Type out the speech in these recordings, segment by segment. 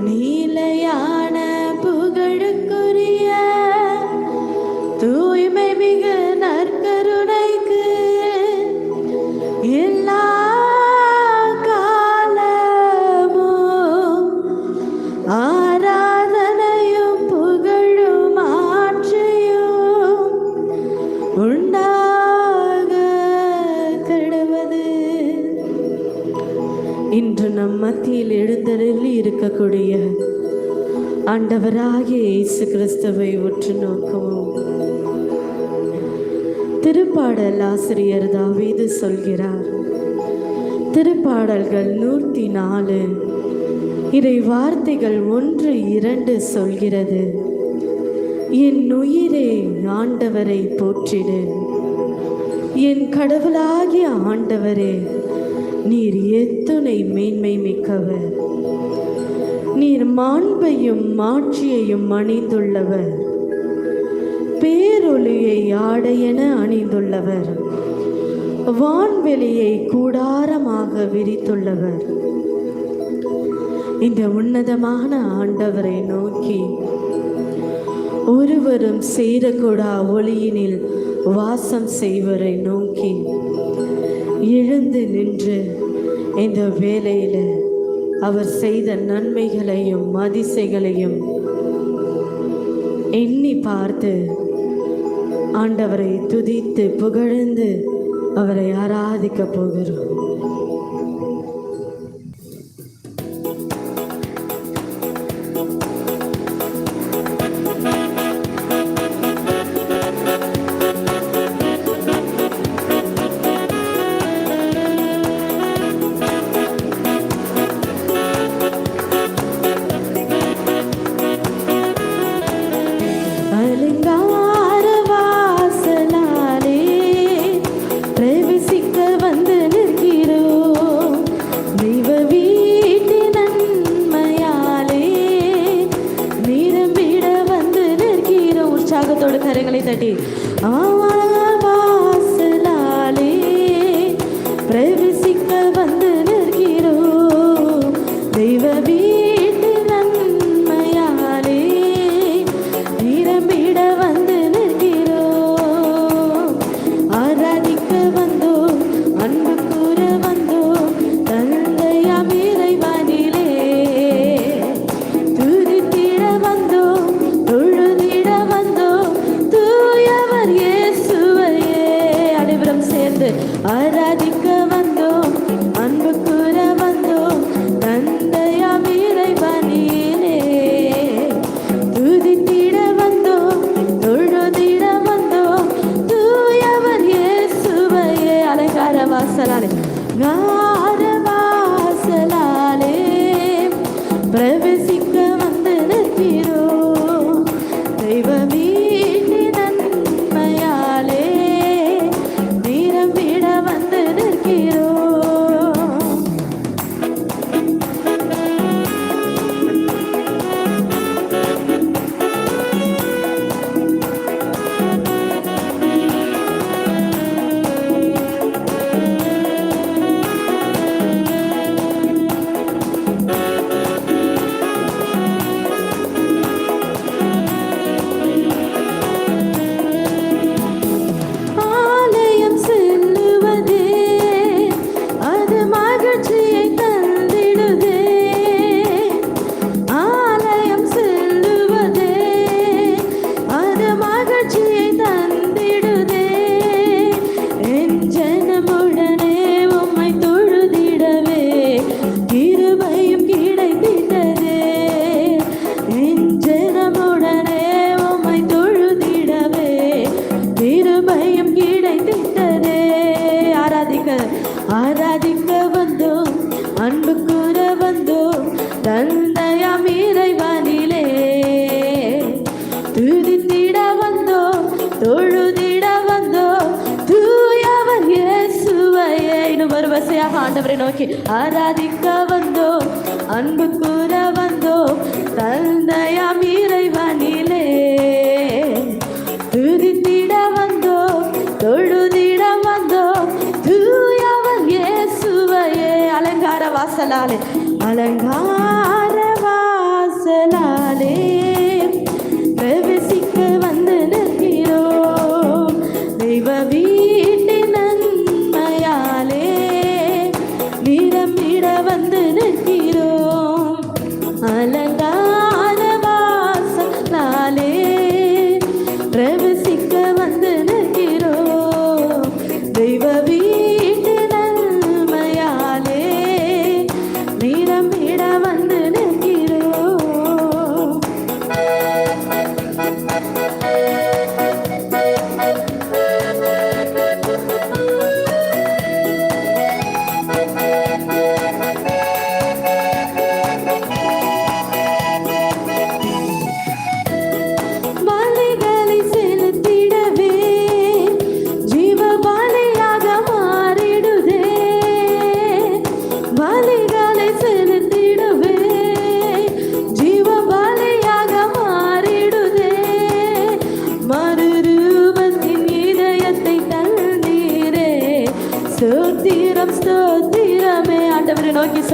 நீலையான புகழுக்குரிய தூய்மை மிகு நற்கருணைக்கு எல்லா காலமும் ஆராதனையும் புகழும் ஆட்சியும் உண்டாக கடவது. இன்று நம் மத்தியில் எழுந்தருளி இருக்கக்கூடிய ஆண்டவராகிய இயேசு கிறிஸ்துவை உற்று நோக்கவும். திருப்பாடல் ஆசிரியர் தாவீது சொல்கிறார், திருப்பாடல்கள் 104 இறை வார்த்தைகள் 1-2 சொல்கிறது, என் உயிரே ஆண்டவரை போற்றிடு, என் கடவுளாகிய ஆண்டவரே நீர் எத்துணை மேன்மை மிக்கவர், நீர் மாண்பையும் மாட்சியையும் அணிந்துள்ளவர், பேரொளியை ஆடையென அணிந்துள்ளவர், வான்வெளியை கூடாரமாக விரித்துள்ளவர். இந்த உன்னதமான ஆண்டவரை நோக்கி ஒருவரும் சேரக்கூடா ஒளியினில் வாசம் செய்வரை நோக்கி எழுந்து நின்று இந்த வேளையில் அவர் செய்த நன்மைகளையும் அதிசயங்களையும் எண்ணி பார்த்து ஆண்டவரை துதித்து புகழ்ந்து அவரை ஆராதிக்க போகிறோம். கரங்களை தட்டி வாசலாலே பிரவேசிக்க வந்து நிற்கிறோம், தெய்வ வீட்டு நன்மையாலே நிரம்பிட வந்து நிற்கிறோம், ஆராதிக்க வந்தோம், அன்பு கூற வந்தோம், தந்தையாம் இறைவனிலே துதித்திட வந்தோம், தொழுதிட வந்தோம், தூயவர் இயேசுவையே அனைவரும் சேர்ந்து ஆராதிக்க வந்தோம், அன்பு கூற வந்தோம், தந்தையாம் இறைவனிலே துதித்திட வந்தோம், தொழுதிட வந்தோம், தூயவர் இயேசுவையே அலங்கார வாசலாலே வாசலாலே பிரவேசிக்க வந்து நிற்கிறோம், தெய்வமே நன்மையாலே நிரம்பிட வந்து நிற்கிறோம். ஆலயம் செல்லுவதே அது மகிழ்ச்சியை தந்திடுதே, ஆலயம் செல்லுவதே அது மகிழ்ச்சியை தந்திடுதே, என் ஜனமுடனே உம்மை தொழுதிடவே கிருபையும் கிடைத்திட்டதே, என் ஜனமுடனே உம்மை தொழுதிடவே கிருபையும் கிடைத்திட்டதே. ஆராதிக்க வந்தோம், அன்பு கூற வந்தோம், தந்தையாம் இறைவனிலே துதித்திட வந்தோம், தொழுதிட வந்தோம், தூயவர் இயேசுவையே. இன்னும் ஒரு வரிசையாக ஆண்டவரை நோக்கி ஆராதிக்க வந்தோம், அன்பு கூற வந்தோம், தந்தையாம் இறைவனிலே துதித்திட வந்தோம், தொழுதிட வந்தோம், தூயவர் இயேசுவையே அலங்கார வாசலாலே அலங்கார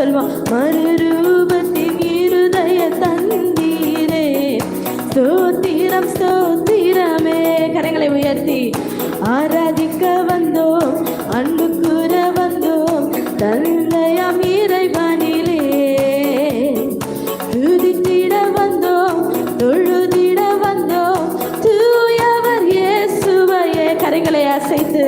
சொல்வோம். மறுரூபத்தின் இருதய தந்தீரே, ஸ்தோத்திரம் ஸ்தோத்திரமே. கரங்களை உயர்த்தி ஆராதிக்க வந்தோம், அன்பு கூற வந்தோம், தந்தையாம் இறைவனிலே துதித்திட வந்தோம், தொழுதிட வந்தோம், தூயவர் இயேசுவையே. கரங்களை அசைத்து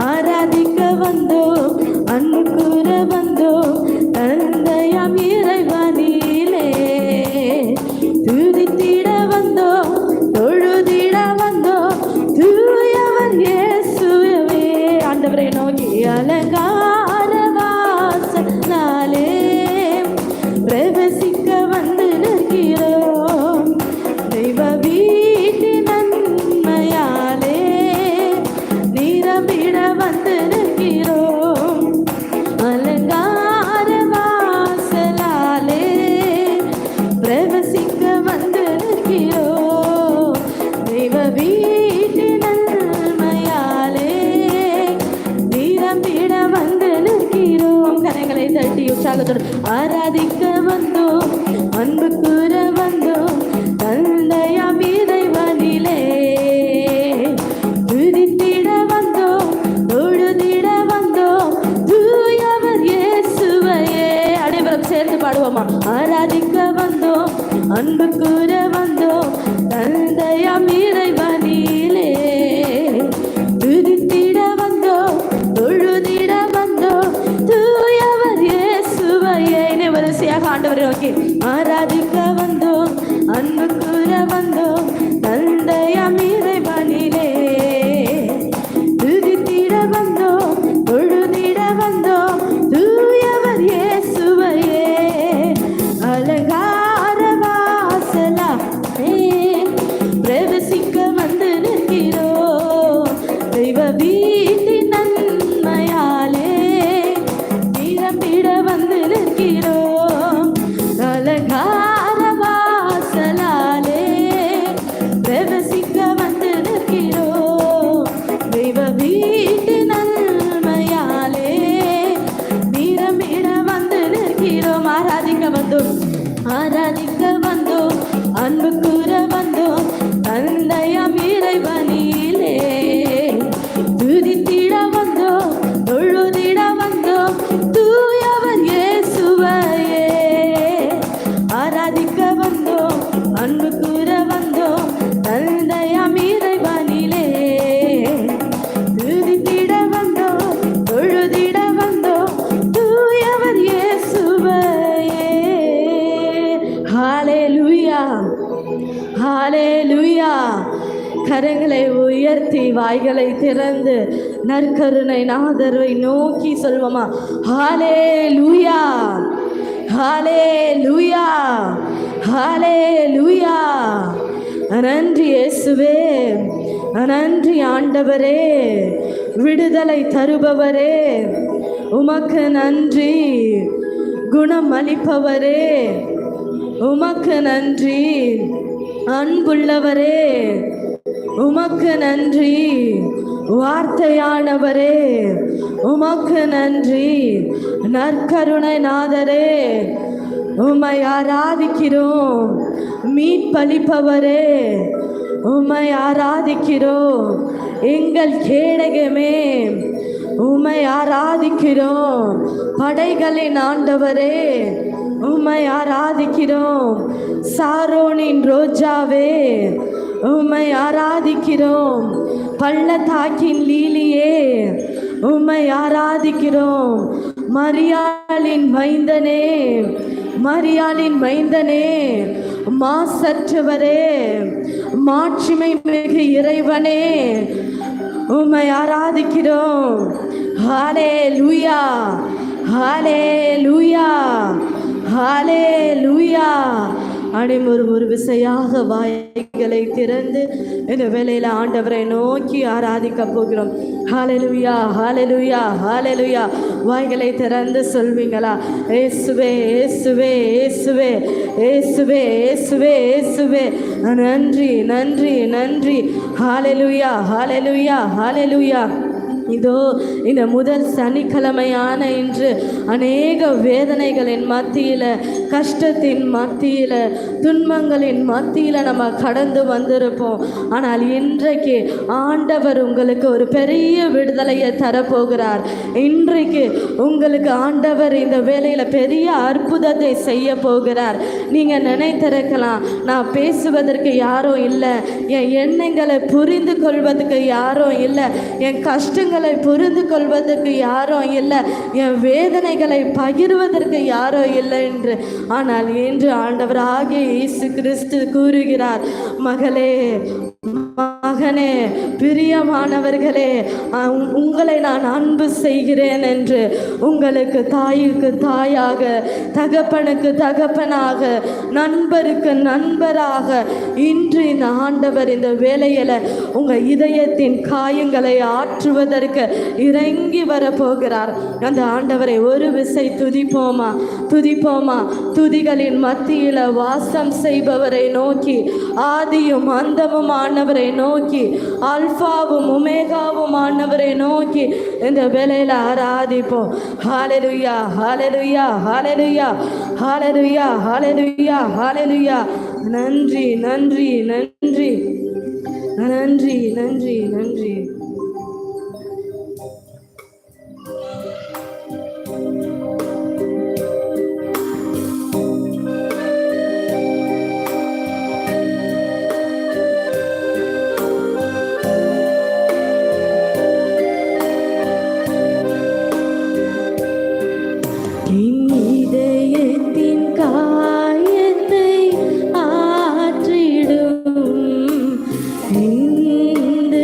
ஆராதிக்க வந்தோம், அன்பு கூற வந்தோம், தந்தையாம் இறைவனிலே துதித்திட வந்தோம், தொழுதிட வந்தோம், தூயவர் இயேசுவே. ஆண்டவரை நோக்கி அலங்கார வாசலாலே பிரவேசிக்க வந்து நிற்கிறோம், தெய்வ வீட்டின் நன்மையாலே நிரம்பிட வந்து நிற்கிறோம். அலங்கார வாசலாலே பிரவேசிக்க வந்து நிற்கிறோம், தெய்வ வீட்டின் நன்மையாலே நிரம்பிட வந்து நிற்கிறோம். கரங்களை தட்டி உற்சாகத்தோடு ஆராதிக்க வந்தோம், அன்பு கூற வந்தோம், தந்தையாம் இறைவனிலே துதித்திட வந்தோம், தொழுதிட வந்தோம், தூயவர் இயேசுவையே. அனைவரும் சேர்ந்து பாடுவோமா? ஆராதிக்க வந்தோம், அன்பு கூற வந்தோம், தந்தையாம் இறைவனிலே துதித்திட வந்தோம், தொழுதிட வந்தோம், தூயவர் இயேசுவையே. வரிசையாக ஆண்டவரை நோக்கி ஆராதிக்க வந்தோம், அன்பு கூற வந்தோம், தந்தையாம் இறைவனிலே துதித்திட வந்தோம், தொழுதிட வந்தோம், தூயவர் இயேசுவையே. அலங்கார வாசலாலே பிரவேசிக்க வந்து நிற்கிறோம், தெய்வ வீட்டின் நன்மையாலே நிரம்பிட வந்து நிற்கிறோம். அலங்கார வாசலாலே பிரவேசிக்க வந்து நிற்கிறோம், தெய்வ வீட்டின் நன்மையாலே நிரம்பிட வந்து நிற்கிறோம். ஆராதிக்க வந்தோம், ஆராதிக்க வந்தோம், அன்பு கூற வந்தோம், தந்தையாம் இறைவனிலே துதித்திட வந்தோம், தொழுதிட வந்தோம், தூயவர் இயேசுவையே. ஆராதிக்க வந்தோம், அன்பு கூற வந்தோம், தந்தையாம் இறைவனிலே துதித்திட வந்தோம், தொழுதிட வந்தோம், தூயவர் இயேசுவையே. ஹல்லேலூயா, ஹல்லேலூயா. கரங்களை உயர்த்தி வாய்களை திறந்து நற்கருணை நாதரை நோக்கி சொல்வோமா? ஹல்லேலூயா, ஹல்லேலூயா, ஹல்லேலூயா. நன்றி இயேசுவே, நன்றி ஆண்டவரே, விடுதலை தருபவரே, உமக்கு நன்றி. குணம் அளிப்பவரே உமக்கு நன்றி. அன்புள்ளவரே உமக்கு நன்றி. வார்த்தையானவரே உமக்கு நன்றி. நற்கருணை நாதரே உம்மை ஆராதிக்கிறோம். மீட்பளிப்பவரே உம்மை ஆராதிக்கிறோம். எங்கள் கேடகமே உம்மை ஆராதிக்கிறோம். படைகளின் ஆண்டவரே உம்மை ஆராதிக்கிறோம். சாரோனின் ரோஜாவே உம்மை ஆராதிக்கிறோம். பள்ளத்தாக்கின் லீலியே உம்மை ஆராதிக்கிறோம். மரியாளின் மைந்தனே, மரியாளின் மைந்தனே, மாசற்றவரே, மாட்சிமை மிகு இறைவனே உம்மை ஆராதிக்கிறோம். ஹல்லேலூயா, ஹல்லேலூயா, ஹல்லேலூயா. ஒரு விசையாக வாய்களை திறந்து இந்த வேளையில் ஆண்டவரை நோக்கி ஆராதிக்க போகிறோம். ஹல்லேலூயா, ஹல்லேலூயா, ஹல்லேலூயா. வாய்களை திறந்து சொல்வீங்களா? இயேசுவே, இயேசுவே, இயேசுவே, இயேசுவே, இயேசுவே, இயேசுவே. நன்றி, நன்றி, நன்றி. ஹல்லேலூயா, ஹல்லேலூயா, ஹல்லேலூயா. இதோ இந்த முதல் சனிக்கிழமையான இன்று அநேக வேதனைகளின் மத்தியில், கஷ்டத்தின் மத்தியில், துன்பங்களின் மத்தியில் நம்ம கடந்து வந்திருப்போம். ஆனால் இன்றைக்கு ஆண்டவர் உங்களுக்கு ஒரு பெரிய விடுதலையை தரப்போகிறார். இன்றைக்கு உங்களுக்கு ஆண்டவர் இந்த வேளையில் பெரிய அற்புதத்தை செய்ய போகிறார். நீங்கள் நினைத்திருக்கலாம், நான் பேசுவதற்கு யாரும் இல்லை, என் எண்ணங்களை புரிந்து கொள்வதற்கு யாரும் இல்லை, என் கஷ்டங்களை புரிந்து கொள்வதற்கு யாரும் இல்லை, என் வேதனைகளை பகிர்வதற்கு யாரும் இல்லை என்று. ஆனால் இன்று ஆண்டவராகிய இயேசு கிறிஸ்து கூறுகிறார், மகளே, மகனே, பிரியமானவர்களே, உங்களை நான் அன்பு செய்கிறேன் என்று. உங்களுக்கு தாய்க்கு தாயாக, தகப்பனுக்கு தகப்பனாக, நண்பருக்கு நண்பராக இன்று இந்த ஆண்டவர் இந்த வேளையில் உங்கள் இதயத்தின் காயங்களை ஆற்றுவதற்கு இறங்கி வரப்போகிறார். அந்த ஆண்டவரை ஒரு விசை துதிப்போமா, துதிப்போமா. துதிகளின் மத்தியில் வாசம் செய்பவரை நோக்கி, ஆதியும் அந்தமும் ஆனவரை நோக்கி, அல்பாவும் உமேகாவும் ஆனவரை நோக்கி இந்த வேளையில் ஆராதிப்போம். ஹல்லேலூயா, ஹல்லேலூயா, ஹல்லேலூயா, ஹல்லேலூயா, ஹல்லேலூயா, ஹல்லேலூயா. நன்றி, நன்றி, நன்றி, நன்றி, நன்றி, நன்றி. இந்த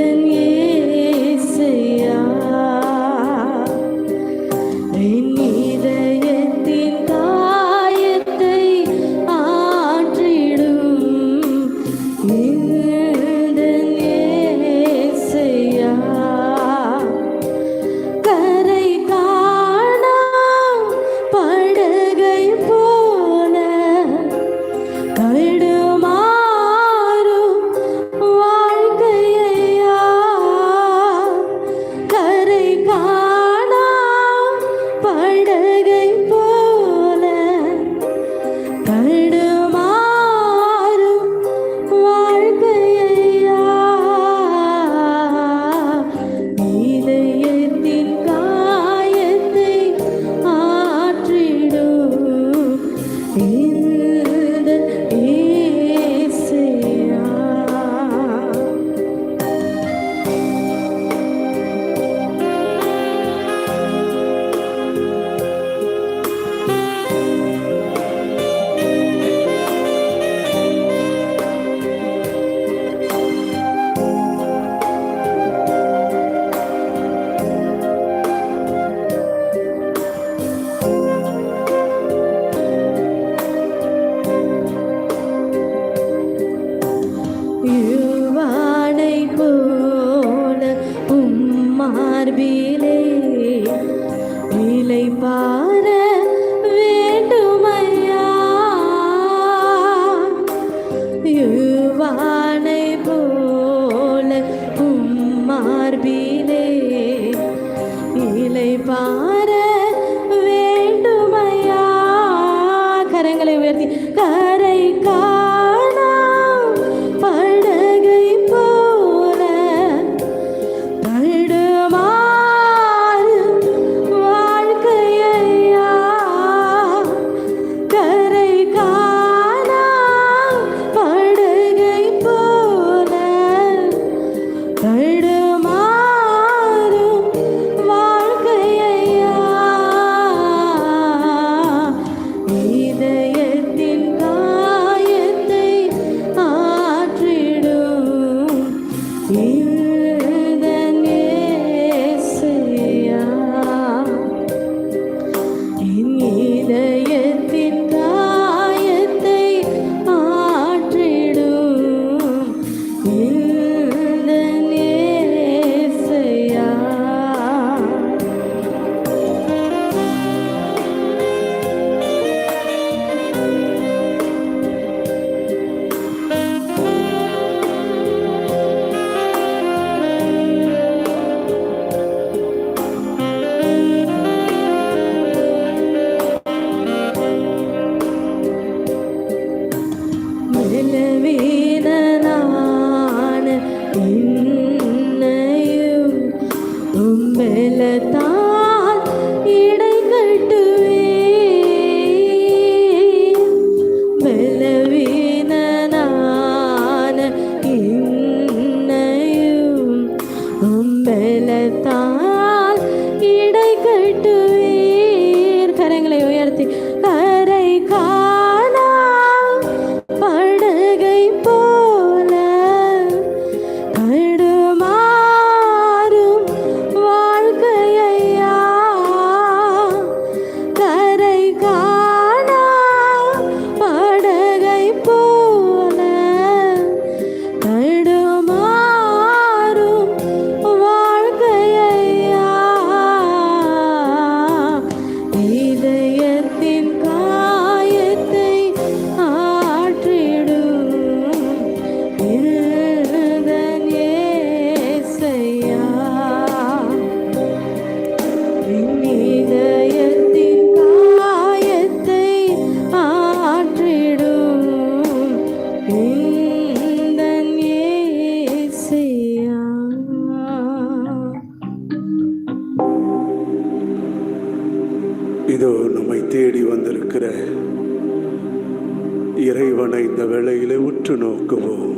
உற்று நோக்குவோம்.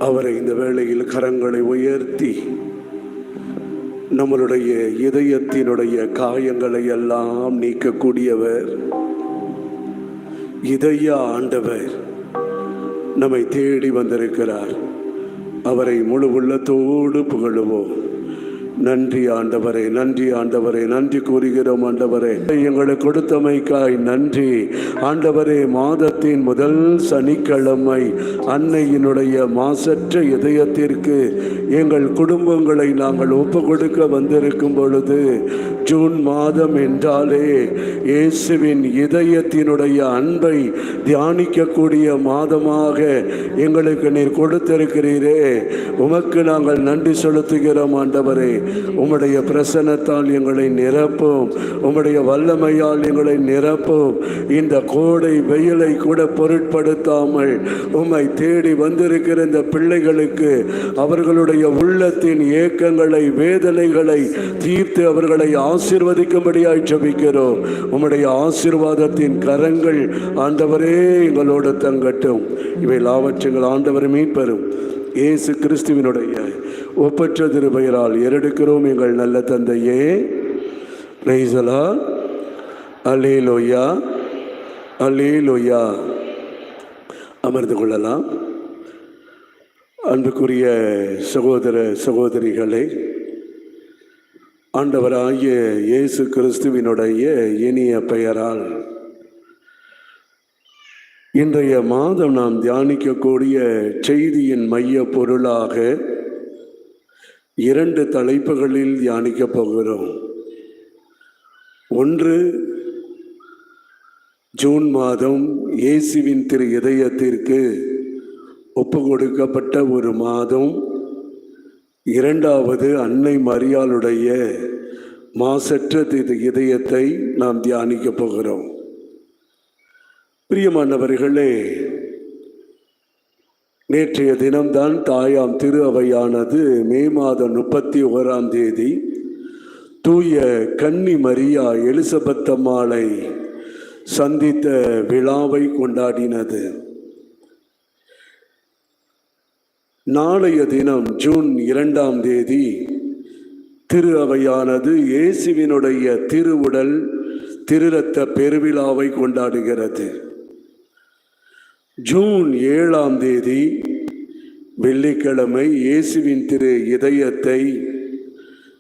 அவரை இந்த வேளையில் கரங்களை உயர்த்தி நம்மளுடைய இதயத்தினுடைய காயங்களை எல்லாம் நீக்கக்கூடியவர் இதய ஆண்டவர் நம்மை தேடி வந்திருக்கிறார். அவரை முழு உள்ளத்தோடு புகழுவோம். நன்றி ஆண்டவரே, நன்றி ஆண்டவரே, நன்றி கூறுகிறோம் ஆண்டவரே. எங்களுக்கு கொடுத்தமைக்காய் நன்றி ஆண்டவரே. மாதத்தின் முதல் சனிக்கிழமை அன்னையினுடைய மாசற்ற இதயத்திற்கு எங்கள் குடும்பங்களை நாங்கள் ஒப்பு கொடுக்க வந்திருக்கும் பொழுது, ஜூன் மாதம் என்றாலே இயேசுவின் இதயத்தினுடைய அன்பை தியானிக்கக்கூடிய மாதமாக எங்களுக்கு நீர் கொடுத்திருக்கிறீரே, உமக்கு நாங்கள் நன்றி செலுத்துகிறோம் ஆண்டவரே. உம்முடைய பிரசன்னத்தால் எங்களை நிரப்பும், உம்முடைய வல்லமையால் எங்களை நிரப்பும். இந்த கோடை வெயிலை கூட பொருட்படுத்தாமல் உம்மை தேடி வந்திருக்கிற இந்த பிள்ளைகளுக்கு அவர்களுடைய உள்ளத்தின் ஏக்கங்களை, வேதனைகளை தீர்த்து அவர்களை ஆசீர்வதிக்கும்படியாய் ஜெபிக்கிறோம். உம்முடைய ஆசீர்வாதத்தின் கரங்கள் ஆண்டவரே எங்களோடு தங்கட்டும். இவை எல்லாவற்றையும் ஆண்டவர் மீட்பெறும் இயேசு கிறிஸ்துவினுடைய ஒப்பற்ற திருப்பெயரால் ஏறெடுக்கிறோம் எங்கள் நல்ல தந்தையே. Praise the Lord. Hallelujah, hallelujah. அமர்ந்து கொள்ளலாம். அன்புக்குரிய சகோதர சகோதரிகளே, ஆண்டவராகிய இயேசு கிறிஸ்துவினுடைய இனிய பெயரால் இன்றைய மாதம் நாம் தியானிக்கக்கூடிய செய்தியின் மைய பொருளாக 2 தலைப்புகளில் தியானிக்கப் போகிறோம். ஒன்று, ஜூன் மாதம் இயேசுவின் திரு இதயத்திற்கு ஒப்பு கொடுக்கப்பட்ட ஒரு மாதம். இரண்டாவது, அன்னை மரியாளுடைய மாசற்ற இதயத்தை நாம் தியானிக்கப் போகிறோம். பிரியமானவர்களே, நேற்றைய தினம்தான் தாயாம் திரு அவையானது மே மாதம் 31ஆம் தேதி தூய கன்னி மரியா எலிசபெத் அம்மாளை சந்தித்த விழாவை கொண்டாடினது. நாளைய தினம் ஜூன் 2ஆம் தேதி திரு அவையானது இயேசுவினுடைய திருவுடல் திருரத்த பெருவிழாவை கொண்டாடுகிறது. ஜூன் 7ஆம் தேதி வெள்ளிக்கிழமை இயேசுவின் திரு இதயத்தை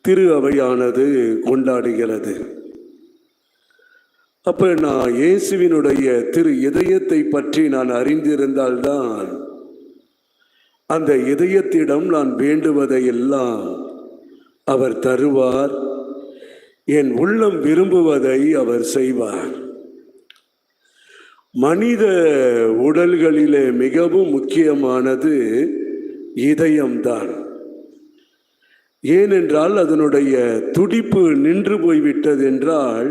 திரு அவையானது கொண்டாடுகிறது. அப்ப நான் இயேசுவினுடைய திரு இதயத்தை பற்றி நான் அறிந்திருந்தால்தான் அந்த இதயத்திடம் நான் வேண்டுவதையெல்லாம் அவர் தருவார். என் உள்ளம் விரும்புவதை அவர் செய்வார். மனித உடல்களிலே மிகவும் முக்கியமானது இதயம்தான். ஏனென்றால் அதனுடைய துடிப்பு நின்று போய்விட்டது என்றால்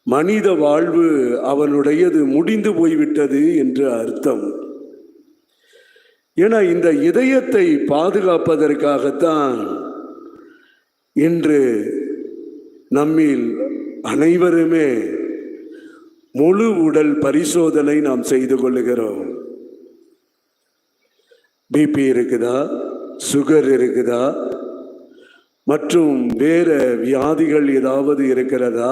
மனித வாழ்வு அவனுடையது முடிந்து போய்விட்டது என்று அர்த்தம். ஏன்னா இந்த இதயத்தை பாதுகாப்பதற்காகத்தான் இன்று நம்மில் அனைவருமே முழு உடல் பரிசோதனை நாம் செய்து கொள்ளுகிறோம். பிபி இருக்குதா, சுகர் இருக்குதா, மற்றும் வேற வியாதிகள் ஏதாவது இருக்கிறதா,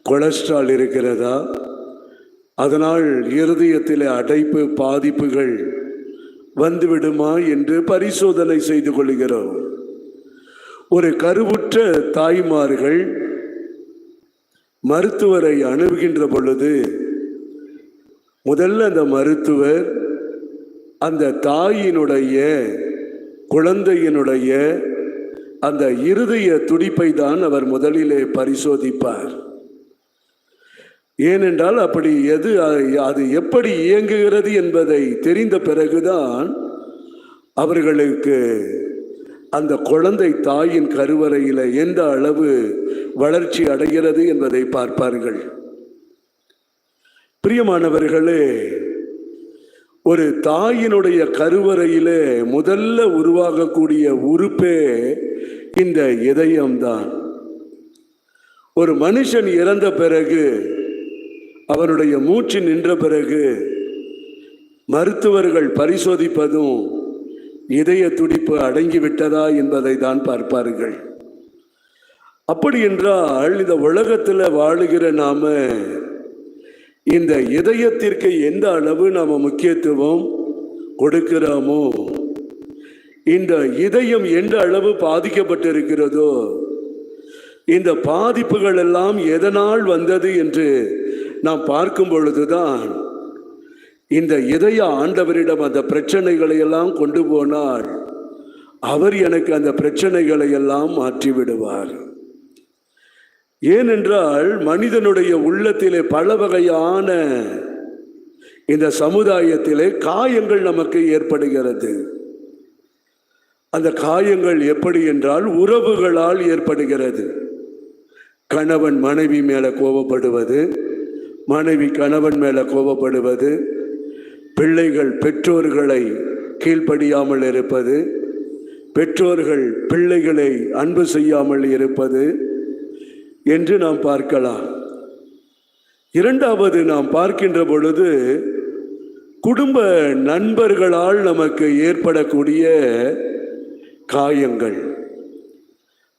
கொலஸ்ட்ரால் இருக்கிறதா, அதனால் இருதயத்தில் அடைப்பு பாதிப்புகள் வந்துவிடுமா என்று பரிசோதனை செய்து கொள்கிறோம். ஒரு கருவுற்ற தாய்மார்கள் மருத்துவரை அணுகுகின்ற பொழுது முதல்ல அந்த மருத்துவர் அந்த தாயினுடைய குழந்தையினுடைய அந்த இருதய துடிப்பை தான் அவர் முதலிலே பரிசோதிப்பார். ஏனென்றால் அப்படி அது எப்படி இயங்குகிறது என்பதை தெரிந்த பிறகுதான் அவர்களுக்கு அந்த குழந்தை தாயின் கருவறையில் எந்த அளவு வளர்ச்சி அடைகிறது என்பதை பார்ப்பார்கள். பிரியமானவர்களே, ஒரு தாயினுடைய கருவறையிலே முதல்ல உருவாகக்கூடிய உறுப்பே இந்த இதயம்தான். ஒரு மனுஷன் இறந்த பிறகு அவனுடைய மூச்சு நின்ற பிறகு மருத்துவர்கள் பரிசோதிப்பதும் இதய துடிப்பு அடங்கிவிட்டதா என்பதை தான் பார்ப்பார்கள். அப்படி என்றால் இந்த உலகத்தில் வாழுகிற நாம இந்த இதயத்திற்கு எந்த அளவு நாம முக்கியத்துவம் கொடுக்கிறோமோ, இந்த இதயம் எந்த அளவு பாதிக்கப்பட்டிருக்கிறதோ, இந்த பாதிப்புகள் எல்லாம் எதனால் வந்தது என்று நாம் பார்க்கும் பொழுதுதான் இந்த இதய ஆண்டவரிடம் அந்த பிரச்சனைகளை எல்லாம் கொண்டு போனால் அவர் எனக்கு அந்த பிரச்சனைகளை எல்லாம் மாற்றி விடுவார். ஏனென்றால் மனிதனுடைய உள்ளத்திலே பல வகையான இந்த சமுதாயத்திலே காயங்கள் நமக்கு ஏற்படுகிறது. அந்த காயங்கள் எப்படி என்றால் உறவுகளால் ஏற்படுகிறது. கணவன் மனைவி மேலே கோபப்படுவது, மனைவி கணவன் மேலே கோபப்படுவது, பிள்ளைகள் பெற்றோர்களை கீழ்ப்படியாமல் இருப்பது, பெற்றோர்கள் பிள்ளைகளை அன்பு செய்யாமல் இருப்பது என்று நாம் பார்க்கலாம். இரண்டாவது நாம் பார்க்கின்ற பொழுது குடும்ப நண்பர்களால் நமக்கு ஏற்படக்கூடிய காயங்கள்,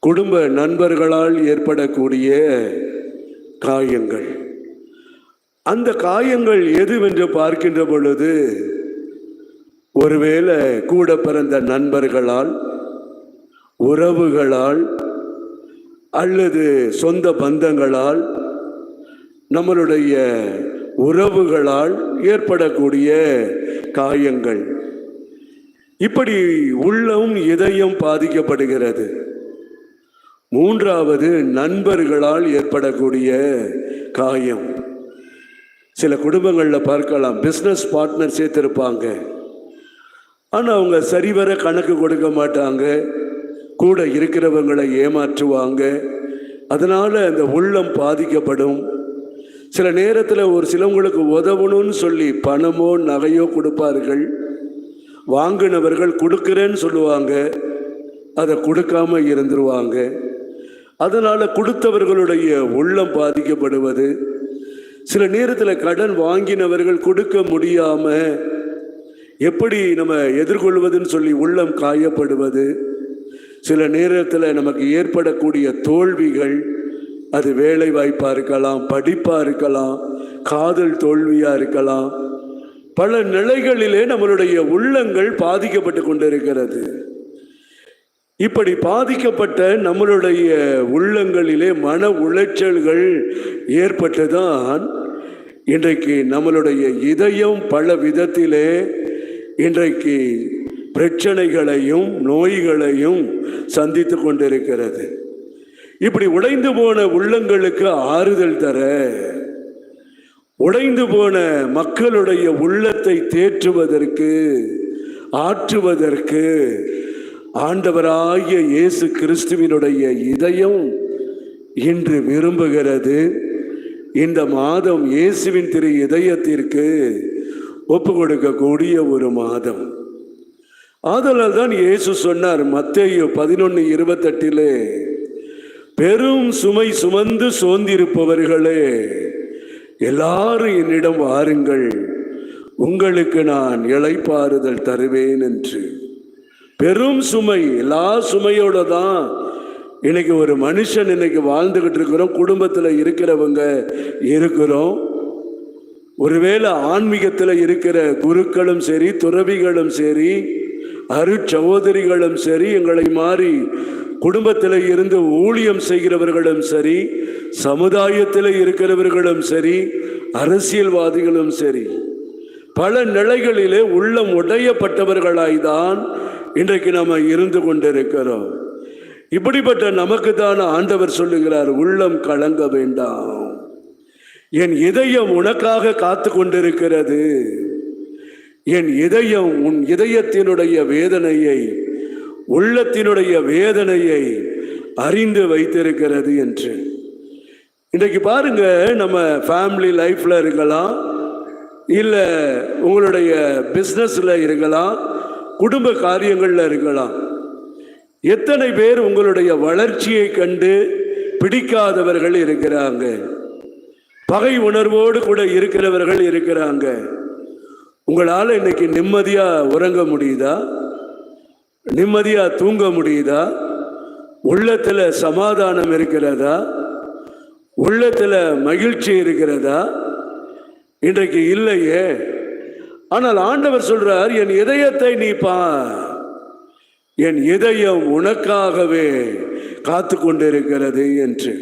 குடும்ப நண்பர்களால் ஏற்படக்கூடிய காயங்கள். அந்த காயங்கள் எதுவென்று பார்க்கின்ற பொழுது ஒருவேளை கூட பிறந்த நண்பர்களால், உறவுகளால் அல்லது சொந்த பந்தங்களால், நம்மளுடைய உறவுகளால் ஏற்படக்கூடிய காயங்கள். இப்படி உள்ளம் இதயம் பாதிக்கப்படுகிறது. மூன்றாவது நண்பர்களால் ஏற்படக்கூடிய காயம். சில குடும்பங்களில் பார்க்கலாம், பிஸ்னஸ் பார்ட்னர் சேர்த்திருப்பாங்க, ஆனால் அவங்க சரிவர கணக்கு கொடுக்க மாட்டாங்க, கூட இருக்கிறவங்களை ஏமாற்றுவாங்க. அதனால் அந்த உள்ளம் பாதிக்கப்படும். சில நேரத்தில் ஒரு சிலவங்களுக்கு உதவணும்னு சொல்லி பணமோ நகையோ கொடுப்பார்கள். வாங்கினவர்கள் கொடுக்குறேன்னு சொல்லுவாங்க, அதை கொடுக்காம இருந்துருவாங்க. அதனால் கொடுத்தவர்களுடைய உள்ளம் பாதிக்கப்படுவது. சில நேரத்தில் கடன் வாங்கினவர்கள் கொடுக்க முடியாமல் எப்படி நம்ம எதிர்கொள்வதுன்னு சொல்லி உள்ளம் காயப்படுவது. சில நேரத்தில் நமக்கு ஏற்படக்கூடிய தோல்விகள், அது வேலை வாய்ப்பாக இருக்கலாம், படிப்பாக இருக்கலாம், காதல் தோல்வியாக இருக்கலாம். பல நிலைகளிலே நம்மளுடைய உள்ளங்கள் பாதிக்கப்பட்டு கொண்டிருக்கிறது. இப்படி பாதிக்கப்பட்ட நம்மளுடைய உள்ளங்களிலே மன உளைச்சல்கள் ஏற்பட்டுதான் இன்றைக்கு நம்மளுடைய இதயம் பல விதத்திலே இன்றைக்கு பிரச்சனைகளையும் நோய்களையும் சந்தித்து கொண்டிருக்கிறது. இப்படி உடைந்து போன உள்ளங்களுக்கு ஆறுதல் தர, உடைந்து போன மக்களுடைய உள்ளத்தை தேற்றுவதற்கு, ஆற்றுவதற்கு ஆண்டவராகிய இயேசு கிறிஸ்துவினுடைய இதயம் இன்று விரும்புகிறது. இந்த மாதம் இயேசுவின் திரு இதயத்திற்கு ஒப்பு கொடுக்கக்கூடிய ஒரு மாதம். ஆதலால் தான் இயேசு சொன்னார் மத்தேயு 11:28, பெரும் சுமை சுமந்து சோர்ந்திருப்பவர்களே எல்லாரும் என்னிடம் வாருங்கள், உங்களுக்கு நான் இளைப்பாறுதல் தருவேன் என்று. பெரும் சுமை, எல்லா சுமையோட தான் இன்னைக்கு ஒரு மனுஷன் இன்னைக்கு வாழ்ந்துகிட்டு இருக்கிறோம். குடும்பத்தில் இருக்கிறவங்க இருக்கிறோம். ஒருவேளை ஆன்மீகத்தில் இருக்கிற குருக்களும் சரி, துறவிகளும் சரி, அருட்சகோதரிகளும் சரி, எங்களை மாறி குடும்பத்தில் இருந்து ஊழியம் செய்கிறவர்களும் சரி, சமுதாயத்தில் இருக்கிறவர்களும் சரி, அரசியல்வாதிகளும் சரி, பல நிலைகளிலே உள்ளம் உடையப்பட்டவர்களாய்தான் இன்றைக்கு நம்ம இருந்து கொண்டிருக்கிறோம். இப்படிப்பட்ட நமக்கு தான் ஆண்டவர் சொல்லுகிறார், உள்ளம் கலங்க வேண்டாம், என் இதயம் உனக்காக காத்து கொண்டிருக்கிறது, என் இதயம் உன் இதயத்தினுடைய வேதனையை, உள்ளத்தினுடைய வேதனையை அறிந்து வைத்திருக்கிறது என்று. இன்றைக்கு பாருங்க, நம்ம ஃபேமிலி லைஃப்ல இருக்கலாம், இல்லை உங்களுடைய பிஸ்னஸில் இருக்கலாம், குடும்ப காரியங்களில் இருக்கலாம். எத்தனை பேர் உங்களுடைய வளர்ச்சியை கண்டு பிடிக்காதவர்கள் இருக்கிறாங்க. பகை உணர்வோடு கூட இருக்கிறவர்கள் இருக்கிறாங்க. உங்களால் இன்னைக்கு நிம்மதியா உறங்க முடியுதா? நிம்மதியா தூங்க முடியுதா? உள்ளத்துல சமாதானம் இருக்கிறதா? உள்ளத்துல மகிழ்ச்சி இருக்கிறதா? இன்றைக்கு இல்லையே. ஆனால் ஆண்டவர் சொல்றார், என் இதயத்தை நீ பார், என் இதயம் உனக்காகவே காத்து கொண்டிருக்கிறது என்று.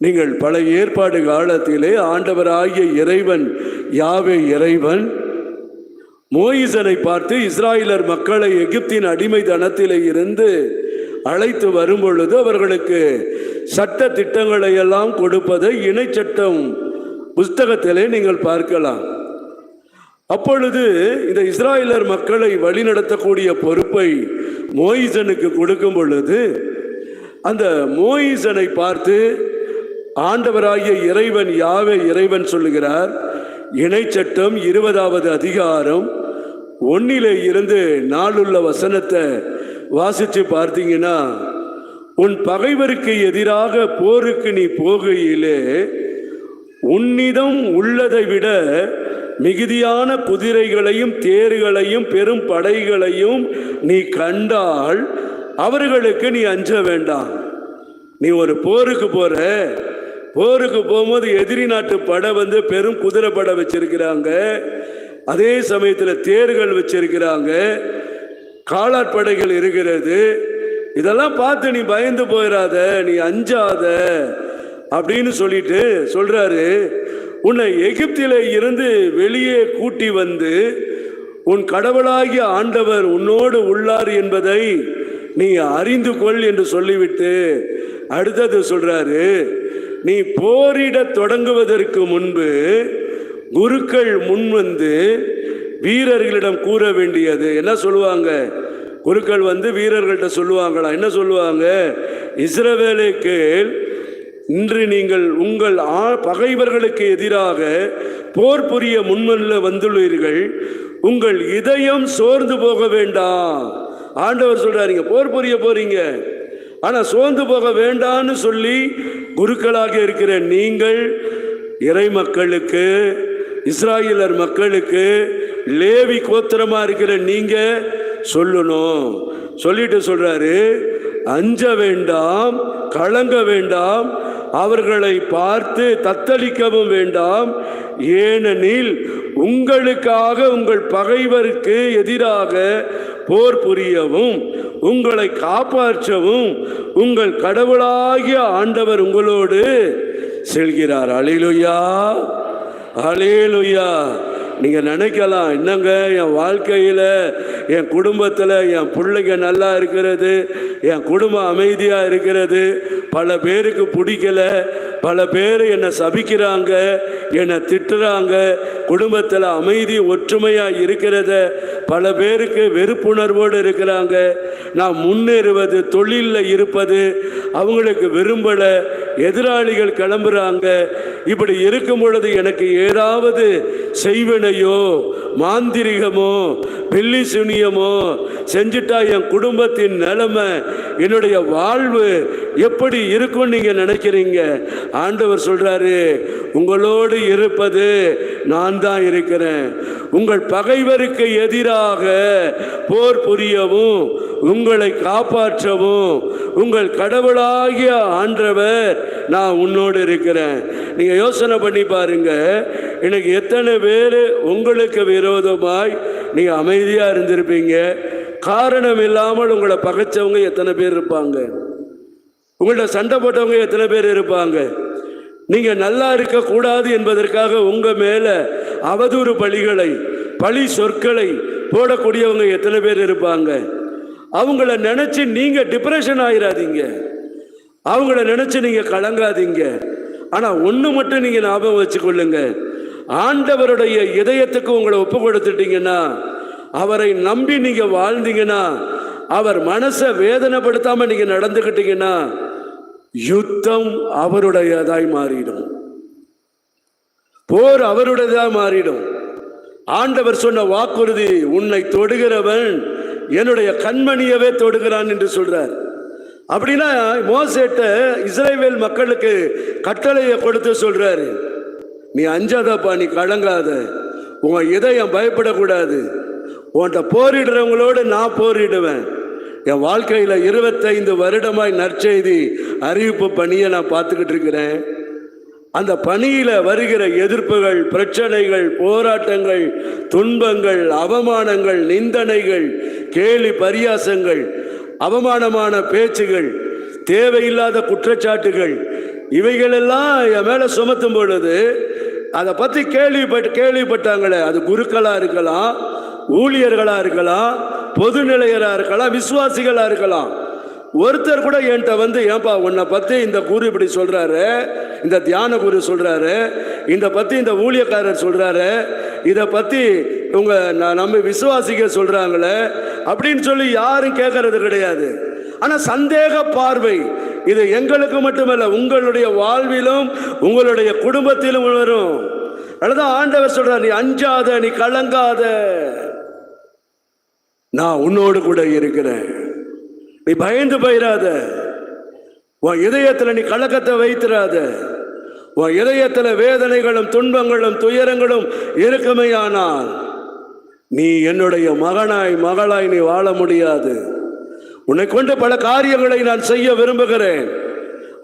நீங்கள் பழைய ஏற்பாடு காலத்திலே ஆண்டவராகிய இறைவன், யாவே இறைவன், மோயிசனை பார்த்து இஸ்ராயலர் மக்களை எகிப்தின் அடிமைத்தனத்திலே இருந்து அழைத்து வரும் பொழுது அவர்களுக்கு சட்ட திட்டங்களை எல்லாம் கொடுப்பதை இணைச்சட்டம் புஸ்தகத்திலே நீங்கள் பார்க்கலாம். அப்பொழுது இந்த இஸ்ராயலர் மக்களை வழிநடத்தக்கூடிய பொறுப்பை மோயிசனுக்கு கொடுக்கும் பொழுது அந்த மோயிசனை பார்த்து ஆண்டவராகிய இறைவன், யாவே இறைவன் சொல்லுகிறார், இணைச்சட்டம் 20வது அதிகாரம் 1 இருந்து 4 வசனத்தை வாசித்து பார்த்தீங்கன்னா, உன் பகைவருக்கு எதிராக போருக்கு நீ போகையிலே உன்னிடம் உள்ளதை விட மிகுதியான குதிரைகளையும் தேர்களையும் பெரும் படைகளையும் நீ கண்டால் அவர்களுக்கு நீ அஞ்ச வேண்டாம். நீ ஒரு போருக்கு போகும்போது எதிரி நாட்டு படை பெரும் குதிரை படை வச்சிருக்கிறாங்க, அதே சமயத்தில் தேர்கள் வச்சிருக்கிறாங்க, காலாட்படைகள் இருக்கிறது. இதெல்லாம் பார்த்து நீ பயந்து போயிடாத, நீ அஞ்சாத அப்படின்னு சொல்லிட்டு சொல்றாரு, உன்னை எகிப்திலே இருந்து வெளியே கூட்டி வந்து உன் கடவுளாகிய ஆண்டவர் உன்னோடு உள்ளார் என்பதை நீ அறிந்து கொள் என்று சொல்லிவிட்டு அடுத்தது சொல்றாரு, நீ போரிட தொடங்குவதற்கு முன்பு குருக்கள் முன் வந்து வீரர்களிடம் கூற வேண்டியது என்ன சொல்லுவாங்க? குருக்கள் வீரர்கள்ட்ட சொல்லுவாங்களா? என்ன சொல்லுவாங்க? இஸ்ரவேலுக்கு இன்று நீங்கள் உங்கள் பகைவர்களுக்கு எதிராக போர் புரிய முன்வல்ல வந்துள்ளீர்கள், உங்கள் இதயம் சோர்ந்து போக வேண்டாம். ஆண்டவர் சொல்றாரு, போர் புரிய போறீங்க, ஆனா சோர்ந்து போக வேண்டான்னு சொல்லி குருக்களாக இருக்கிற நீங்கள் இறை மக்களுக்கு, இஸ்ராயலர் மக்களுக்கு, லேவி கோத்திரமா இருக்கிற நீங்க சொல்லணும். சொல்லிட்டு சொல்றாரு, அஞ்ச வேண்டாம், கலங்க வேண்டாம், அவர்களை பார்த்து தத்தளிக்கவும் வேண்டாம், ஏனெனில் உங்களுக்காக உங்கள் பகைவருக்கு எதிராக போர் புரியவும் உங்களை காப்பாற்றவும் உங்கள் கடவுளாகிய ஆண்டவர் உங்களோடு செல்கிறார். அல்லேலூயா, அல்லேலூயா. நீங்க நினைக்கலாம், என்னங்க என் வாழ்க்கையில, என் குடும்பத்தில் என் பிள்ளைங்க நல்லா இருக்கிறது, என் குடும்பம் அமைதியா இருக்கிறது, பல பேருக்கு பிடிக்கல, பல பேர் என்னை சபிக்கிறாங்க, என்னை திட்டுறாங்க, குடும்பத்தில் அமைதி ஒற்றுமையா இருக்கிறத பல பேருக்கு வெறுப்புணர்வோடு இருக்கிறாங்க, நான் முன்னேறுவது, தொழிலில் இருப்பது அவங்களுக்கு விரும்பல, எதிராளிகள் கிளம்புறாங்க. இப்படி இருக்கும் பொழுது எனக்கு ஏதாவது செய்வனையோ மாந்திரிகமோ பில்லி சுனியமோ செஞ்சுட்டா என் குடும்பத்தின் நிலைமை, என்னுடைய வாழ்வு எப்படி இருக்கும் நீங்க நினைக்கிறீங்க? ஆண்டவர் சொல்றாரு, உங்களோடு இருப்பது நான் தான் இருக்கிறேன். உங்கள் பகைவருக்கு எதிராக போர் புரியவும் உங்களை காப்பாற்றவும் உங்கள் கடவுளாகிய ஆண்டவர் நான் உன்னோடு இருக்கிறேன். நீங்க யோசனை பண்ணி பாருங்க, இன்னைக்கு எத்தனை பேர் உங்களுக்கு விரோதமாய் நீங்க அமைதியா இருந்திருப்பீங்க, காரணம் இல்லாமல் உங்களை பகைச்சவங்க எத்தனை பேர் இருப்பாங்க, உங்கள்ட்ட சண்டை போட்டவங்க எத்தனை பேர் இருப்பாங்க, நீங்க நல்லா இருக்க கூடாது என்பதற்காக உங்க மேல அவதூறு பழிகளை, பழி சொற்களை போடக்கூடியவங்க எத்தனை பேர் இருப்பாங்க. அவங்கள நினைச்சு நீங்க டிப்ரெஷன் ஆயிராதீங்க, அவங்கள நினைச்சு நீங்க கலங்காதீங்க. ஆனா ஒண்ணு மட்டும் நீங்க ஞாபகம் வச்சுக்கொள்ளுங்க, ஆண்டவருடைய இதயத்துக்கு உங்களை ஒப்பு கொடுத்துட்டீங்கன்னா, அவரை நம்பி நீங்க வாழ்ந்தீங்கன்னா, அவர் மனசை வேதனைப்படுத்தாம நீங்க நடந்துக்கிட்டீங்கன்னா, யுத்தம் அவருடையதாய் மாறிடும், போர் அவருடையதாய் மாறிடும். ஆண்டவர் சொன்ன வாக்குறுதி, உன்னை தொடுகிறவன் என்னுடைய கண்மணியவே தொடுகிறான் என்று சொல்றார். அப்படின்னா மோசேட்ட இஸ்ரவேல் மக்களுக்கு கட்டளையை கொடுத்து சொல்றாரு, நீ அஞ்சாதப்பா, நீ கலங்காத, உன் இதயம் பயப்படக்கூடாது, உன்கிட்ட போரிடுறவங்களோடு நான் போரிடுவேன். என் வாழ்க்கையில் 25 வருடமாய் நற்செய்தி அறிவிப்பு பணியை நான் பார்த்துக்கிட்டு இருக்கிறேன். அந்த பணியில் வருகிற எதிர்ப்புகள், பிரச்சனைகள், போராட்டங்கள், துன்பங்கள், அவமானங்கள், நிந்தனைகள், கேலி பரியாசங்கள், அவமானமான பேச்சுகள், தேவையில்லாத குற்றச்சாட்டுகள், இவைகளெல்லாம் என் மேலே சுமத்தும் பொழுது அதை பற்றி கேள்விப்பட்டாங்களே, அது குருக்களாக இருக்கலாம், ஊழியர்களாக இருக்கலாம், பொதுநிலையராக இருக்கலாம், விசுவாசிகளாக இருக்கலாம். ஒருத்தர் கூட என்கிட்ட வந்து, ஏன்பா உன்னை பற்றி இந்த குரு இப்படி சொல்கிறாரு, இந்த தியான குரு சொல்கிறாரு, இதை பற்றி இந்த ஊழியக்காரர் சொல்கிறாரு, இதை பற்றி நம்ம விசுவாசிக்க சொல்கிறாங்களே அப்படின்னு சொல்லி யாரும் கேட்கறது கிடையாது. ஆனால் சந்தேக பார்வை இது எங்களுக்கு மட்டுமல்ல, உங்களுடைய வாழ்விலும் உங்களுடைய குடும்பத்திலும் வரும். அதுதான் ஆண்டவர் சொல்றார், நீ அஞ்சாத, நீ கலங்காத, நான் உன்னோடு கூட இருக்கிறேன், நீ பயந்து போயிடாத, உன் இதயத்தில் நீ கலக்கத்தை வைத்திராத, உன் இதயத்தில் வேதனைகளும் துன்பங்களும் துயரங்களும் இருக்குமையானால் நீ என்னுடைய மகனாய் மகளாய் நீ வாழ முடியாது. உன்னை கொண்டு பல காரியங்களை நான் செய்ய விரும்புகிறேன்.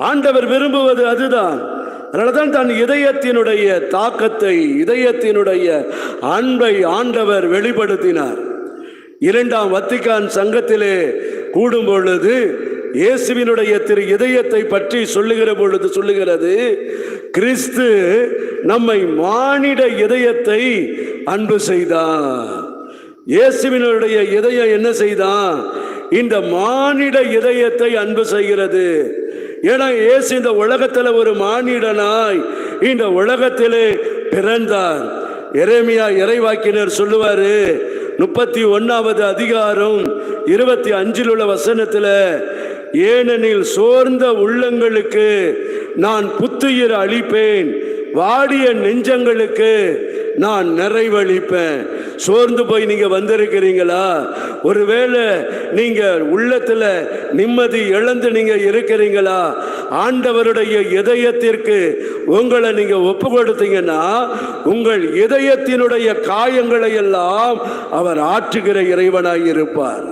ஆண்டவர் விரும்புவது அதுதான். அதனால்தான் தன் இதயத்தினுடைய தாக்கத்தை, இதயத்தினுடைய அன்பை ஆண்டவர் வெளிப்படுத்தினார். 2ஆம் வத்திக்கான் சங்கத்திலே கூடும் பொழுது இயேசுவினுடைய திரு இதயத்தை பற்றி சொல்லுகிற பொழுது சொல்லுகிறது, கிறிஸ்து நம்மை மானிட இதயத்தை அன்பு செய்தார். இயேசுவினுடைய இதயம் என்ன செய்தான்? இந்த மானிட இதயத்தை அன்பு செய்கிறது. ஏன்னா இயேசு இந்த உலகத்தில் ஒரு மானிடனாய் இந்த உலகத்திலே பிறந்தார். எரேமியா இறைவாக்கினர் சொல்லுவாரு, 31வது அதிகாரம் 25 உள்ள வசனத்தில், ஏனெனில் சோர்ந்த உள்ளங்களுக்கு நான் புத்துயிர் அளிப்பேன், வாடிய நெஞ்சங்களுக்கு நான் நிறைவளிப்பேன். சோர்ந்து போய் நீங்க வந்திருக்கிறீங்களா? ஒருவேளை நீங்க உள்ளத்துல நிம்மதி இழந்து நீங்க இருக்கிறீங்களா? ஆண்டவருடைய இதயத்திற்கு உங்களை நீங்க ஒப்பு கொடுத்தீங்கன்னா உங்கள் இதயத்தினுடைய காயங்களை எல்லாம் அவர் ஆற்றுகிற இறைவனாய் இருப்பார்.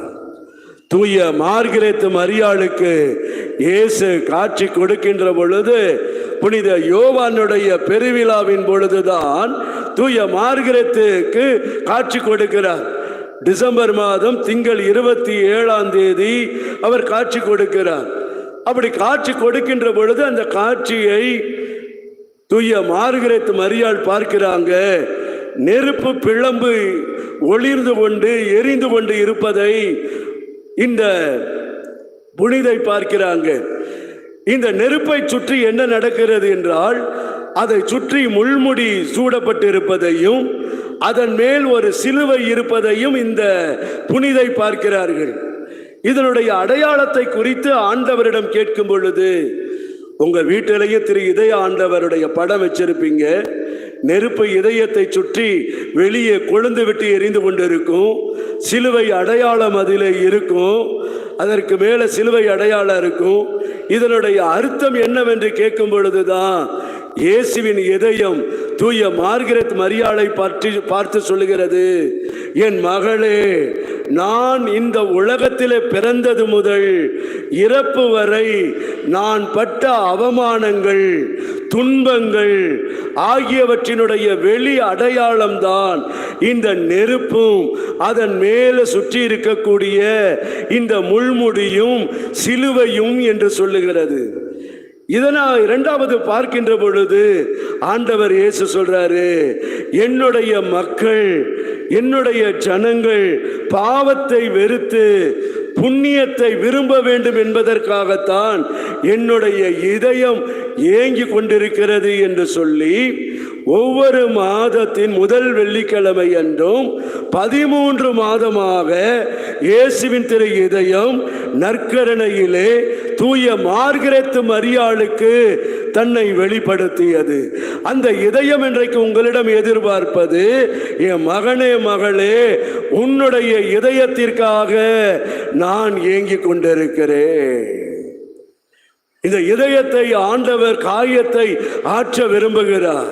தூய மார்கரெத் மரியாளுக்கு இயேசு காட்சி கொடுக்கின்ற பொழுது, புனித யோவானுடைய பெருவிழாவின் பொழுதுதான் தூய மார்கரெத்துக்கு காட்சி கொடுக்கிறார். டிசம்பர் மாதம் திங்கள் 27ஆம் தேதி அவர் காட்சி கொடுக்கிறார். அப்படி காட்சி கொடுக்கின்ற பொழுது அந்த காட்சியை தூய மார்கரெத் மரியாள் பார்க்கிறாங்க. நெருப்பு பிளம்பு ஒளிர்ந்து கொண்டு எரிந்து கொண்டு இருப்பதை இந்த புனிதை பார்க்கிறாங்க. இந்த நெருப்பை சுற்றி என்ன நடக்கிறது என்றால், அதை சுற்றி முள்முடி சூடப்பட்டிருப்பதையும் அதன் மேல் ஒரு சிலுவை இருப்பதையும் இந்த புனிதை பார்க்கிறார்கள். இதனுடைய அடையாளத்தை குறித்து ஆண்டவரிடம் கேட்கும் பொழுது, உங்க வீட்டிலேயே திரு இதய ஆண்டவருடைய படம் வச்சிருப்பீங்க. நெருப்பு இதயத்தை சுற்றி வெளியே கொழுந்து விட்டு எரிந்து கொண்டிருக்கும். சிலுவை அடையாளம் அதிலே இருக்கும். அதற்கு மேலே சிலுவை அடையாளம் இருக்கும். இதனுடைய அர்த்தம் என்னவென்று கேட்கும் பொழுதுதான் இயேசுவின் இதயம் தூய மார்கரெத் மரியாளை பார்த்து சொல்லுகிறது, என் மகளே, நான் இந்த உலகத்திலே பிறந்தது முதல் இறப்பு வரை நான் பட்ட அவமானங்கள், துன்பங்கள் ஆகியவற்றினுடைய வெளி அடையாளம்தான் இந்த நெருப்பும் அதன் மேலே சுற்றி இருக்கக்கூடிய இந்த முள்முடியும் சிலுவையும் என்று சொல்லுகிறது. இதனால் 2வது பார்க்கின்ற பொழுது ஆண்டவர் இயேசு சொல்றாரு, என்னுடைய மக்கள், என்னுடைய ஜனங்கள் பாவத்தை வெறுத்து புண்ணியத்தை விரும்ப வேண்டும் என்பதற்காகத்தான் என்னுடைய இதயம் ஏங்கி கொண்டிருக்கிறது என்று சொல்லி, ஒவ்வொரு மாதத்தின் முதல் வெள்ளிக்கிழமை என்றும் 13 மாதமாக இயேசுவின் திரு இதயம் நற்கருணையிலே தூய மார்கரெத் மரியாளுக்கு தன்னை வெளிப்படுத்தியது. அந்த இதயம் இன்றைக்கு உங்களிடம் எதிர்பார்ப்பது, என் மகனே, மகளே, உன்னுடைய இதயத்திற்காக நான் ஏங்கிக் கொண்டிருக்கிறேன். இந்த இதயத்தை ஆண்டவர் காயத்தை ஆற்ற விரும்புகிறார்.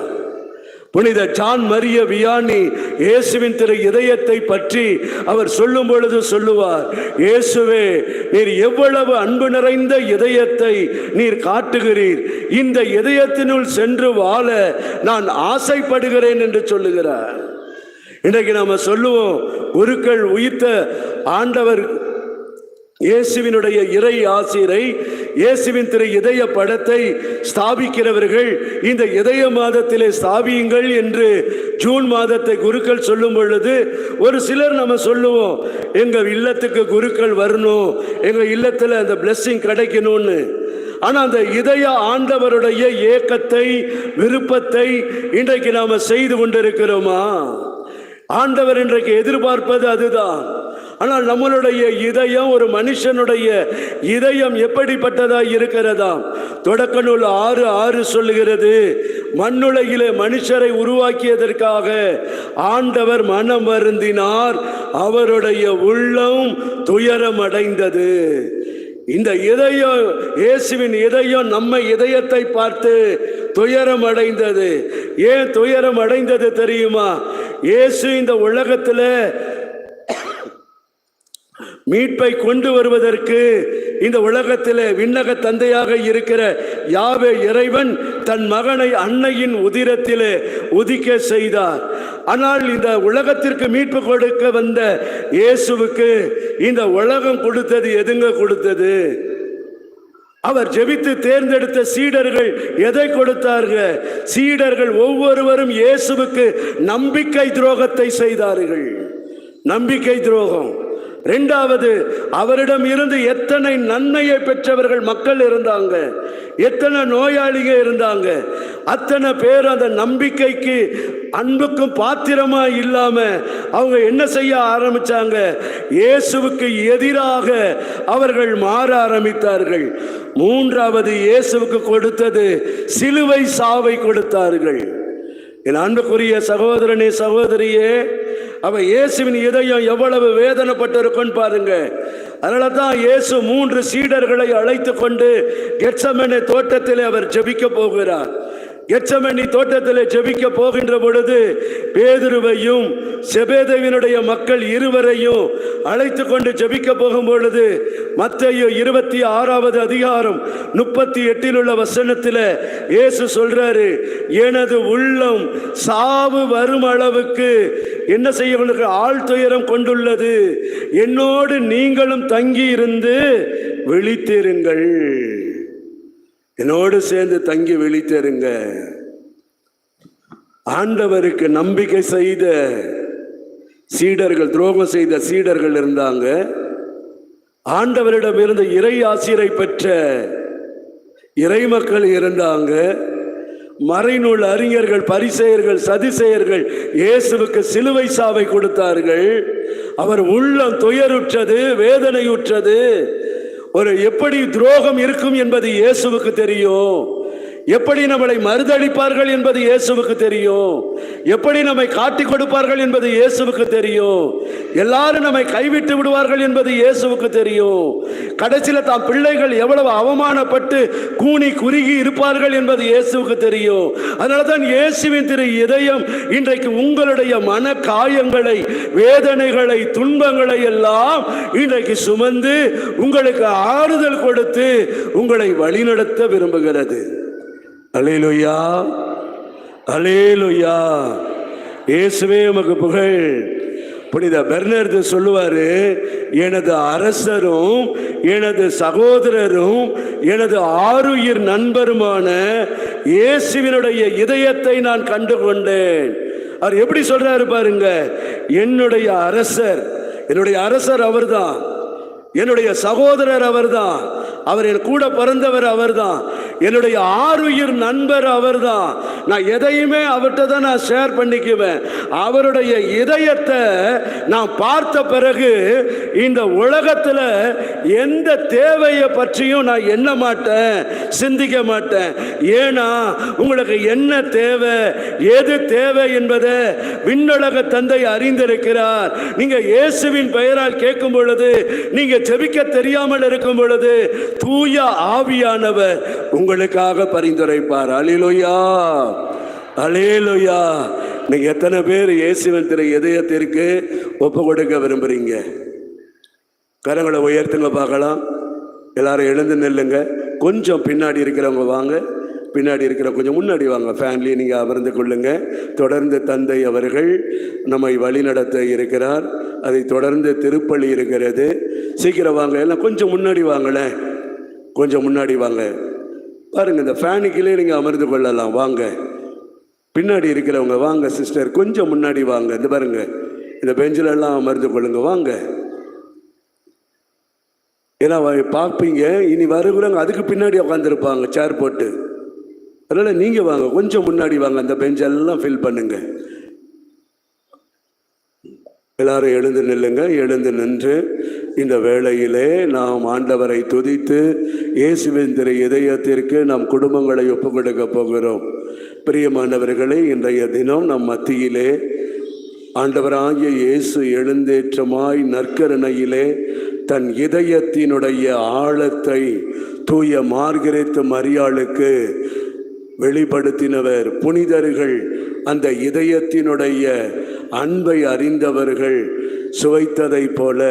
புனித ஜான் மரிய வியானி இயேசுவின் திரு இதயத்தை பற்றி அவர் சொல்லும் பொழுது சொல்லுவார், இயேசுவே, நீர் எவ்வளவு அன்பு நிறைந்த இதயத்தை நீர் காட்டுகிறீர், இந்த இதயத்தினுள் சென்று வாழ நான் ஆசைப்படுகிறேன் என்று சொல்லுகிறார். இன்றைக்கு நாம சொல்லுவோம், குருக்கள் உயிர்த்த ஆண்டவர் இயேசுவினுடைய இறை ஆசிரை, இயேசுவின் திரு இதய படத்தை ஸ்தாபிக்கிறவர்கள் இந்த இதய மாதத்திலே ஸ்தாபியுங்கள் என்று ஜூன் மாதத்தை குருக்கள் சொல்லும் பொழுது ஒரு சிலர் நம்ம சொல்லுவோம், எங்க இல்லத்துக்கு குருக்கள் வரணும், எங்க இல்லத்துல அந்த பிளெஸிங் கிடைக்கணும்னு. ஆனா அந்த இதய ஆண்டவருடைய ஏக்கத்தை விருப்பத்தை இன்றைக்கு நாம செய்து கொண்டிருக்கிறோமா? ஆண்டவர் இன்றைக்கு எதிர்பார்ப்பது அதுதான். ஆனால் நம்மளுடைய இதயம், ஒரு மனுஷனுடைய இதயம் எப்படிப்பட்டதாய் இருக்கிறதா? தொடக்க நூல் 6:6 சொல்லுகிறது, மண்ணுலகிலே மனுஷரை உருவாக்கியதற்காக ஆண்டவர் மனம் வருந்தினார், அவருடைய உள்ளம் துயரம் அடைந்தது. இந்த இதயம், இயேசுவின் இதயம் நம்ம இதயத்தை பார்த்து துயரம் அடைந்தது. ஏன் துயரம் அடைந்தது தெரியுமா? இயேசு இந்த உலகத்துல மீட்பை கொண்டு வருவதற்கு இந்த உலகத்திலே விண்ணக தந்தையாக இருக்கிற யாவே இறைவன் தன் மகனை அன்னையின் உதிரத்திலே உதிக்க செய்தார். ஆனால் இந்த உலகத்திற்கு மீட்பு கொடுக்க வந்த இயேசுவுக்கு இந்த உலகம் கொடுத்தது எதுங்க கொடுத்தது? அவர் ஜெபித்து தேர்ந்தெடுத்த சீடர்கள் எதை கொடுத்தார்கள்? சீடர்கள் ஒவ்வொருவரும் இயேசுவுக்கு நம்பிக்கை துரோகத்தை செய்தார்கள். நம்பிக்கை துரோகம். இரண்டாவது, அவரிடம் இருந்து எத்தனை நன்மையை பெற்றவர்கள் மக்கள் இருந்தாங்க, எத்தனை நோயாளிங்க இருந்தாங்க, அத்தனை பேர் அந்த நம்பிக்கைக்கு அன்புக்கும் பாத்திரமா இல்லாம அவங்க என்ன செய்ய ஆரம்பிச்சாங்க? இயேசுவுக்கு எதிராக அவர்கள் மாற ஆரம்பித்தார்கள். மூன்றாவது, இயேசுவுக்கு கொடுத்தது சிலுவை சாவை கொடுத்தார்கள். என் அன்புக்குரிய சகோதரனே, சகோதரியே, அவ இயேசுவின் இதயம் எவ்வளவு வேதனைப்பட்டிருக்கும் பாருங்க. அதனால தான் இயேசு 3 சீடர்களை அழைத்து கொண்டு கெத்செமனே தோட்டத்திலே அவர் ஜெபிக்க போகிறார். கெத்செமனே தோட்டத்திலே ஜெபிக்க போகின்ற பொழுது பேதுருவையும் செபேதேவினுடைய மக்கள் இருவரையும் அழைத்து கொண்டு ஜெபிக்க போகும் பொழுது மத்தேயு 26வது அதிகாரம் 38 உள்ள வசனத்தில் இயேசு சொல்றாரு, எனது உள்ளம் சாவு வரும் அளவுக்கு என்ன செய்ய ஆழ்துயரம் கொண்டுள்ளது, என்னோடு நீங்களும் தங்கி இருந்து விழித்திருங்கள். என்னோடு சேர்ந்து தங்கி விழித்திருங்க. ஆண்டவருக்கு நம்பிக்கை செய்த சீடர்கள், துரோகம் செய்த சீடர்கள் இருந்தாங்க. ஆண்டவரிடம் இருந்த இறை ஆசிரை பெற்ற இறை மக்கள் இருந்தாங்க. மறைநூல் அறிஞர்கள், பரிசேயர்கள், சதுசேயர்கள் இயேசுவுக்கு சிலுவை சாவை கொடுத்தார்கள். அவர் உள்ளம் துயருற்றது, வேதனையுற்றது. ஒரு எப்படி துரோகம் இருக்கும் என்பது இயேசுவுக்கு தெரியும். எப்படி நம்மளை மறுதளிப்பார்கள் என்பது இயேசுவுக்கு தெரியும். எப்படி நம்மை காட்டிக் கொடுப்பார்கள் என்பது இயேசுவுக்கு தெரியும். எல்லாரும் நம்மை கைவிட்டு விடுவார்கள் என்பது இயேசுவுக்கு தெரியும். கடைசியில் தாம் பிள்ளைகள் எவ்வளவு அவமானப்பட்டு கூனி குறுகி இருப்பார்கள் என்பது இயேசுவுக்கு தெரியும். அதனால தான் இயேசுவின் திரு இதயம் இன்றைக்கு உங்களுடைய மன காயங்களை, வேதனைகளை, துன்பங்களை எல்லாம் இன்றைக்கு சுமந்து உங்களுக்கு ஆறுதல் கொடுத்து உங்களை வழிநடத்த விரும்புகிறது. அல்லேலூயா, அல்லேலூயா. இயேசுவே உமக்கு புகழ். புனித பெர்னார்து சொல்லுவாரு, எனது அரசரும் எனது சகோதரரும் எனது ஆருயிர் நண்பருமான இயேசுவினுடைய இதயத்தை நான் கண்டு கொண்டேன். அவர் எப்படி சொல்றாரு பாருங்க, என்னுடைய அரசர் அவர்தான், என்னுடைய சகோதரர் அவர்தான், அவர் என் கூட பிறந்தவர் அவர்தான், என்னுடைய ஆருயிர் நண்பர் அவர்தான். நான் எதையுமே அவர்கிட்ட தான் நான் ஷேர் பண்ணிக்குவேன். அவருடைய இதயத்தை நான் பார்த்த பிறகு இந்த உலகத்தில் எந்த தேவையை பற்றியும் நான் எண்ண மாட்டேன், சிந்திக்க மாட்டேன். ஏன்னா உங்களுக்கு என்ன தேவை, எது தேவை என்பதை விண்ணுலக தந்தை அறிந்திருக்கிறார். நீங்க இயேசுவின் பெயரால் கேட்கும் பொழுது, நீங்க ஜெபிக்க தெரியாமல் இருக்கும் பொழுது தூய ஆவியானவர் உங்களுக்காக பரிந்துரைப்பார். அல்லேலூயா, அல்லேலூயா. நீங்க எத்தனை பேர் இயேசுவின் திரு இதயத்திற்கு ஒப்பு கொடுக்க விரும்புறீங்க? கரங்களை உயர்த்துங்க பார்க்கலாம். எல்லாரும் எழுந்து நில்லுங்க. கொஞ்சம் பின்னாடி இருக்கிறவங்க வாங்க, பின்னாடி இருக்கிற கொஞ்சம் முன்னாடி வாங்க. ஃபேமிலி நீங்கள் அமர்ந்து கொள்ளுங்க. தொடர்ந்து தந்தை அவர்கள் நம்மை வழிநடத்த இருக்கிறார். அதை தொடர்ந்து திருப்பலி இருக்கிறது. சீக்கிரம் வாங்க, எல்லாம் கொஞ்சம் முன்னாடி வாங்களேன், கொஞ்சம் முன்னாடி வாங்க. பாருங்க, இந்த ஃபேனுக்கிலே நீங்கள் அமர்ந்து கொள்ளலாம். வாங்க, பின்னாடி இருக்கிறவங்க வாங்க. சிஸ்டர் கொஞ்சம் முன்னாடி வாங்க. இந்த பாருங்க, இந்த பெஞ்சில் எல்லாம் அமர்ந்து கொள்ளுங்க. வாங்க, ஏன்னா பார்ப்பீங்க இனி வருகிறவங்க அதுக்கு பின்னாடி உட்காந்துருப்பாங்க சேர் போட்டு. அதனால் நீங்கள் வாங்க, கொஞ்சம் முன்னாடி வாங்க. அந்த பெஞ்செல்லாம் ஃபில் பண்ணுங்க. எல்லாரும் எழுந்து நில்லுங்க. எழுந்து நின்று இந்த வேளையிலே நாம் ஆண்டவரை துதித்து இயேசுவின் திரு இதயத்திற்கு நம் குடும்பங்களை ஒப்பு கொடுக்க போகிறோம். பிரியமானவர்களே, இன்றைய தினம் நம் மத்தியிலே ஆண்டவராகிய இயேசு எழுந்தேற்றமாய் நற்கருணையிலே தன் இதயத்தினுடைய ஆழத்தை தூய மார்கரெத் மரியாளுக்கு வெளிப்படுத்தினவர். புனிதர்கள் அந்த இதயத்தினுடைய அன்பை அறிந்தவர்கள் சுவைத்ததை போல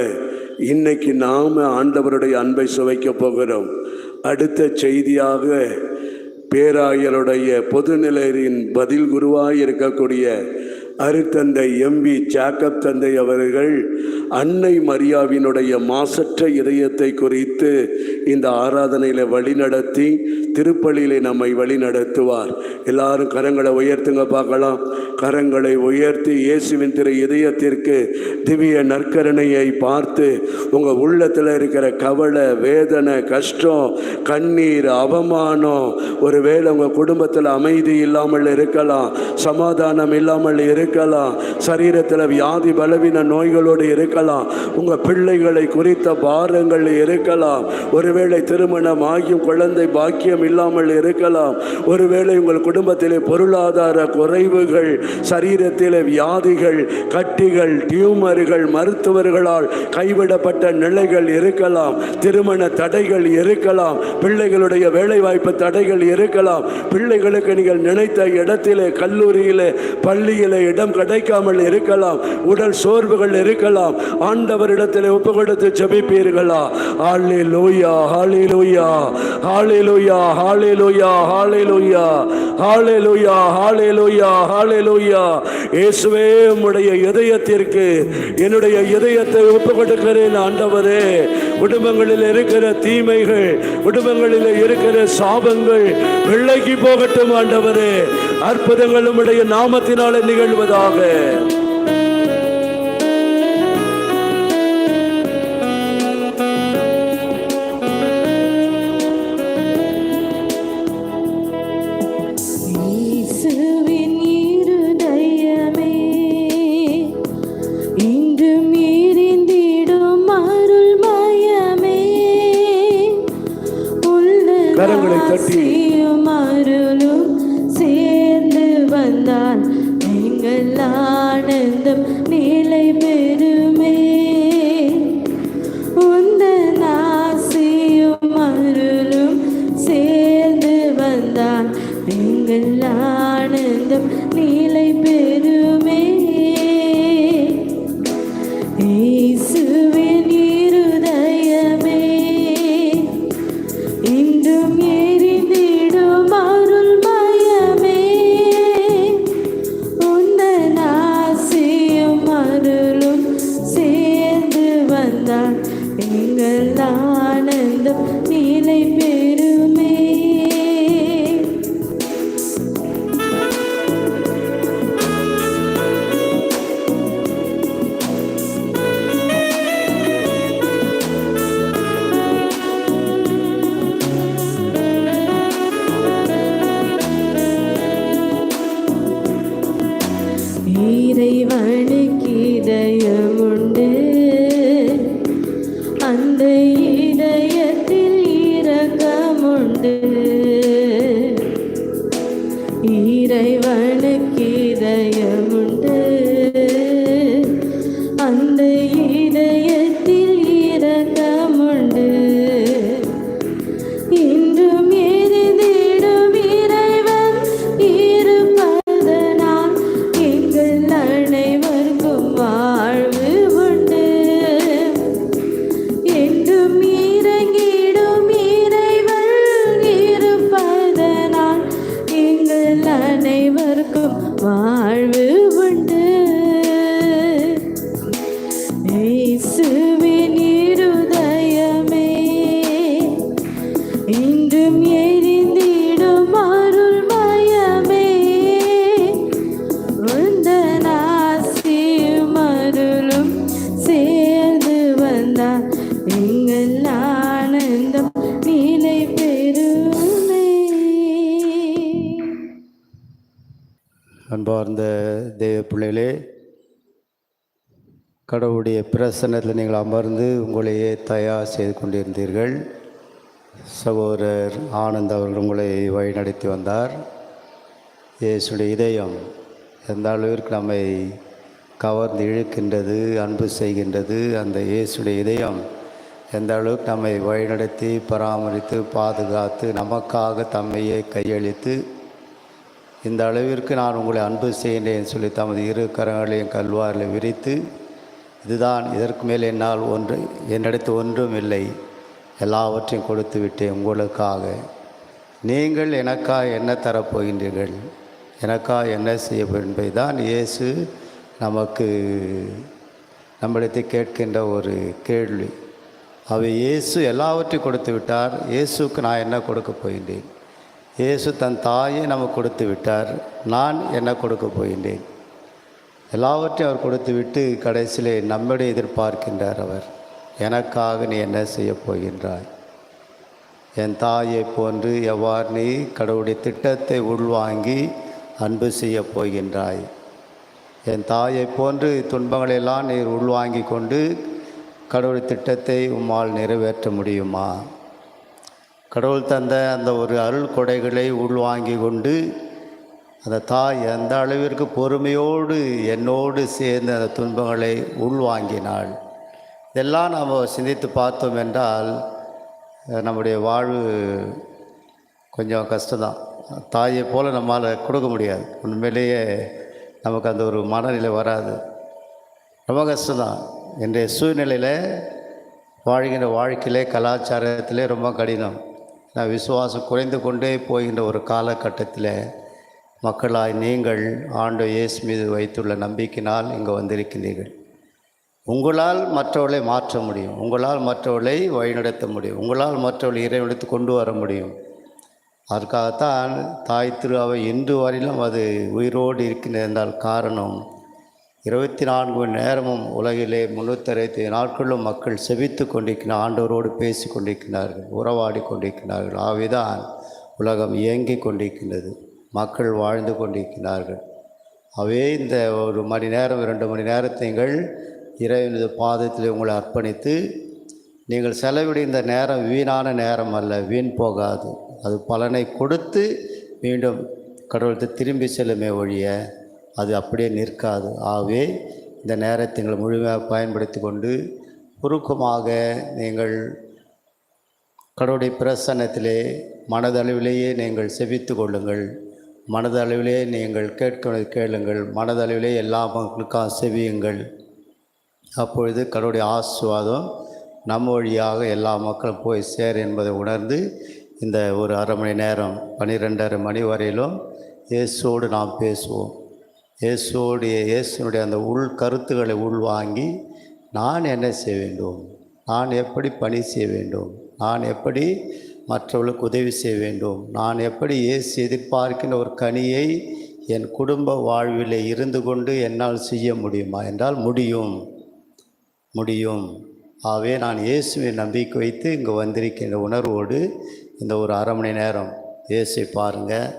இன்னைக்கு நாம் ஆண்டவருடைய அன்பை சுவைக்க போகிறோம். அடுத்த செய்தியாக பேராயருடைய பொதுநிலையின் பதில் குருவாய் இருக்கக்கூடிய அருத்தந்தை எம்பி ஜாக்கப் தந்தை அவர்கள் அன்னை மரியாவினுடைய மாசற்ற இதயத்தை குறித்து இந்த ஆராதனையில் வழிநடத்தி திருப்பலியிலே நம்மை வழிநடத்துவார். எல்லாரும் கரங்களை உயர்த்துங்க பார்க்கலாம். கரங்களை உயர்த்தி இயேசுவின் திரு இதயத்திற்கு திவ்ய நற்கருணையை பார்த்து உங்கள் உள்ளத்தில் இருக்கிற கவலை, வேதனை, கஷ்டம், கண்ணீர், அவமானம், ஒருவேளை உங்கள் குடும்பத்தில் அமைதி இல்லாமல் இருக்கலாம், சமாதானம் இல்லாமல் இருக்கலாம், சரீரத்தில் வியாதி பலவீன நோய்களோடு இருக்கலாம், உங்கள் பிள்ளைகளை குறித்த பாரங்கள் இருக்கலாம், ஒருவேளை திருமணம் ஆகியும் குழந்தை பாக்கியம் இல்லாமல் இருக்கலாம், ஒருவேளை உங்கள் குடும்பத்திலே பொருளாதார குறைவுகள், சரீரத்திலே வியாதிகள், கட்டிகள், டியூமர்கள், மருத்துவர்களால் கைவிடப்பட்ட நிலைகள் இருக்கலாம், திருமண தடைகள் இருக்கலாம், பிள்ளைகளுடைய வேலைவாய்ப்பு தடைகள் இருக்கலாம், பிள்ளைகளுக்கு நீங்கள் நினைத்த இடத்திலே கல்லூரியிலே பள்ளியிலே இடம் கிடைக்காமல் இருக்கலாம், உடல் சோர்வுகள் இருக்கலாம். ஆண்டவரிடத்தில் ஒப்பு கொடுத்து ஜெபிப்பீர்களா? ஹல்லேலூயா, ஹல்லேலூயா, ஹல்லேலூயா, ஹல்லேலூயா, ஹல்லேலூயா, ஹல்லேலூயா, ஹல்லேலூயா, ஹல்லேலூயா. இயேசுவே, உம்முடைய இதயத்திற்கு என்னுடைய இதயத்தை ஒப்பு கொடுக்கிறேன் ஆண்டவரே. குடும்பங்களில் இருக்கிற தீமைகள், குடும்பங்களில் இருக்கிற சாபங்கள் விலகி போகட்டும் ஆண்டவரே. அற்புதங்கள் உம்முடைய நாமத்தினாலே நிகழ்வதாக. கரங்களை தட்டி அருளும் சேர்ந்து வந்தால் எங்கள் ஆனந்தம் நிலை பெறுமே. உந்தன் ஆசியும் அருளும் சேர்ந்து வந்தால் எங்கள் ஆனந்தம் நிலை பெறுமே. இயேசுவின் இருதயமே, இன்றும் எரிந்திடும் அருள்மயமே, உந்தன் ஆசியும் இறைவனுக்கு இதயமுண்டு, அந்த இதயத்தில் இரக்கமுண்டு. இறைவனுக்கு இதயமுண்டு, அந்த இதயத்தில் இரக்கமுண்டு. இன்றும் எரிந்திடும் இறைவன் இருப்பதனால் எங்கள் அனைவருக்கும் வாழ்வு உண்டு. என்றும் இறங்கிடும் இறைவன் இருப்பதனால் எங்கள் அனைவருக்கும் வாழ்வு உண்டு. இயேசுவின் இருதயமே, இன்றும் எரிந்திடும் அருள்மயமே, உந்தன் ஆசியும் அருளும் சேர்ந்து வந்தால் எங்கள் ஆனந்தம் நிலை பெறுமே. அன்பார்ந்த தேவ பிள்ளைகளே, கடவுளுடைய பிரசன்னத்தில் நீங்கள் அமர்ந்து உங்களையே தயார் செய்து கொண்டிருந்தீர்கள். சகோதரர் ஆனந்த் அவர்கள் உங்களை வழிநடத்தி வந்தார். இயேசுடைய இதயம் எந்த அளவிற்கு நம்மை கவர்ந்து இழுக்கின்றது, அன்பு செய்கின்றது, அந்த இயேசுடைய இதயம் எந்த அளவுக்கு நம்மை வழிநடத்தி பராமரித்து பாதுகாத்து நமக்காக தம்மையே கையளித்து இந்த அளவிற்கு நான் உங்களை அன்பு செய்கின்றேன் சொல்லி தமது இரு கரங்களையும் கல்வாரில் விரித்து, இதுதான், இதற்கு மேல் என்னால் என்னிடத்து ஒன்றும் இல்லை, எல்லாவற்றையும் கொடுத்து விட்டேன் உங்களுக்காக, நீங்கள் எனக்காக என்ன தரப்போகின்றீர்கள், எனக்காக என்ன செய்ய என்பதை தான் இயேசு நம்மிடத்தை கேட்கின்ற ஒரு கேள்வி. இயேசு எல்லாவற்றையும் கொடுத்து விட்டார். இயேசுக்கு நான் என்ன கொடுக்க போகின்றேன்? இயேசு தன் தாயை நமக்கு கொடுத்து விட்டார். நான் என்ன கொடுக்க போகின்றேன்? எல்லாவற்றையும் அவர் கொடுத்து விட்டு கடைசியிலே நம்மிடம் எதிர்பார்க்கின்றார். அவர், எனக்காக நீ என்ன செய்ய போகின்றாய்? என் தாயை போன்று எவ்வாறு நீ கடவுளுடைய திட்டத்தை உள்வாங்கி அன்பு செய்ய போகின்றாய்? என் தாயை போன்று துன்பங்களெல்லாம் நீர் உள்வாங்கி கொண்டு கடவுள் திட்டத்தை உம்மால் நிறைவேற்ற முடியுமா? கடவுள் தந்த அந்த ஒரு அருள் கொடைகளை உள்வாங்கி கொண்டு அந்த தாய் எந்த அளவிற்கு பொறுமையோடு என்னோடு சேர்ந்து அந்த துன்பங்களை உள்வாங்கினாள். இதெல்லாம் நாம் சிந்தித்து பார்த்தோம் என்றால் நம்முடைய வாழ்வு கொஞ்சம் கஷ்டம்தான். தாயை போல் நம்மளால் கொடுக்க முடியாது. உண்மையிலேயே நமக்கு அந்த ஒரு மனநிலை வராது. ரொம்ப கஷ்டம்தான். இன்றைய சூழ்நிலையில் வாழ்கின்ற வாழ்க்கையிலே கலாச்சாரத்திலே ரொம்ப கடினம். விசுவாசம் குறைந்து கொண்டே போகின்ற ஒரு காலகட்டத்தில் மக்களாய் நீங்கள் ஆண்டவர் இயேசு மீது வைத்துள்ள நம்பிக்கையினால் இங்கே வந்திருக்கிறீர்கள். உங்களால் மற்றவர்களை மாற்ற முடியும், உங்களால் மற்றவர்களை வழிநடத்த முடியும், உங்களால் மற்றவர்களை இறைவனுக்கு கொண்டு வர முடியும். அதற்காகத்தான் தாய் திரு அவை இன்று வரையிலும் அது உயிரோடு இருக்கின்றால் காரணம் 24 மணி நேரமும் உலகிலே 365 நாட்களும் மக்கள் செபித்து கொண்டிருக்கிறார், ஆண்டவரோடு பேசி கொண்டிருக்கிறார்கள், உறவாடி கொண்டிருக்கிறார்கள். ஆகவேதான் உலகம் இயங்கிக் கொண்டிருக்கின்றது, மக்கள் வாழ்ந்து கொண்டிருக்கிறார்கள். அவே இந்த 1 மணி நேரம் 2 மணி நேரத்தை நீங்கள் இறைவனது பாதத்தில் உங்களை அர்ப்பணித்து நீங்கள் செலவிடுகின்ற நேரம் வீணான நேரம் அல்ல, வீண் போகாது. அது பலனை கொடுத்து மீண்டும் கடவுளுக்கு திரும்பி செல்லுமே ஒழிய அது அப்படியே நிற்காது. ஆகவே இந்த நேரத்தை நீங்கள் முழுமையாக பயன்படுத்தி கொண்டு உருக்கமாக நீங்கள் கடவுளுடைய பிரசன்னத்திலே மனதளவிலேயே நீங்கள் செபித்து கொள்ளுங்கள். மனதளவிலே நீங்கள் கேளுங்கள். மனதளவிலே எல்லா மக்களுக்காக செவியுங்கள். அப்பொழுது கடவுளுடைய ஆசீர்வாதம் நம்ம வழியாக எல்லா மக்களும் போய் சேர் என்பதை உணர்ந்து இந்த ஒரு அரை மணி நேரம் 12:30 மணி வரையிலும் இயேசுவோடு நாம் பேசுவோம். இயேசுனுடைய அந்த உள் கருத்துக்களை உள்வாங்கி நான் என்ன செய்ய வேண்டும், நான் எப்படி பணி செய்ய வேண்டும், நான் எப்படி மற்றவர்களுக்கு உதவி செய்ய வேண்டும், நான் எப்படி இயேசு எதிர்பார்க்கின்ற ஒரு கனியை என் குடும்ப வாழ்வில் இருந்து கொண்டு என்னால் செய்ய முடியுமா என்றால் முடியும். ஆகவே நான் இயேசுவை நம்பிக்கை வைத்து இங்கே வந்திருக்கின்ற உணர்வோடு இந்த ஒரு அரை மணி நேரம் இயேசுவை பாருங்கள்.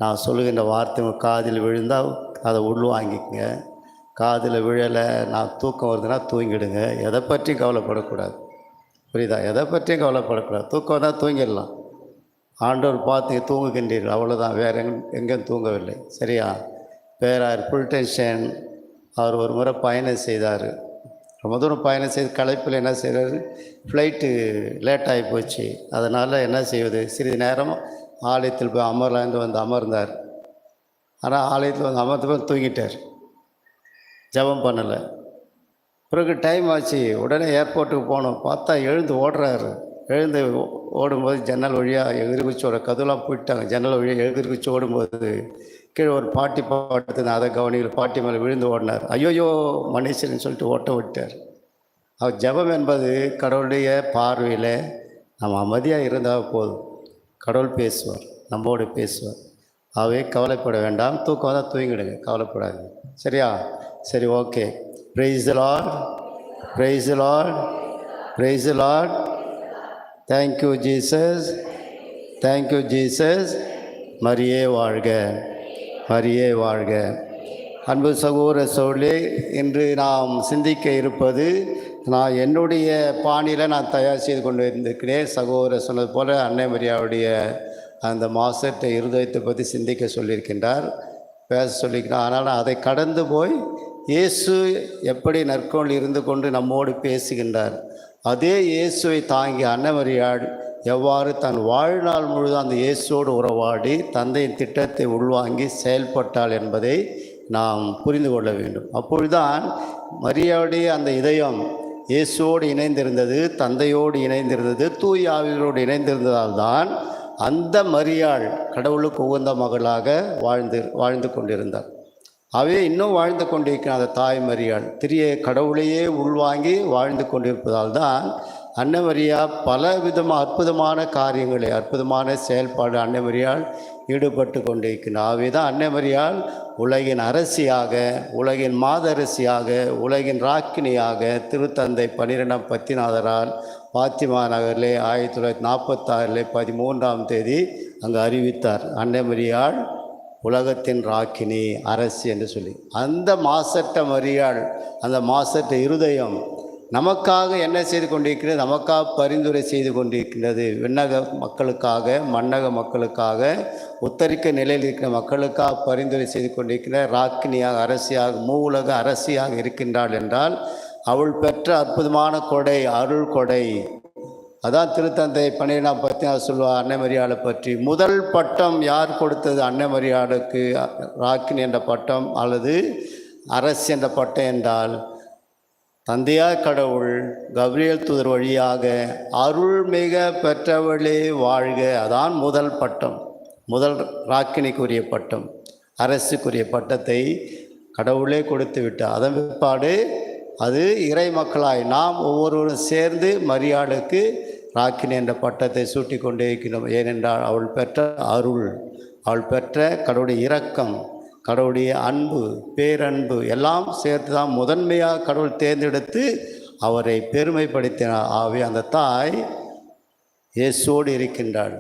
நான் சொல்லுகின்ற வார்த்தை உங்கள் காதில் விழுந்தால் அதை உள்வாங்கிக்கங்க. காதில் விழலை, நான் தூக்கம் வருதுன்னா தூங்கிடுங்க. எதை பற்றியும் கவலைப்படக்கூடாது. புரியுதா? எதை பற்றியும் கவலைப்படக்கூடாது. தூக்கம் வந்தால் தூங்கிடலாம். ஆண்டவர் பார்த்து தூங்குகின்றீர்கள், அவ்வளோதான். வேறு எங்கேயும் தூங்கவில்லை. சரியா? பேராயர் புல்டென்ஷன் அவர் ஒரு முறை பயணம் செய்தார். ரொம்ப தூரம் பயணம் செய்து களைப்பில் என்ன செய்கிறாரு, ஃப்ளைட்டு லேட் ஆகி போச்சு. அதனால் என்ன செய்வது, சிறிது நேரம் ஆலயத்தில் போய் அமரலான்னு வந்து அமர்ந்தார். ஆனால் ஆலயத்தில் வந்து அமர்ந்து போய் தூங்கிட்டார், ஜெபம் பண்ணலை. பிறகு டைம் ஆச்சு, உடனே ஏர்போர்ட்டுக்கு போனோம். பார்த்தா எழுந்து ஓடுறாரு. எழுந்து ஓடும்போது ஜன்னல் வழியாக எதிர்குச்சியோட கதவுலாம் போயிட்டாங்க. ஜன்னல் வழியாக எதிர்குச்சி ஓடும்போது கீழே ஒரு பாட்டி பாடுத்துன்னு அதை கவனியில் பாட்டி மேலே விழுந்து ஓடினார். ஐயோயோ மனுஷன்னு சொல்லிட்டு ஓட்ட விட்டார். அவர் ஜெபம் என்பது கடவுளுடைய பார்வையில் நம்ம அமைதியாக இருந்தால் போதும். கடவுள் பேசுவார், நம்மோடு பேசுவார். அவே கவலைப்பட வேண்டாம். தூக்கம் வந்தால் தூங்கிடுங்க, கவலைப்படாது. சரியா? சரி, okay. Price the Lord, price the Lord, price the Lord. Thank you Jesus, thank you Jesus. மரியே வாழ்க, மரியே வாழ்க. அன்பு சகோதர சகோதரிகளே, இன்று நாம் சிந்திக்க இருப்பது, நான் என்னுடைய பாணியில் நான் தயார் செய்து கொண்டு இருந்திருக்கிறேன். சகோதரர் சொன்னது போல் அன்னை மரியாவுடைய அந்த மாசற்ற இருதயத்தை பற்றி சிந்திக்க சொல்லியிருக்கின்றார், பேச சொல்லியிருக்கிறார். ஆனால் அதை கடந்து போய் இயேசு எப்படி நற்கோள் இருந்து கொண்டு நம்மோடு பேசுகின்றார், அதே இயேசுவை தாங்கி அன்னை மரியாள் எவ்வாறு தன் வாழ்நாள் முழுதும் அந்த இயேசுவோடு உறவாடி தந்தையின் திட்டத்தை உள்வாங்கி செயல்பட்டாள் என்பதை நாம் புரிந்து கொள்ள வேண்டும். அப்பொழுதுதான் மரியாவுடைய அந்த இதயம் இயேசுவோடு இணைந்திருந்தது, தந்தையோடு இணைந்திருந்தது, தூய ஆவிகளோடு இணைந்திருந்ததால் தான் அந்த மரியாள் கடவுளுக்கு உகந்த மகளாக வாழ்ந்து கொண்டிருந்தார். அவே இன்னும் வாழ்ந்து கொண்டிருக்கிற அந்த தாய் மரியாள் திரிய கடவுளையே உள்வாங்கி வாழ்ந்து கொண்டிருப்பதால் தான் அன்னை மரியா பல விதமாக அற்புதமான காரியங்களை, அற்புதமான செயல்பாடு அன்னை மரியாள் ஈடுபட்டு கொண்டிருக்கிறார். ஆகவே தான் அன்னை மரியாள் உலகின் அரசியாக, உலகின் மாதரசியாக, உலகின் ராக்கினியாக திருத்தந்தை 12ஆம் பத்திநாதரால் பாத்திமா நகரிலே 1946 13ஆம் தேதி அங்கு அறிவித்தார். அன்னை மரியாள் உலகத்தின் ராக்கினி, அரசி என்று சொல்லி. அந்த மாசற்ற மரியாள், அந்த மாசற்ற இருதயம் நமக்காக என்ன செய்து கொண்டிருக்கிறது, நமக்காக பரிந்துரை செய்து கொண்டிருக்கிறது. விண்ணக மக்களுக்காக, மன்னக மக்களுக்காக, உத்தரிக்க நிலையில் இருக்கிற மக்களுக்காக பரிந்துரை செய்து கொண்டிருக்கிற ராக்கினியாக, அரசியாக, மூவுலக அரசியாக இருக்கின்றாள் என்றால் அவள் பெற்ற அற்புதமான கொடை, அருள் கொடை. அதான் திருத்தந்தை 12ஆம் பத்திநாதர் சொல்லுவார் அன்னை மரியாளை பற்றி. முதல் பட்டம் யார் கொடுத்தது அன்னை மரியாளுக்கு, ராக்கினி என்ற பட்டம் அல்லது அரசு என்ற பட்டம் என்றால் தந்தையார் கடவுள் கபிரியேல் தூதர் வழியாக அருள்மிக பெற்றவளே வாழ்க, அதான் முதல் பட்டம். முதல் ராக்கினிக்குரிய பட்டம், அரசுக்குரிய பட்டத்தை கடவுளே கொடுத்து விட்டார். அதன் பிற்பாடு அது இறை மக்களாய் நாம் ஒவ்வொருவரும் சேர்ந்து மரியாளுக்கு ராக்கினி என்ற பட்டத்தை சூட்டி கொண்டே இருக்கிறோம். ஏனென்றால் அவள் பெற்ற அருள், அவள் பெற்ற கடவுளுடைய இரக்கம், கடவுளுடைய அன்பு, பேரன்பு எல்லாம் சேர்த்து தான் முதன்மையாக கடவுள் தேர்ந்தெடுத்து அவரை பெருமைப்படுத்தினார். ஆகவே அந்த தாய் இயேசுவோடு இருக்கின்றாள்,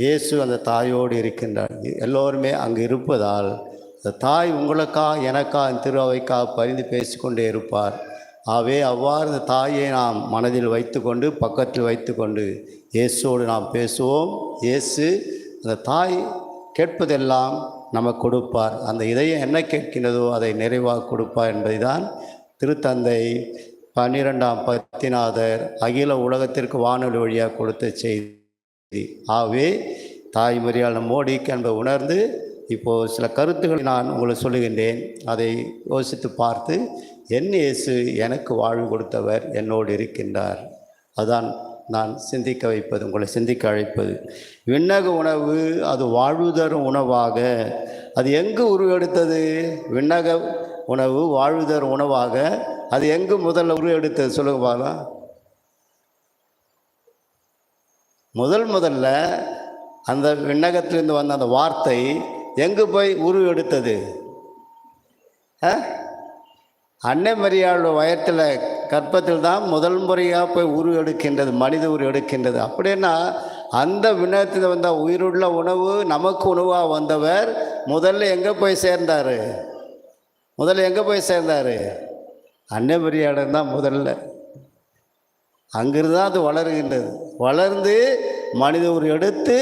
இயேசு அந்த தாயோடு இருக்கின்றாள். எல்லோருமே அங்கு இருப்பதால் அந்த தாய் உங்களுக்கா எனக்கா திருவைக்காக பரிந்து பேசிக்கொண்டே இருப்பார். ஆகவே அவ்வாறு அந்த தாயை நாம் மனதில் வைத்து கொண்டு, பக்கத்தில் வைத்து கொண்டு இயேசுவோடு நாம் பேசுவோம். இயேசு அந்த தாய் கேட்பதெல்லாம் நமக்கு கொடுப்பார். அந்த இதயம் என்ன கேட்கின்றதோ அதை நிறைவாக கொடுப்பார் என்பதை தான் திருத்தந்தை 12ஆம் பத்திநாதர் அகில உலகத்திற்கு வானொலி வழியாக கொடுத்த செய்தி. ஆகவே தாய் மரியாள் நம்மோடு என்பதை உணர்ந்து இப்போது சில கருத்துக்களை நான் உங்களுக்கு சொல்லுகின்றேன். அதை யோசித்து பார்த்து என் இயேசு எனக்கு வாழ்வு கொடுத்தவர் என்னோடு இருக்கின்றார், அதுதான் நான் சிந்திக்க வைப்பது, உங்களை சிந்திக்க அழைப்பது. விண்ணக உணவு அது வாழ்வு தரும் உணவாக, அது எங்கு உருவெடுத்தது? விண்ணக உணவு வாழ்வு தரும் உணவாக அது எங்கு முதல்ல உருவெடுத்தது சொல்லுங்க பார்க்கலாம். முதல்ல அந்த விண்ணகத்திலிருந்து வந்த அந்த வார்த்தை எங்கு போய் உருவெடுத்தது? அன்னை மரியாளோட வயத்தில், கற்பத்தில் தான் முதல் முறையாக போய் எடுக்கின்றது, மனித எடுக்கின்றது. அப்படின்னா அந்த விண்ணகத்தில் வந்த உயிருள்ள உணவு, நமக்கு உணவாக வந்தவர் முதல்ல எங்கே போய் சேர்ந்தார்? முதல்ல எங்கே போய் சேர்ந்தார்? அன்னை மரியாதை தான் முதல்ல. அங்கிருந்து தான் அது வளருகின்றது. வளர்ந்து மனித ஒரு எடுத்து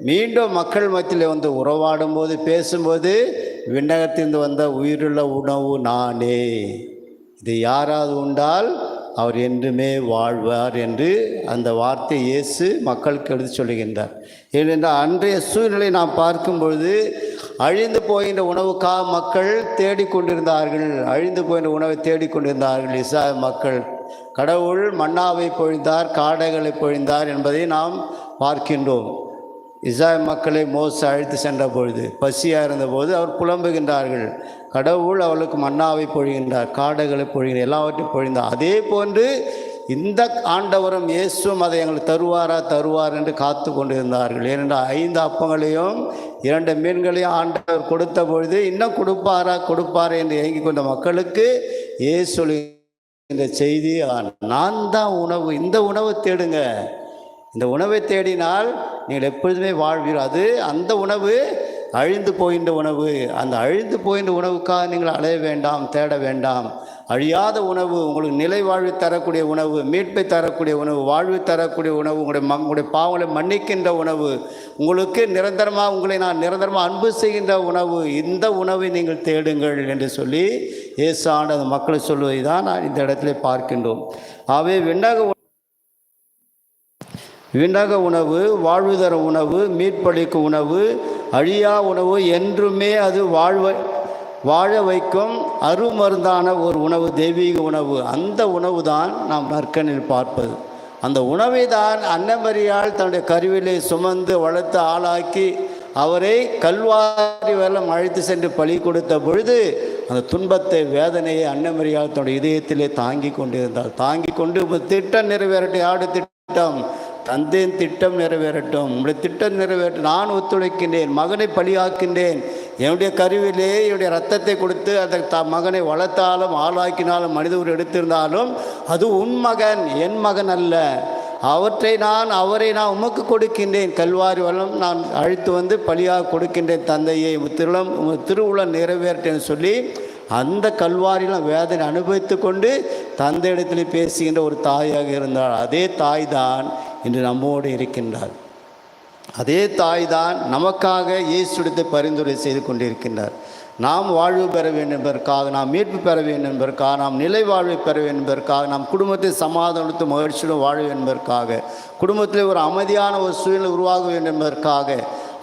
மீண்டும் மக்கள் மத்தியில் வந்து உறவாடும் போது பேசும்போது விண்ணகத்திலிருந்து வந்த உயிருள்ள உணவு நானே, இது யாராவது உண்டால் அவர் என்றுமே வாழ்வார் என்று அந்த வார்த்தை இயேசு மக்களுக்கு எடுத்து சொல்லுகின்றார். ஏனென்றால் அன்றைய சூழ்நிலை நாம் பார்க்கும்பொழுது அழிந்து போகின்ற உணவுக்காக மக்கள் தேடிக்கொண்டிருந்தார்கள். அழிந்து போகின்ற உணவை தேடிக்கொண்டிருந்தார்கள் இஸ்ராயேல் மக்கள். கடவுள் மன்னாவை பொழிந்தார், காடைகளை பொழிந்தார் என்பதை நாம் பார்க்கின்றோம். இஸ்ராயேல் மக்களை மோசே அழைத்து சென்ற பொழுது பசியாக இருந்தபோது அவர் புலம்புகின்றார்கள். கடவுள் அவளுக்கு மன்னாவை பொழிகின்றார், காடைகளை பொழிகின்றார், எல்லாவற்றையும் பொழிந்தார். அதே போன்று இந்த ஆண்டவரும் இயேசுவும் அதை எங்களுக்கு தருவார் என்று காத்து கொண்டிருந்தார்கள். ஏனென்றால் 5 அப்பங்களையும் 2 மீன்களையும் ஆண்டவர் கொடுத்த பொழுது இன்னும் கொடுப்பாரா என்று ஏங்கி கொண்ட மக்களுக்கு இயேசு இந்த செய்தி, நான் தான் உணவு, இந்த உணவை தேடுங்க, இந்த உணவை தேடினால் நீங்கள் எப்பொழுதுமே வாழ்வீர்கள். அது அந்த உணவு அழிந்து போகின்ற உணவு. அந்த அழிந்து போகின்ற உணவுக்காக நீங்கள் அலைய வேண்டாம், தேட வேண்டாம். அழியாத உணவு, உங்களுக்கு நிலை வாழ்வை தரக்கூடிய உணவு, மீட்பை தரக்கூடிய உணவு, வாழ்வை தரக்கூடிய உணவு, உங்களுடைய பாவங்களை மன்னிக்கின்ற உணவு, உங்களுக்கு உங்களை நான் நிரந்தரமாக அன்பு செய்கின்ற உணவு, இந்த உணவை நீங்கள் தேடுங்கள் என்று சொல்லி இயேசு ஆண்டவர் அந்த மக்களை சொல்வதை தான் நான் இந்த இடத்துல பார்க்கின்றோம். ஆகவே விண்ணக உணவு, வாழ்வு தர உணவு, மீட்பளிக்கும் உணவு, அழியா உணவு, என்றுமே அது வாழ வைக்கும் அருமருந்தான ஒரு உணவு, தெய்வீக உணவு. அந்த உணவு தான் நாம் நற்கண்ணில் பார்ப்பது. அந்த உணவை தான் அன்னை மரியாள் தன்னுடைய கருவிலை சுமந்து வளர்த்து ஆளாக்கி அவரை கல்வாரி வெள்ளம் அழைத்து சென்று பலி கொடுத்த பொழுது அந்த துன்பத்தை, வேதனையை அன்னை மரியாள் தன்னுடைய இதயத்திலே தாங்கி கொண்டிருந்தாள். தாங்கி கொண்டு திட்டம் நிறைவேறட்டும், யாருடைய திட்டம்? தந்தையின் திட்டம் நிறைவேறட்டும், உங்களுடைய திட்டம் நிறைவேறட்டும், நான் ஒத்துழைக்கின்றேன், மகனை பலியாக்கின்றேன், என்னுடைய கருவிலே என்னுடைய ரத்தத்தை கொடுத்து அந்த மகனை வளர்த்தாலும் ஆளாக்கினாலும் மனித உயிர் எடுத்திருந்தாலும் அது உன் மகன், என் மகன் அல்ல. அவரை நான் உமக்கு கொடுக்கின்றேன், கல்வாரி வளம் நான் அழைத்து வந்து பலியாக கொடுக்கின்றேன் தந்தையை, திருவுளம் நிறைவேற்றேன்னு சொல்லி அந்த கல்வாரியில் வேதனை அனுபவித்து கொண்டு தந்தையிடத்தில் பேசுகின்ற ஒரு தாயாக இருந்தார். அதே தாய் தான் இன்று நம்மோடு இருக்கின்றார். அதே தாய் தான் நமக்காக இயேசுவிடத்தை பரிந்துரை செய்து கொண்டிருக்கின்றார். நாம் வாழ்வு பெற வேண்டும் என்பதற்காக, நாம் மீட்பு பெற வேண்டும் என்பதற்காக, நாம் நிலை வாழ்வை பெற வேண்டும் என்பதற்காக, நாம் குடும்பத்தை சமாதானத்து மகிழ்ச்சியுடன் வாழ வேண்டும் என்பதற்காக, குடும்பத்தில் ஒரு அமைதியான ஒரு சூழ்நிலை உருவாக வேண்டும் என்பதற்காக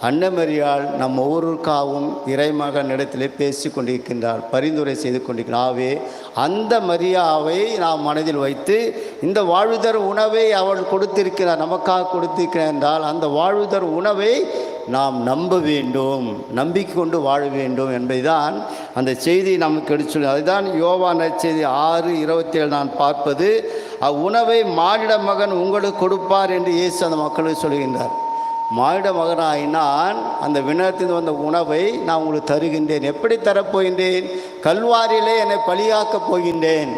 அன்னை மரியாள் நம் ஒவ்வொருக்காகவும் இறைமகன் இடத்திலே பேசி கொண்டிருக்கின்றார், பரிந்துரை செய்து கொண்டிருக்கிறார். ஆகவே அந்த மரியாவை நாம் மனதில் வைத்து இந்த வாழ்வுதர் உணவை அவள் கொடுத்திருக்கிறார், நமக்காக கொடுத்திருக்கிறார் என்றால் அந்த வாழ்வுதர் உணவை நாம் நம்ப வேண்டும், நம்பிக்கை கொண்டு வாழ வேண்டும் என்பதுதான் அந்த செய்தி நமக்கு எடுத்து. அதுதான் யோவான் நற்செய்தி 6:27 நான் பார்ப்பது, அவ்வுணவை மானிட மகன் உங்களுக்கு கொடுப்பார் என்று இயேசு அந்த மக்களுக்கு சொல்கின்றார். மானிட மகனாய் நான் அந்த விண்ணகத்தில் வந்த உணவை நான் உங்களுக்கு தருகின்றேன். எப்படி தரப்போகின்றேன்? கல்வாரியிலே என்னை பலியாக்கப் போகின்றேன்.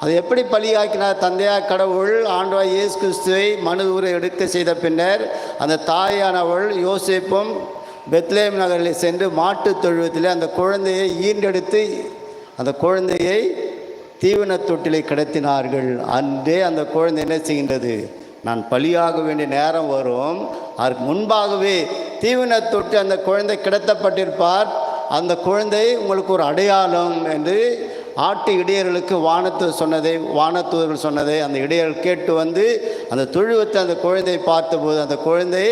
அதை எப்படி பலியாக்கினார்? தந்தையார் கடவுள் ஆண்டவர் இயேசு கிறிஸ்துவை மனித உயிரை எடுக்க செய்த பின்னர் அந்த தாயானவள் யோசேப்பும் பெத்லேம் நகரில் சென்று மாட்டுத் தொழுவத்திலே அந்த குழந்தையை ஈண்டெடுத்து அந்த குழந்தையை தீவன தொட்டிலை கிடத்தினார்கள். அன்றே அந்த குழந்தை என்ன செய்கின்றது? நான் பலியாக வேண்டிய நேரம் வரும், அதற்கு முன்பாகவே தீவன தொட்டு அந்த குழந்தை கிடத்தப்பட்டிருப்பார். அந்த குழந்தை உங்களுக்கு ஒரு அடையாளம் என்று ஆட்டு இடையர்களுக்கு வானத்தூதர்கள் சொன்னதை அந்த இடையர்கள் கேட்டு வந்து அந்த தொழுவத்தை அந்த குழந்தையை பார்த்தபோது அந்த குழந்தை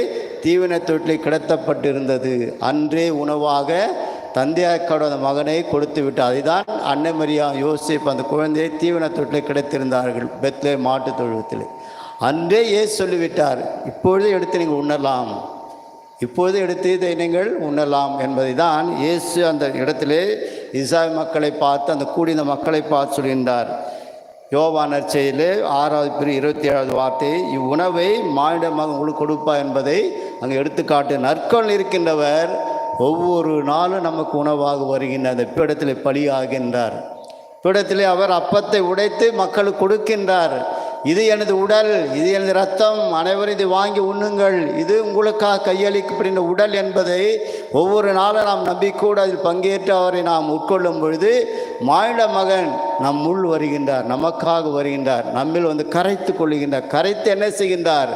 தீவன தொட்டில் கிடத்தப்பட்டிருந்தது. அன்றே உணவாக தந்தையாக்கோட அந்த மகனை கொடுத்து விட்டார். அதுதான் அன்னை மரியா யோசேப்பு அந்த குழந்தையை தீவன தொட்டில் கிடைத்திருந்தார்கள் பெத்லேம் மாட்டு தொழுவத்தில். அன்றே இயேசு சொல்லிவிட்டார், இப்பொழுது எடுத்து நீங்கள் உண்ணலாம், இப்பொழுது எடுத்து இதை நீங்கள் உண்ணலாம் என்பதை தான் இயேசு அந்த இடத்திலே இஸ்ராயேல் மக்களை பார்த்து, அந்த கூடிய மக்களை பார்த்து சொல்கின்றார். யோவான் நற்செய்தியிலே 6:27 வார்த்தை, இவ்வுணவை மானிட மகன் உங்களுக்கு கொடுப்பா என்பதை அங்கே எடுத்துக்காட்டு. நற்கொள் இருக்கின்றவர் ஒவ்வொரு நாளும் நமக்கு உணவாக வருகின்ற அந்த பீடத்தில் பலியாகின்றார். பீடத்திலே அவர் அப்பத்தை உடைத்து மக்களுக்கு கொடுக்கின்றார். இது எனது உடல், இது எனது இரத்தம், அனைவரும் இதை வாங்கி உண்ணுங்கள், இது உங்களுக்காக கையளிக்கப்படுகின்ற உடல் என்பதை ஒவ்வொரு நாளும் நாம் நம்பிக்கூட அதில் பங்கேற்று அவரை நாம் உட்கொள்ளும் பொழுது மானிட மகன் நம்முள் வருகின்றார், நமக்காக வருகின்றார், நம்மில் வந்து கரைத்து கொள்ளுகின்றார். கரைத்து என்ன செய்கின்றார்?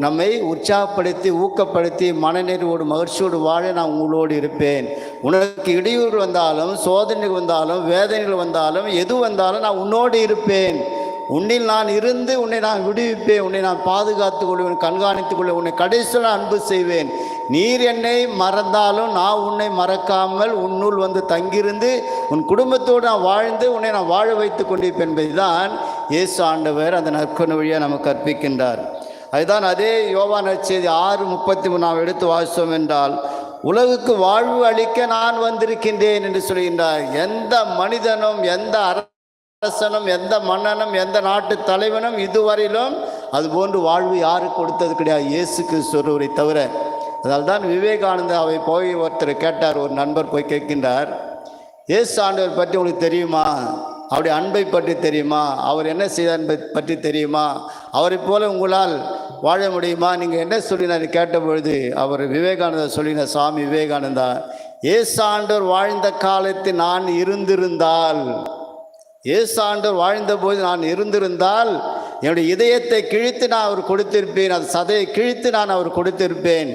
நம்மை உற்சாகப்படுத்தி ஊக்கப்படுத்தி மனநிறைவோடு மகிழ்ச்சியோடு வாழ நான் உங்களோடு இருப்பேன். உனக்கு இடையூறு வந்தாலும், சோதனைகள் வந்தாலும், வேதனைகள் வந்தாலும், எது வந்தாலும் நான் உன்னோடு இருப்பேன். உன்னில் நான் இருந்து உன்னை நான் விடுவிப்பேன், உன்னை நான் பாதுகாத்துக் கொள்வேன், கண்காணித்துக் கொள்வேன், உன்னை கடைசியில் அன்பு செய்வேன். நீர் என்னை மறந்தாலும் நான் உன்னை மறக்காமல் உன்னுள் வந்து தங்கியிருந்து உன் குடும்பத்தோடு நான் வாழ்ந்து உன்னை நான் வாழ வைத்து கொண்டிருப்பேன் என்பதுதான் இயேசு ஆண்டவர் அந்த நற்கருணை வழியாக நமக்கு கற்பிக்கின்றார். அதுதான் அதே யோவான் நற்செய்தி 6:33 நாம் எடுத்து வாசித்தோம் என்றால், உலகுக்கு வாழ்வு அளிக்க நான் வந்திருக்கின்றேன் என்று சொல்கின்றார். எந்த மனிதனும், எந்த அரசனும், எந்த மன்னனும், எந்த நாட்டு தலைவனும் இதுவரையிலும் அதுபோன்று வாழ்வு யாருக்கு கொடுத்தது கிடையாது, இயேசு கிறிஸ்து ஒருவரை தவிர. அதனால்தான் விவேகானந்தாவை போய் ஒருத்தர் கேட்டார், ஒரு நண்பர் போய் கேட்கின்றார், இயேசு ஆண்டவர் பற்றி உங்களுக்கு தெரியுமா? அவருடைய அன்பை பற்றி தெரியுமா? அவர் என்ன செய்தார் என்பதை பற்றி தெரியுமா? அவரை போல உங்களால் வாழ முடியுமா? நீங்கள் என்ன சொல்லினார் கேட்டபொழுது அவர் விவேகானந்தர் சொல்லினார், சாமி விவேகானந்தா, இயேசு ஆண்டவர் வாழ்ந்த காலத்தில் நான் இருந்திருந்தால், இயேசு ஆண்டவர் வாழ்ந்தபோது நான் இருந்திருந்தால் என்னுடைய இதயத்தை கிழித்து நான் அவர் கொடுத்திருப்பேன், அது சதையை கிழித்து நான் அவர் கொடுத்திருப்பேன்.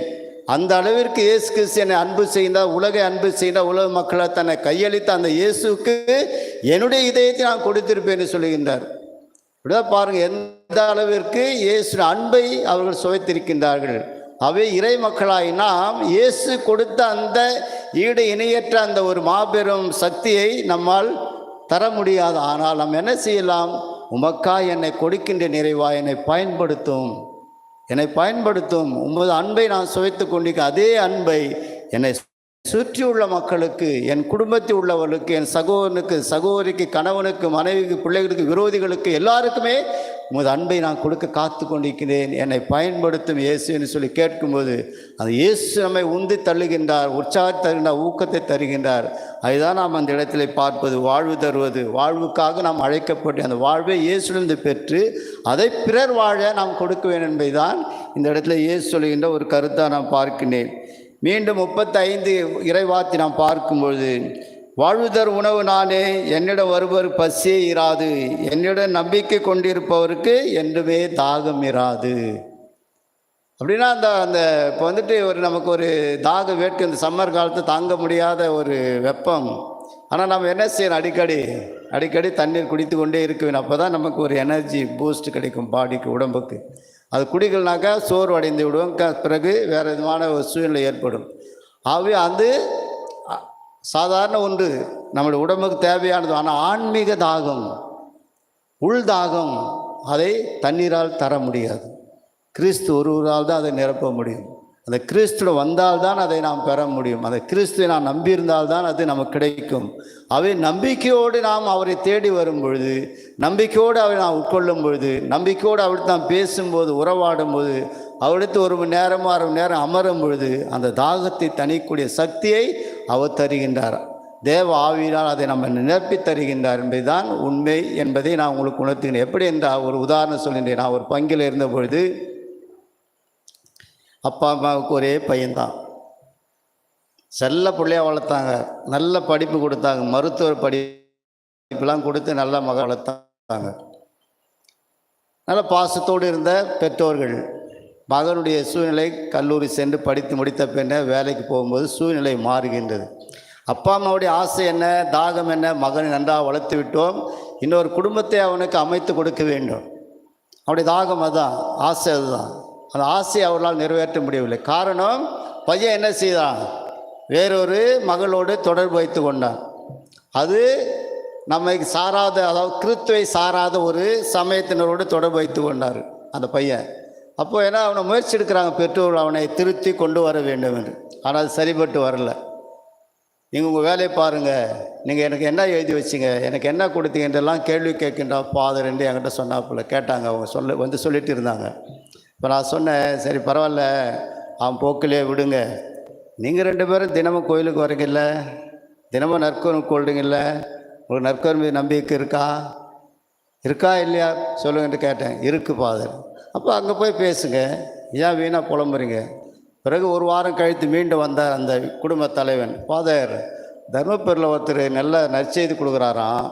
அந்த அளவிற்கு இயேசு கிறிஸ்து என்னை அன்பு செய்தார், உலகை அன்பு செய்தார், உலக மக்களை தன்னை கையளித்த அந்த இயேசுக்கு என்னுடைய இதயத்தை நான் கொடுத்திருப்பேன் சொல்லுகின்றார். இப்படிதான் பாருங்கள், எந்த அளவிற்கு இயேசு அன்பை அவர்கள் சுவைத்திருக்கின்றார்கள். அவை இறை மக்களாய் நாம் இயேசு கொடுத்த அந்த ஈடு இணையற்ற அந்த ஒரு மாபெரும் சக்தியை நம்மால் தர முடியாது. ஆனால் நாம் என்ன செய்யலாம்? உமக்காய் என்னை கொடுக்கின்ற நிறைவா என்னை பயன்படுத்தும் உமது அன்பை நான் சுவைத்து கொண்டிருக்க அதே அன்பை என்னை சுற்றியுள்ள மக்களுக்கு, என் குடும்பத்தில் உள்ளவர்களுக்கு, என் சகோதரனுக்கு, சகோதரிக்கு, கணவனுக்கு, மனைவிக்கு, பிள்ளைகளுக்கு, விரோதிகளுக்கு எல்லாருக்குமே உமது அன்பை நான் கொடுக்க காத்து கொண்டிருக்கிறேன், என்னை பயன்படுத்தும் இயேசு என்று சொல்லி கேட்கும்போது அந்த இயேசு நம்மை உந்தி தள்ளுகின்றார், உற்சாகத்தை தருகின்றார், ஊக்கத்தை தருகின்றார். அதுதான் நாம் அந்த இடத்துல பார்ப்பது வாழ்வு தருவது. வாழ்வுக்காக நாம் அழைக்கப்பட்டு அந்த வாழ்வை இயேசுவிலிருந்து பெற்று அதை பிறர் வாழ நாம் கொடுக்க வேண்டும் என்பதுதான் இந்த இடத்துல இயேசு சொல்கின்ற ஒரு கருத்தாக நான் பார்க்கின்றேன். மீண்டும் 35 இறைவார்த்தை நாம் பார்க்கும்பொழுது, வாழ்வுதர் உணவு நானே, என்னிடம் வருவர் பசியே இராது, என்னிடம் நம்பிக்கை கொண்டிருப்பவருக்கு என்றுமே தாகம் இராது. அப்படின்னா அந்த இப்போ வந்துட்டு நமக்கு ஒரு தாக வேட்கை, இந்த சம்மர் காலத்தை தாங்க முடியாத ஒரு வெப்பம். ஆனால் நம்ம என்ன செய்யணும்? அடிக்கடி தண்ணீர் குடித்து கொண்டே இருக்க வேணும். அப்போ தான் நமக்கு ஒரு எனர்ஜி பூஸ்ட் கிடைக்கும் பாடிக்கு, உடம்புக்கு. அது குடிக்கலனாக்கா சோர்வு அடைந்து விடுவோம், பிறகு வேறு விதமான ஒரு சூழ்நிலை ஏற்படும். ஆகவே அது சாதாரண ஒன்று, நம்முடைய உடம்புக்கு தேவையானது. ஆனால் ஆன்மீக தாகம், உள்தாகம், அதை தண்ணீரால் தர முடியாது. கிறிஸ்து ஒருவரால் தான் அதை நிரப்ப முடியும். அந்த கிறிஸ்துவ வந்தால்தான் அதை நாம் பெற முடியும். அந்த கிறிஸ்துவை நாம் நம்பியிருந்தால்தான் அது நமக்கு கிடைக்கும். அவை நம்பிக்கையோடு நாம் அவரை தேடி வரும் பொழுது, நம்பிக்கையோடு அவரை நாம் உட்கொள்ளும் பொழுது, நம்பிக்கையோடு அவர்கிட்ட நாம் பேசும்போது, உறவாடும் போது, அவரிடத்து 1 மணி நேரம் 1/2 மணி நேரம் அமரும் பொழுது அந்த தாகத்தை தணிக்கக்கூடிய சக்தியை அவர் தருகின்றார். தேவ ஆவியினால் அதை நம்ம நிரப்பி தருகின்றார் என்பதுதான் உண்மை என்பதை நான் உங்களுக்கு உணர்த்துகிறேன். எப்படி என்றால் ஒரு உதாரணம் சொல்கின்றேன். நான் ஒரு பங்கில் இருந்த பொழுது அப்பா அம்மாவுக்கு ஒரே பையன்தான். செல்ல பிள்ளையாக வளர்த்தாங்க, நல்ல படிப்பு கொடுத்தாங்க, மருத்துவ படிப்புலாம் கொடுத்து நல்ல மக வளர்த்தாங்க. நல்ல பாசத்தோடு இருந்த பெற்றோர்கள். மகனுடைய சூழ்நிலை, கல்லூரி சென்று படித்து முடித்த பின்ன வேலைக்கு போகும்போது சூழ்நிலை மாறுகின்றது. அப்பா அம்மாவுடைய ஆசை என்ன, தாகம் என்ன? மகனை நன்றாக வளர்த்து விட்டோம், இன்னொரு குடும்பத்தை அவனுக்கு அமைத்து கொடுக்க வேண்டும். அவருடைய தாகம் அதுதான், ஆசை அதுதான். அந்த ஆசையை அவர்களால் நிறைவேற்ற முடியவில்லை. காரணம், பையன் என்ன செய்தான்? வேறொரு மகளோடு தொடர்பு வைத்து கொண்டான். அது நம்மை சாராத, அதாவது கிறிஸ்துவை சாராத ஒரு சமயத்தினரோடு தொடர்பு வைத்து கொண்டார் அந்த பையன். அப்போது ஏன்னா அவனை முயற்சி எடுக்கிறாங்க பெற்றோர்கள், அவனை திருத்தி கொண்டு வர வேண்டும் என்று. ஆனால் அது சரிபட்டு வரல. நீங்கள் உங்கள் வேலையை பாருங்கள், நீங்கள் எனக்கு என்ன எழுதி வச்சிங்க, எனக்கு என்ன கொடுத்தீங்கன்றெல்லாம் கேள்வி கேட்கின்றா ஃபாதர் என்று என்கிட்ட சொன்னாப்புல கேட்டாங்க. அவங்க சொல்லிட்டு இருந்தாங்க. இப்போ நான் சொன்னேன், சரி பரவாயில்ல, அவன் போக்கிலே விடுங்க. நீங்கள் 2 பேரும் தினமும் கோயிலுக்கு வரீங்கல்ல, தினமும் நற்கருணை கொள்றீங்கல்ல, உங்களுக்கு நற்கருணை மீது நம்பிக்கை இருக்கா? இருக்கா இல்லையா சொல்லுங்கன்னு கேட்டேன். இருக்கு ஃபாதர். அப்போ அங்கே போய் பேசுங்க, ஏன் வீணாக புலம்புறீங்க. பிறகு ஒரு வாரம் கழித்து மீண்டும் வந்தார் அந்த குடும்ப தலைவன். ஃபாதர், தர்மபுரியில் ஒருத்தர் நல்ல நற்செய்தி கொடுக்குறாராம்,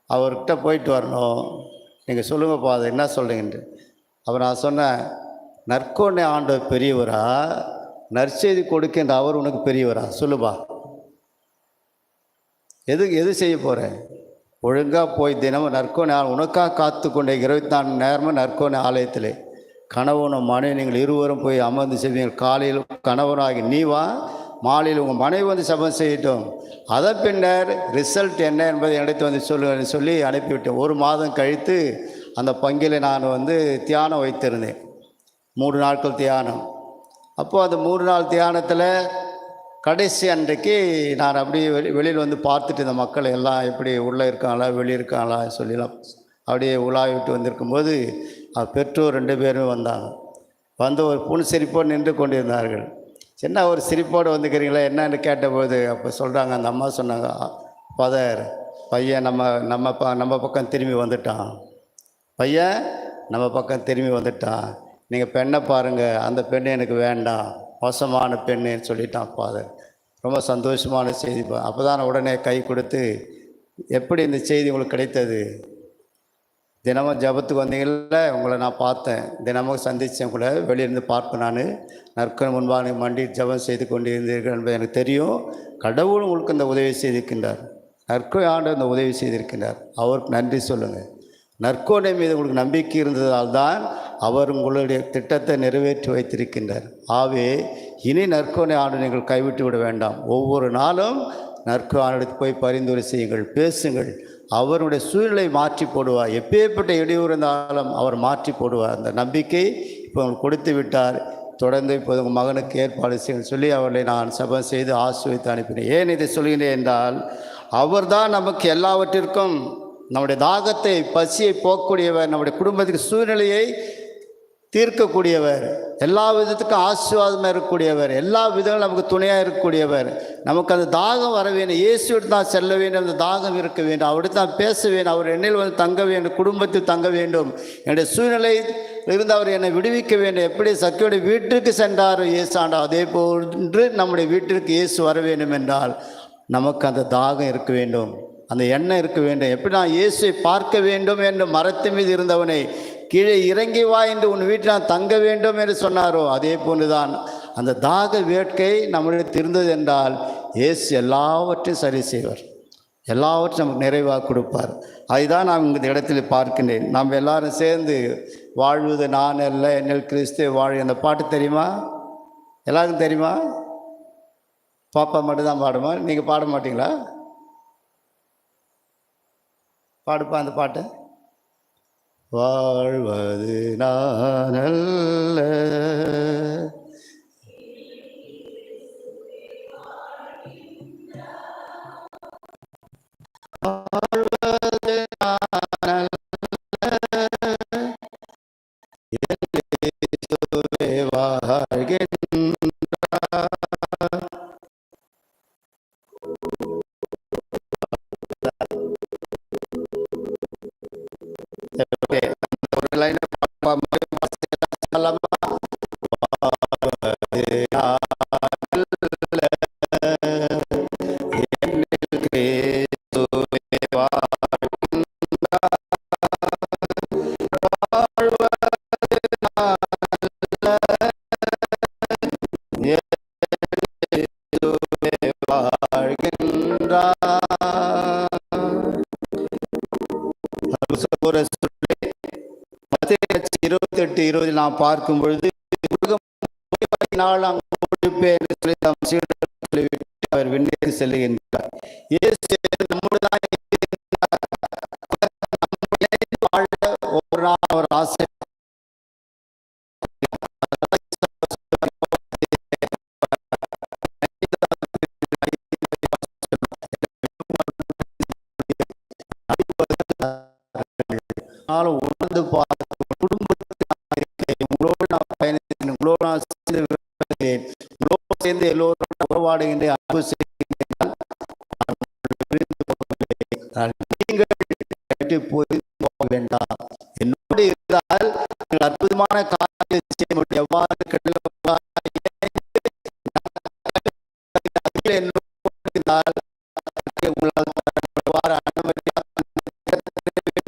அவர்கிட்ட போயிட்டு வரணும், நீங்கள் சொல்லுங்கள் ஃபாதர், என்ன சொல்கிறீங்கன்ட்டு. அப்போ நான் சொன்னேன், நற்கொடை ஆண்டவர் பெரியவரா, நற்செய்தி கொடுக்கின்ற அவர் உனக்கு பெரியவரா? சொல்லுப்பா, எது செய்ய போகிறேன்? ஒழுங்காக போய் தினமும் நற்கொடை உனக்காக காத்து கொண்டே 24 மணி நேரமும் நற்கொடை ஆலயத்தில் கணவனும் மனைவி நீங்கள் இருவரும் போய் அமர்ந்து செய்வீங்க. காலையில் கணவனாகி நீ வா, மாலையில் உங்கள் மனைவி வந்து சபம் செய்யட்டும், அதை பின்னர் ரிசல்ட் என்ன என்பதை எடுத்து வந்து சொல்லுங்கன்னு சொல்லி அனுப்பிவிட்டேன். 1 மாதம் கழித்து அந்த பங்கில் நான் வந்து தியானம் வைத்திருந்தேன், 3 நாட்கள் தியானம். அப்போது அந்த 3 நாள் தியானத்தில் கடைசி அன்றைக்கு நான் அப்படியே வெளியில் வந்து பார்த்துட்டு இந்த மக்கள் எல்லாம் எப்படி உள்ளே இருக்காங்களா வெளியே இருக்காங்களா சொல்லிலாம் அப்படியே உலாவி விட்டு வந்திருக்கும்போது பெற்றோர் 2 பேருமே வந்தாங்க. வந்து ஒரு புன்சிரிப்போடு நின்று கொண்டிருந்தார்கள். சின்ன ஒரு சிரிப்போடு வந்துக்கிறீங்களா என்னன்னு கேட்டபோது அப்போ சொல்கிறாங்க, அந்த அம்மா சொன்னாங்க, ஃபாதர், பையன் நம்ம பக்கம் திரும்பி வந்துட்டான், பையன் நம்ம பக்கம் திரும்பி வந்துட்டான், நீங்கள் பெண்ணை பாருங்கள், அந்த பெண்ணு எனக்கு வேண்டாம், மோசமான பெண்ணுன்னு சொல்லிட்டான் ஃபாதர். ரொம்ப சந்தோஷமான செய்தி. அப்போ தான் உடனே கை கொடுத்து, எப்படி இந்த செய்தி உங்களுக்கு கிடைத்தது? தினமும் ஜபத்துக்கு வந்தீங்கள்ல, உங்களை நான் பார்த்தேன், தினமும் சந்தித்தேன், கூட வெளியிருந்து பார்ப்பேன், நான் நற்கொடை முன்பாக மண்டி ஜபம் செய்து கொண்டு இருந்தீர்கள் என்பது எனக்கு தெரியும். கடவுள் உங்களுக்கு இந்த உதவி செய்திருக்கின்றார், நற்கொடை ஆண்டு இந்த உதவி செய்திருக்கின்றார், அவருக்கு நன்றி சொல்லுங்கள். நற்கொடை மீது உங்களுக்கு நம்பிக்கை இருந்ததால் தான் அவர் உங்களுடைய திட்டத்தை நிறைவேற்றி வைத்திருக்கின்றார். ஆகவே இனி நற்கொடை ஆண்டு நீங்கள் கைவிட்டு விட வேண்டாம். ஒவ்வொரு நாளும் நற்கொடை ஆண்டு போய் பரிந்துரை செய்யுங்கள், பேசுங்கள். அவருடைய சூழ்நிலை மாற்றி போடுவார், எப்பேற்பட்ட இடையூறு இருந்தாலும் அவர் மாற்றி போடுவார். அந்த நம்பிக்கை இப்போ உங்களுக்கு கொடுத்து விட்டார். தொடர்ந்து இப்போது உங்கள் மகனுக்கு ஏற்பாடு செய்ய சொல்லி அவர்களை நான் சபம் செய்து ஆசீர்வதித்து அனுப்பினேன். ஏன் இதை சொல்கிறேன் என்றால், அவர்தான் நமக்கு எல்லாவற்றிற்கும் நம்முடைய தாகத்தை பசியை போக்கக்கூடியவர், நம்முடைய குடும்பத்துக்கு சூழ்நிலையை தீர்க்கக்கூடியவர், எல்லா விதத்துக்கும் ஆசீர்வாதமாக இருக்கக்கூடியவர், எல்லா விதங்களும் நமக்கு துணையாக இருக்கக்கூடியவர். நமக்கு அந்த தாகம் வர வேண்டும், இயேசுவிட்டு தான் செல்ல வேண்டும், அந்த தாகம் இருக்க வேண்டும், அவர்கிட்ட தான் பேச வேண்டும், அவர் எண்ணில் வந்து தங்க வேண்டும், குடும்பத்தில் தங்க வேண்டும், என்னுடைய சூழ்நிலை இருந்து அவர் என்னை விடுவிக்க வேண்டும். எப்படி சக்கியோடைய வீட்டிற்கு சென்றாரோ இயேசு ஆண்டா, அதே போன்று நம்முடைய வீட்டிற்கு இயேசு வர வேண்டும் என்றால் நமக்கு அந்த தாகம் இருக்க வேண்டும், அந்த எண்ணம் இருக்க வேண்டும். எப்படி நான் இயேசுவை பார்க்க வேண்டும் என்று மரத்தின் மீது இருந்தவனை கீழே இறங்கி வா என்று உன் வீட்டில் நான் தங்க வேண்டும் என்று சொன்னாரோ, அதே போன்றுதான் அந்த தாக வேட்கை நம்மளுக்கு இருந்தது என்றால் இயேசு எல்லாவற்றையும் சரி செய்வார், எல்லாவற்றையும் நமக்கு நிறைவாக கொடுப்பார். அதுதான் நான் இந்த இடத்துல பார்க்கின்றேன். நாம் எல்லாரும் சேர்ந்து வாழ்வது நான் அல்ல என்னில் கிறிஸ்துவே வாழ், அந்த பாட்டு தெரியுமா? எல்லாருக்கும் தெரியுமா? பாப்பா மட்டும்தான் பாடுமா? நீங்கள் பாட மாட்டீங்களா? பாடுப்பா அந்த பாட்டு. வாழ்வது நான் அல்ல, வாழ்வது நான் அல்ல, இயேசுவே வாழ்கின்றார். ஒரு லைன் Matthew 28:20 நாம் பார்க்கும் பொழுது அவர் விண்ணுக்கு செல்லுகின்றார். இயேசு ஒரு நாள் அவர் ஆசை உணர்ந்து பார்த்து குடும்பத்தில் உங்களோடு நான் பயணித்தேன், உங்களோடு நான் சேர்ந்து எல்லோரும் உறவாடுகின்ற அன்பு செய்கின்றேன். நீங்கள் போய் வேண்டாம். என்னோடு இருந்தால் நீங்கள் அற்புதமான காரியத்தை செய்ய முடியும். எவ்வாறு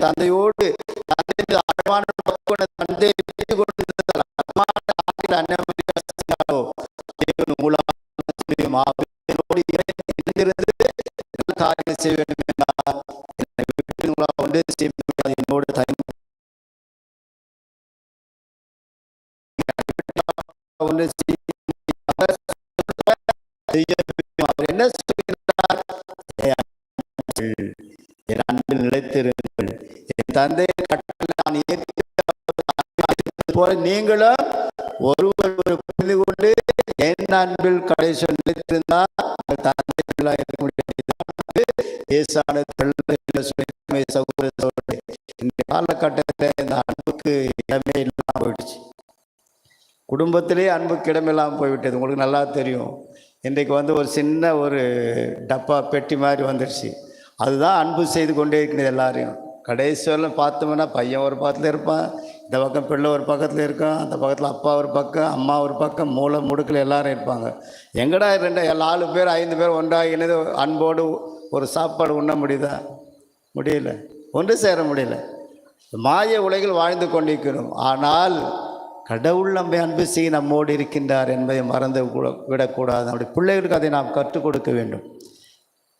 தந்தையோடு ஆழமான தந்தை காரியம் செய்ய வேண்டும் என்றால் என்னோடு என்ன சொல்கிறார்? என் அன்பில் நிலைத்திருங்கள், என் தந்தையை கட்டளை நான் போல நீங்களும் ஒருவர் புரிந்து கொண்டு என் அன்பில் கடைசி நிலைத்திருந்தால் தந்தை இருக்க முடியாது. இந்த காலகட்டத்தில் இந்த அன்புக்கு இடமே இல்லாமல் போயிடுச்சு. குடும்பத்திலே அன்புக்கு இடமில்லாமல் போய்விட்டது. உங்களுக்கு நல்லா தெரியும். இன்றைக்கு ஒரு சின்ன ஒரு டப்பா பெட்டி மாதிரி வந்துடுச்சு. அதுதான் அன்பு செய்து கொண்டே இருக்கிறது எல்லாரையும். கடைசி வரலாம் பார்த்தோம்னா பையன் ஒரு பக்கத்தில் இருப்பான், இந்த பக்கம் பிள்ளை ஒரு பக்கத்தில் இருக்கான், அந்த பக்கத்தில் அப்பா ஒரு பக்கம், அம்மா ஒரு பக்கம், மூளை முடுக்கில் எல்லாரும் இருப்பாங்க. எங்கடா 4 பேர் 5 பேர் ஒன்றாக இணைந்து அன்போடு ஒரு சாப்பாடு உண்ண முடியுதா? முடியல. ஒன்று சேர முடியல. மாய உலகில் வாழ்ந்து கொண்டிருக்கிறோம். ஆனால் கடவுள் நம்மை அன்பு செய்ய நம்மோடு இருக்கின்றார் என்பதை மறந்து விடக்கூடாது. நம்முடைய பிள்ளைகளுக்கு அதை நாம் கற்றுக் கொடுக்க வேண்டும்.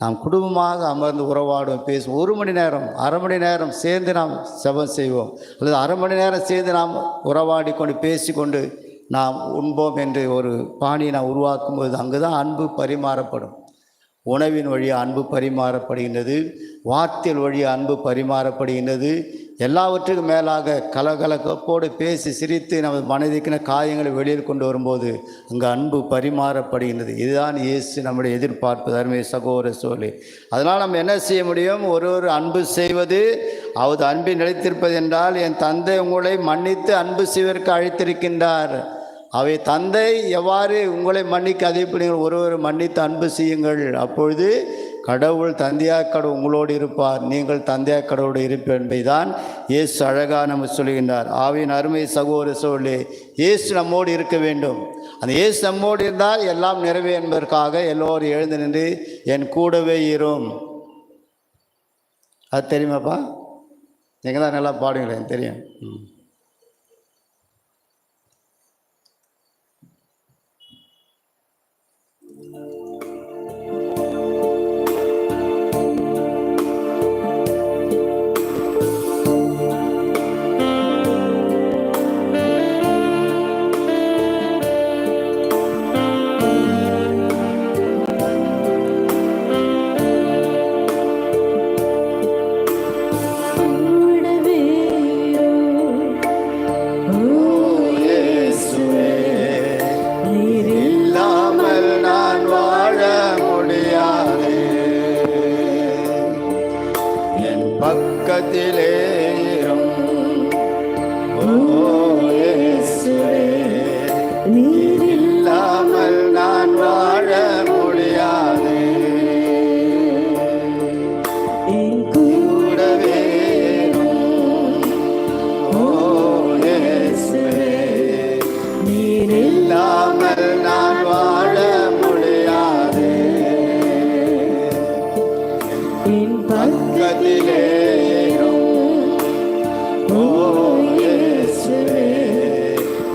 நாம் குடும்பமாக அமர்ந்து உறவாடுவோம், பேசுவோம். 1 மணி நேரம், அரை மணி நேரம் சேர்ந்து நாம் செபம் செய்வோம், அல்லது அரை மணி நேரம் சேர்ந்து நாம் உறவாடி கொண்டு பேசிக்கொண்டு நாம் உண்போம் என்று ஒரு பாணியை நாம் உருவாக்கும்போது அங்கு தான் அன்பு பரிமாறப்படும். உணவின் வழியாக அன்பு பரிமாறப்படுகின்றது, வார்த்தைகள் வழியாக அன்பு பரிமாறப்படுகின்றது. எல்லாவற்றுக்கும் மேலாக கலகலப்போடு பேசி சிரித்து நமது மனதிற்கின காயங்களை வெளியில் கொண்டு வரும்போது அங்கே அன்பு பரிமாறப்படுகின்றது. இதுதான் இயேசு நம்முடைய எதிர்பார்ப்பு. அருமை சகோதர சோழி, அதனால் நம்ம என்ன செய்ய முடியும்? ஒரு அன்பு செய்வது, அவது அன்பில் நிலைத்திருப்பது என்றால் என் தந்தை உங்களை மன்னித்து அன்பு செய்வதற்கு அழைத்திருக்கின்றார். அவை தந்தை எவ்வாறு உங்களை மன்னிக்க அதே போல் நீங்கள் ஒருவர் மன்னித்து அன்பு செய்யுங்கள். அப்பொழுது கடவுள் தந்தையாக கடவுள் உங்களோடு இருப்பார், நீங்கள் தந்தையாக கடவுளோடு இருப்பீர் என்பதைதான் இயேசு அழகாக நம்ம சொல்கின்றார். ஆவியின் அருமை சகோதர சோழே, இயேசு நம்மோடு இருக்க வேண்டும். அந்த இயேசு நம்மோடு இருந்தால் எல்லாம் நிறைவே என்பதற்காக எல்லோரும் எழுந்து நின்று என் கூடவே இரும். அது தெரியுமாப்பா? நீங்கள் தான் நல்லா பாடுங்களேன், தெரியும்.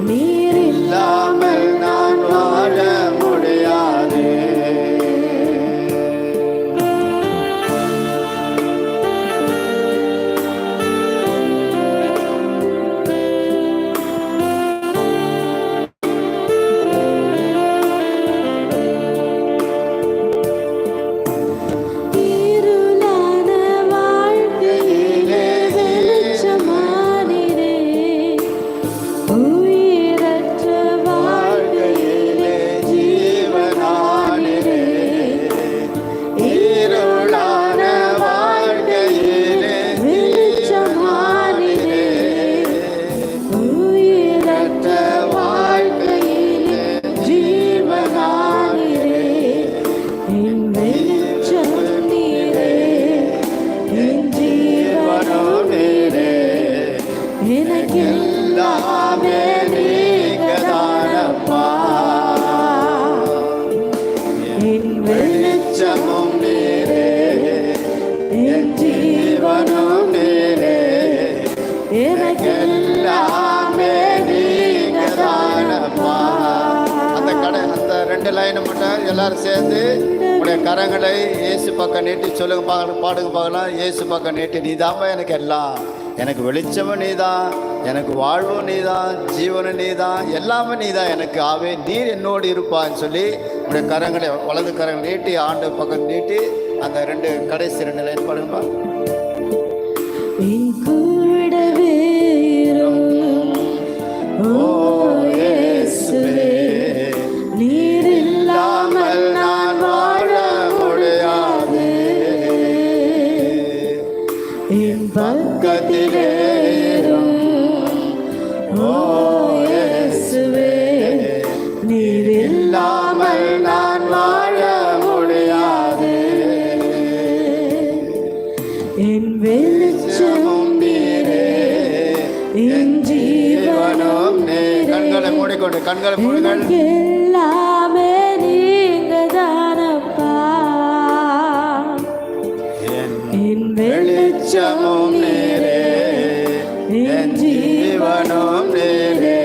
நீ எல்லாமே நீங்க தானப்பா. என் வெளிச்சமும் நீரே, என் ஜீவனும் நீரே, எனக்கு எல்லாமே நீங்க தானப்பா. அந்த ரெண்டு லைனை மட்டும் எல்லாரும் சேர்ந்து உடைய கரங்களை இயேசு பக்கம் நீட்டி சொல்லுங்க பார்க்கலாம், பாடுங்க பார்க்கலாம். இயேசு பக்கம் நீட்டி, நீதாம்மா எனக்கு எல்லாம், எனக்கு வெளிச்சமும் நீதான், எனக்கு வாழ்வும் நீதான், ஜீவனும் நீதான், எல்லாமே நீதான் எனக்கு. ஆவே நீர் என்னோடு இருப்பான்னு சொல்லி உடைய கரங்களை வலது கரங்களை நீட்டி ஆண்டு பக்கம் நீட்டி அந்த கடைசி 2 லைன் பாடுங்கப்பா. என் கூடவே இரும். ஓ இயேசுவே, நீர் இல்லாமல் நான் வாழ முடியாது. என் பக்கத்திலே இரும். ஓ இயேசுவே, நீர் இல்லாமல் நான் வாழ முடியாது. என் வெளிச்சமும் நீரே, என் ஜீவனும் நீரே. கண்களை மூடிக்கொண்டு கண்களை மூடுங்கள். எல்லாமே நீங்க தானப்பா. என் வெளிச்சமும் நீரே, என் ஜீவனும் நீரே,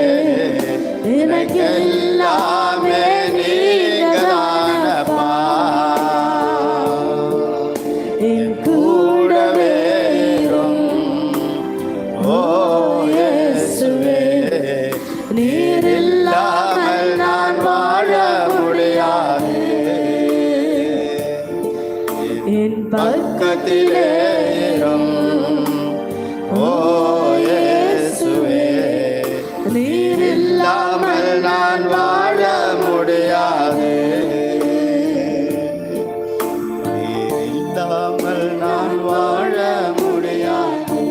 எனக்கு எல்லாமே நீங்க தானப்பா. என் கூடவே இரும். ஓ இயேசுவே, நீர் இல்லாமல் நான் வாழ முடியாது. என் பக்கத்திலே இரும். ஓ இயேசுவே, நீர் இல்லாமல் நான் வாழ முடியாது. நீர் இல்லாமல் நான் வாழ முடியாது.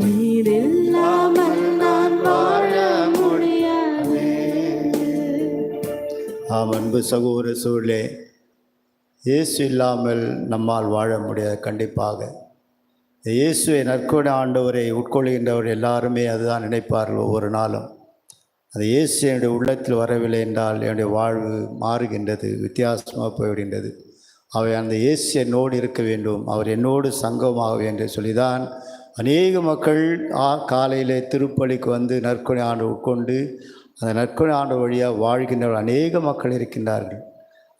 நீர் இல்லாமல் நான் வாழ முடியாது. அன்பு சகோதர சூழலே, இயேசு இல்லாமல் நம்மால் வாழ முடியாது. கண்டிப்பாக இயேசுவை நற்கொடை ஆண்டவரை உட்கொள்கின்றவர் எல்லாருமே அதுதான் நினைப்பார்கள் ஒவ்வொரு நாளும். அது இயேசு என்னுடைய உள்ளத்தில் வரவில்லை என்றால் என்னுடைய வாழ்வு மாறுகின்றது, வித்தியாசமாக போய்விடுகின்றது. அவை அந்த இயேசு என்னோடு இருக்க வேண்டும், அவர் என்னோடு சங்கமாக வேண்டும் சொல்லிதான் அநேக மக்கள் காலையில் திருப்பலிக்கு வந்து நற்கொடை ஆண்டு உட்கொண்டு அந்த நற்கொடை ஆண்டு வழியாக வாழ்கின்றவர் அநேக மக்கள் இருக்கின்றார்கள்.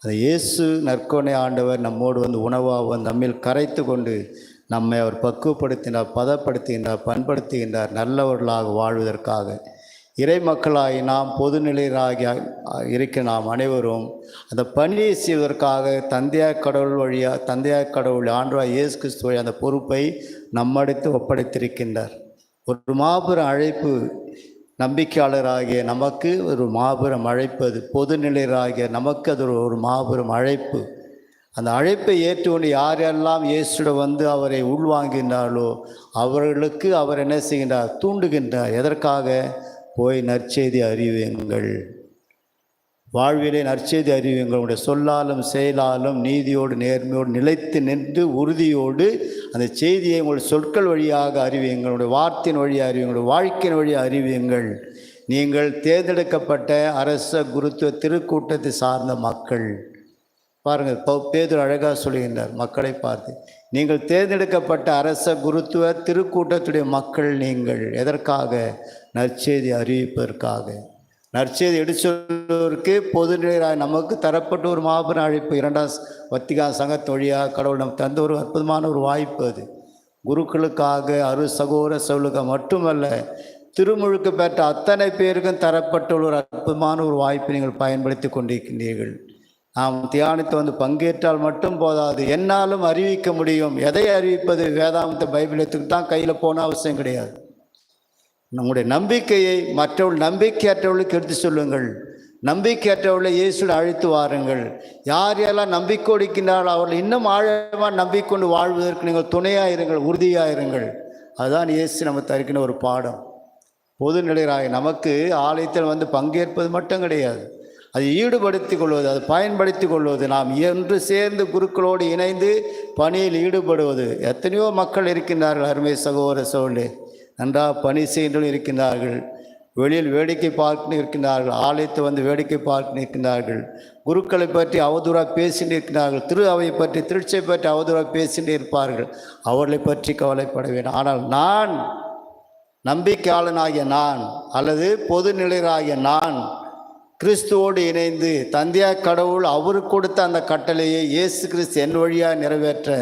அந்த இயேசு நற்கொடை ஆண்டவர் நம்மோடு வந்து உணவாக வந்து நம்மில் கரைத்து கொண்டு நம்மை அவர் பக்குவப்படுத்தினார், பதப்படுத்துகின்றார், பண்படுத்துகின்றார். நல்லவர்களாக வாழ்வதற்காக இறை மக்களாகி நாம் பொதுநிலையராகி இருக்க நாம் அனைவரும் அந்த பணியை செய்வதற்காக தந்தையார் கடவுள் வழியாக தந்தையார் கடவுள் ஆண்டவராகிய இயேசு கிறிஸ்து வழி அந்த பொறுப்பை நம்மடுத்து ஒப்படைத்திருக்கின்றார். ஒரு மாபெரும் அழைப்பு நம்பிக்கையாளராகிய நமக்கு ஒரு மாபெரும் அழைப்பு, அது பொதுநிலையராகிய நமக்கு அது ஒரு மாபெரும் அழைப்பு. அந்த அழைப்பை ஏற்றுக்கொண்டு யாரெல்லாம் இயேசுடன் வந்து அவரை உள்வாங்கின்றார்களோ அவர்களுக்கு அவர் என்ன செய்கின்றார்? தூண்டுகின்றார். எதற்காக? போய் நற்செய்தி அறிவியுங்கள், வாழ்விலே நற்செய்தி அறிவியுங்கள். உங்களுடைய சொல்லாலும் செயலாலும் நீதியோடு நேர்மையோடு நிலைத்து நின்று உறுதியோடு அந்த செய்தியை உங்களுடைய சொற்கள் வழியாக அறிவியுங்கள், உங்களுடைய வார்த்தையின் வழியாக அறிவியுங்கள், வாழ்க்கையின் வழியாக அறிவியுங்கள். நீங்கள் தேர்ந்தெடுக்கப்பட்ட அரச குருத்துவ திருக்கூட்டத்தை சார்ந்த மக்கள். பாருங்கள், பேதுரு அழகாக சொல்கின்றார் மக்களை பார்த்து, நீங்கள் தேர்ந்தெடுக்கப்பட்ட அரச குருத்துவ திருக்கூட்டத்துடைய மக்கள். நீங்கள் எதற்காக? நற்செய்தி அறிவிப்பதற்காக. நற்செய்தி எடுத்துவதற்கு பொதுநிலையாக நமக்கு தரப்பட்ட ஒரு மாபெரும் அழைப்பு. 2ஆம் வத்திக்கான் சங்கத்து வழியாக கடவுள் நமக்கு தந்த ஒரு அற்புதமான ஒரு வாய்ப்பு. அது குருக்களுக்காக, சகோதர சவுலுக்காக மட்டுமல்ல, திருமுழுக்கு பெற்ற அத்தனை பேருக்கும் தரப்பட்ட ஒரு அற்புதமான ஒரு வாய்ப்பை நீங்கள் பயன்படுத்தி கொண்டிருக்கின்றீர்கள். நாம் தியானத்தை வந்து பங்கேற்றால் மட்டும் போதாது, என்னாலும் அறிவிக்க முடியும். எதை அறிவிப்பது? வேதாந்தத்தை பைபிளத்துக்கு தான் கையில் போன அவசியம் கிடையாது. நம்முடைய நம்பிக்கையை மற்றவர்கள் நம்பிக்கையற்றவர்களுக்கு எடுத்து சொல்லுங்கள். நம்பிக்கையற்றவர்களை இயேசுடன் அழைத்து வாருங்கள். யார் யாரெல்லாம் நம்பிக்கை கொடுக்கின்றார்கள் அவர்கள் இன்னும் ஆழமாக நம்பிக்கொண்டு வாழ்வதற்கு நீங்கள் துணையாக இருங்கள், உறுதியாக இருங்கள். அதுதான் இயேசு நம்ம தருக்கின்ற ஒரு பாடம். பொதுநிலையராக நமக்கு ஆலயத்தில் வந்து பங்கேற்பது மட்டும் கிடையாது, அதை ஈடுபடுத்தி கொள்வது, அதை பயன்படுத்தி கொள்வது, நாம் என்று சேர்ந்து குருக்களோடு இணைந்து பணியில் ஈடுபடுவது. எத்தனையோ மக்கள் இருக்கின்றார்கள் அருமை சகோதர சோழே. நன்றாக பணி செய்து இருக்கின்றார்கள், வெளியில் வேடிக்கை பார்த்து இருக்கின்றார்கள், ஆலயத்தை வந்து வேடிக்கை பார்த்து இருக்கின்றார்கள், குருக்களை பற்றி அவதூறாக பேசிட்டு இருக்கிறார்கள், திரு அவை பற்றி திருச்சை பற்றி அவதூறாக பேசிட்டு இருப்பார்கள். அவர்களை பற்றி கவலைப்பட வேண்டும். ஆனால் நான், நம்பிக்கையாளனாகிய நான் அல்லது பொது நிலையராகிய நான் கிறிஸ்துவோடு இணைந்து தந்தையாய் கடவுள் அவருக்கு கொடுத்த அந்த கட்டளையை இயேசு கிறிஸ்து என் வழியாக நிறைவேற்ற